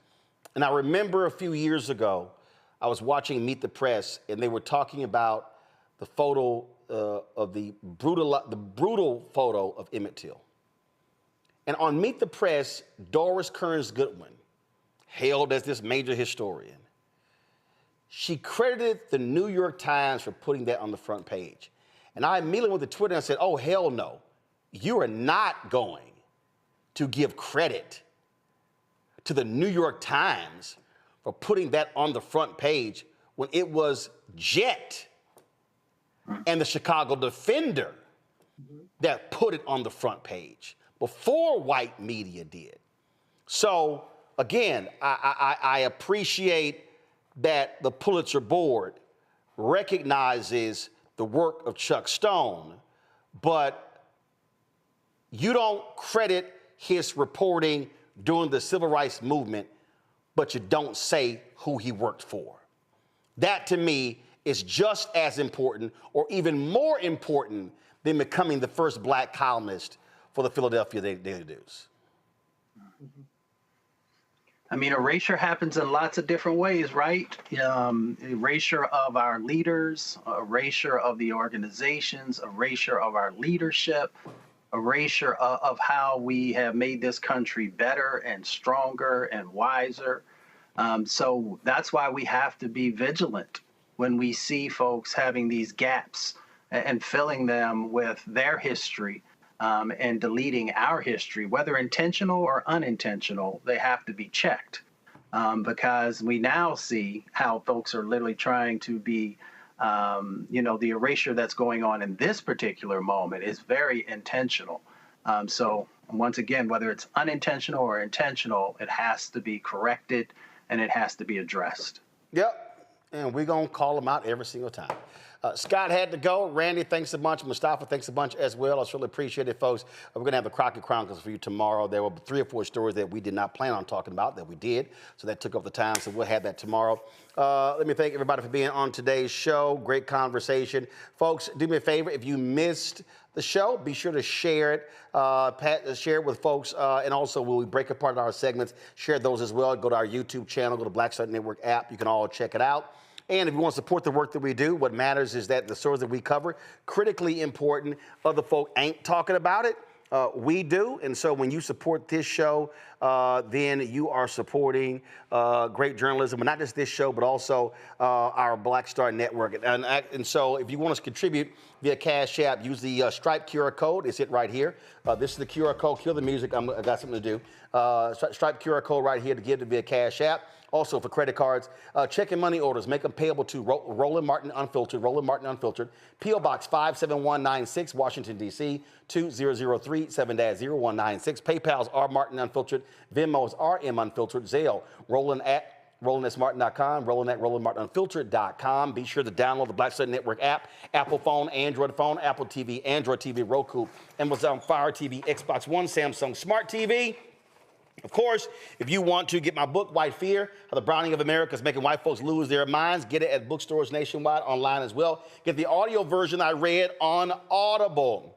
And I remember a few years ago, I was watching Meet the Press, and they were talking about the photo of the brutal photo of Emmett Till. And on Meet the Press, Doris Kearns Goodwin, hailed as this major historian, she credited the New York Times for putting that on the front page. And I immediately went to Twitter and said, oh, hell no. You are not going to give credit to the New York Times for putting that on the front page when it was Jet and the Chicago Defender that put it on the front page before white media did. So again, I appreciate that the Pulitzer Board recognizes the work of Chuck Stone, but you don't credit his reporting during the civil rights movement, but you don't say who he worked for. That to me is just as important or even more important than becoming the first black columnist for the Philadelphia Daily News. I mean, erasure happens in lots of different ways, right? Erasure of our leaders, erasure of the organizations, erasure of our leadership, erasure of how we have made this country better and stronger and wiser. So that's why we have to be vigilant when we see folks having these gaps and filling them with their history and deleting our history, whether intentional or unintentional. They have to be checked because we now see how folks are literally trying to be, the erasure that's going on in this particular moment is very intentional. So once again, whether it's unintentional or intentional, it has to be corrected and it has to be addressed. Yep, and we're going to call them out every single time. Scott had to go. Randy, thanks a bunch. Mustafa, thanks a bunch as well. I certainly appreciate it, folks. We're going to have the Crocket Chronicles for you tomorrow. There were 3 or 4 stories that we did not plan on talking about that we did, so that took up the time, so we'll have that tomorrow. Let me thank everybody for being on today's show. Great conversation. Folks, do me a favor. If you missed the show, be sure to share it. Share it with folks. And also, when we break apart our segments, share those as well. Go to our YouTube channel, go to Black Star Network app. You can all check it out. And if you want to support the work that we do, what matters is that the stories that we cover, critically important. Other folk ain't talking about it. We do. And so when you support this show, then you are supporting great journalism, but not just this show, but also our Black Star Network. And so if you want to contribute via Cash App, use the Stripe QR code. It's it right here. This is the QR code. Kill the music. I got something to do. Stripe QR code right here to give it via Cash App. Also, for credit cards, check and money orders, make them payable to Roland Martin Unfiltered, P.O. Box 57196, Washington, D.C., 20037-0196. PayPal's R Martin Unfiltered, Venmo's RM Unfiltered, Zelle, Roland at RolandSMartin.com, Roland at RolandMartinUnfiltered.com. Be sure to download the Black Star Network app, Apple phone, Android phone, Apple TV, Android TV, Roku, Amazon Fire TV, Xbox One, Samsung Smart TV. Of course, if you want to get my book, White Fear, How the Browning of America is Making White Folks Lose Their Minds, get it at bookstores nationwide, online as well. Get the audio version I read on Audible.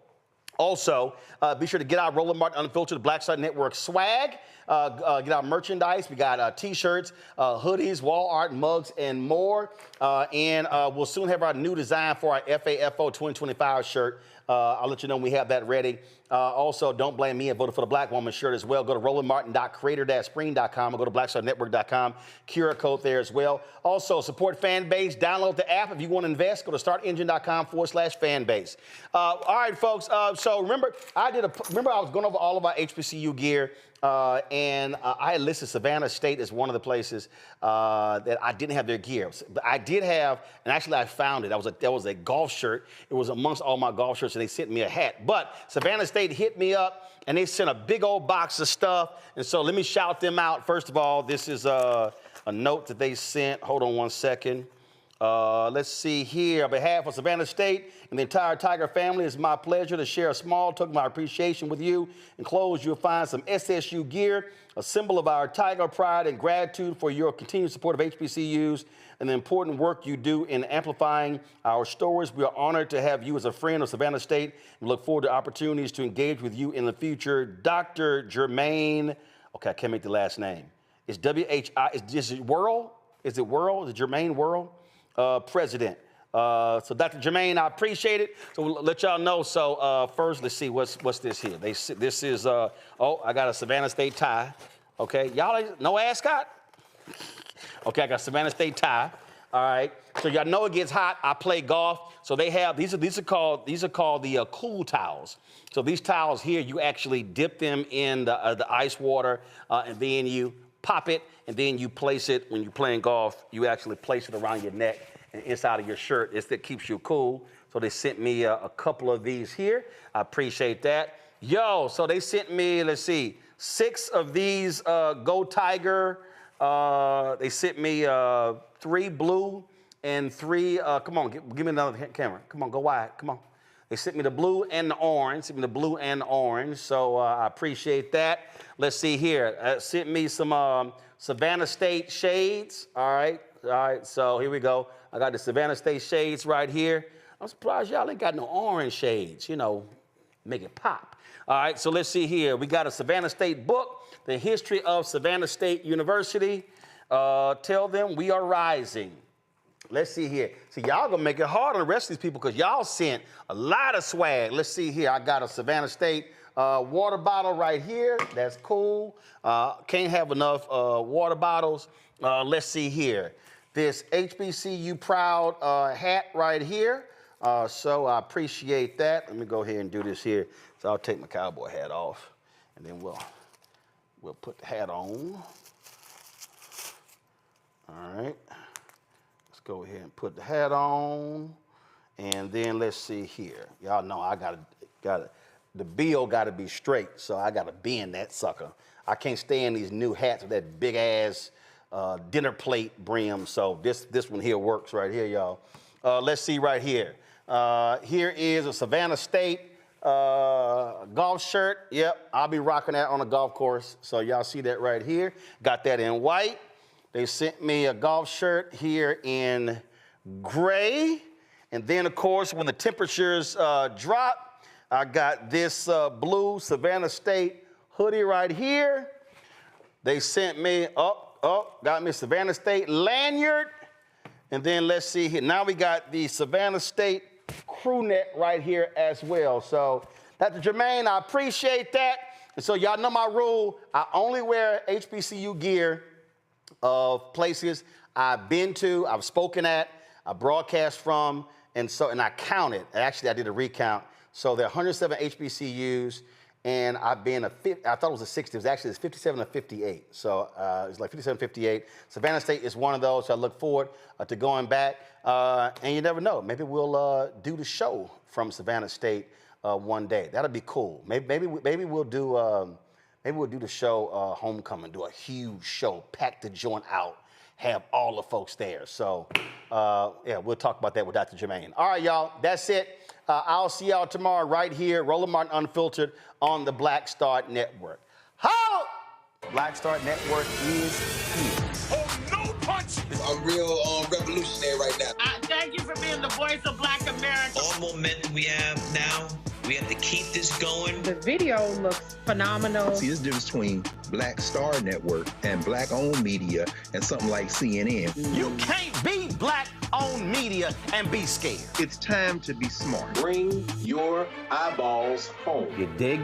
Also, be sure to get our Roland Martin Unfiltered Black Star Network swag. Get our merchandise. We got T-shirts, hoodies, wall art, mugs, and more. And we'll soon have our new design for our FAFO 2025 shirt. I'll let you know when we have that ready. Also, don't blame me. I voted for the Black Woman shirt as well. Go to rolandmartin.creator-spring.com or go to blackstarnetwork.com. QR code there as well. Also, support Fanbase. Download the app. If you want to invest, go to startengine.com/Fanbase. All right, folks. So remember, I was going over all of our HBCU gear. And I had listed Savannah State as one of the places that I didn't have their gear. But I did have, and actually I found it. That was a golf shirt. It was amongst all my golf shirts, and they sent me a hat. But Savannah State hit me up, and they sent a big old box of stuff. And so let me shout them out. First of all, this is a note that they sent. Hold on one second. Let's see here. On behalf of Savannah State and the entire Tiger family, it's my pleasure to share a small token of my appreciation with you. Enclosed, you'll find some SSU gear, a symbol of our Tiger pride and gratitude for your continued support of HBCUs and the important work you do in amplifying our stories. We are honored to have you as a friend of Savannah State and look forward to opportunities to engage with you in the future. Dr. Jermaine, okay, I can't make the last name. It's W-H-I, is it Worrell? Is it Worrell? Is it Jermaine Worrell? President. So Dr. Jermaine, I appreciate it. So we'll let y'all know. So first, let's see, what's this here? This is, I got a Savannah State tie. Okay, y'all, no ascot? Okay, I got a Savannah State tie. All right, so y'all know it gets hot. I play golf. So they have, these are called the cool towels. So these towels here, you actually dip them in the ice water and then you pop it, and then you place it, when you're playing golf, you actually place it around your neck and inside of your shirt. That keeps you cool. So they sent me a couple of these here. I appreciate that. Yo, so they sent me, let's see, 6 of these Go Tiger. They sent me 3 blue and 3, come on, give me another camera. Come on, go wide, come on. They sent me the blue and the orange, so I appreciate that. Let's see here. Sent me some Savannah State shades. All right, so here we go. I got the Savannah State shades right here. I'm surprised y'all ain't got no orange shades, you know. make it pop. All right, so let's see here. We got a Savannah State book, The History of Savannah State University. Tell them we are rising. Let's see here. See, y'all gonna make it hard on the rest of these people because y'all sent a lot of swag. Let's see here. I got a Savannah State water bottle right here. That's cool. Can't have enough water bottles. Let's see here. This HBCU Proud hat right here. So I appreciate that. Let me go ahead and do this here. So I'll take my cowboy hat off, and then we'll put the hat on. All right. Let's go ahead and put the hat on, and then let's see here. Y'all know I the bill got to be straight, so I got to bend that sucker. I can't stand these new hats with that big ass dinner plate brim. So this one here works right here, y'all. Let's see right here. Here is a Savannah State golf shirt. Yep, I'll be rocking that on a golf course. So y'all see that right here. Got that in white. They sent me a golf shirt here in gray. And then, of course, when the temperatures drop, I got this blue Savannah State hoodie right here. They sent me, got me a Savannah State lanyard. And then let's see here. Now we got the Savannah State crew neck right here as well. So, Dr. Jermaine, I appreciate that. And so y'all know my rule. I only wear HBCU gear of places I've been to, I've spoken at, I broadcast from, and I counted. Actually, I did a recount. So there are 107 HBCUs, and I've been I thought it was a 60. It was actually 57 or 58. So it's like 57, 58. Savannah State is one of those. So I look forward to going back. And you never know. Maybe we'll do the show from Savannah State one day. That'll be cool. Maybe we'll do. Maybe we'll do the show Homecoming, do a huge show, pack the joint out, have all the folks there. So, yeah, we'll talk about that with Dr. Jermaine. All right, y'all, that's it. I'll see y'all tomorrow right here, Roland Martin Unfiltered on the Black Star Network. How? Black Star Network is here. Oh, no punch! I'm real revolutionary right now. Thank you for being the voice of Black America. All momentum we have now, we have to keep this going. The video looks phenomenal. See, there's a difference between Black Star Network and black-owned media and something like CNN. You can't be black-owned media and be scared. It's time to be smart. Bring your eyeballs home. You dig?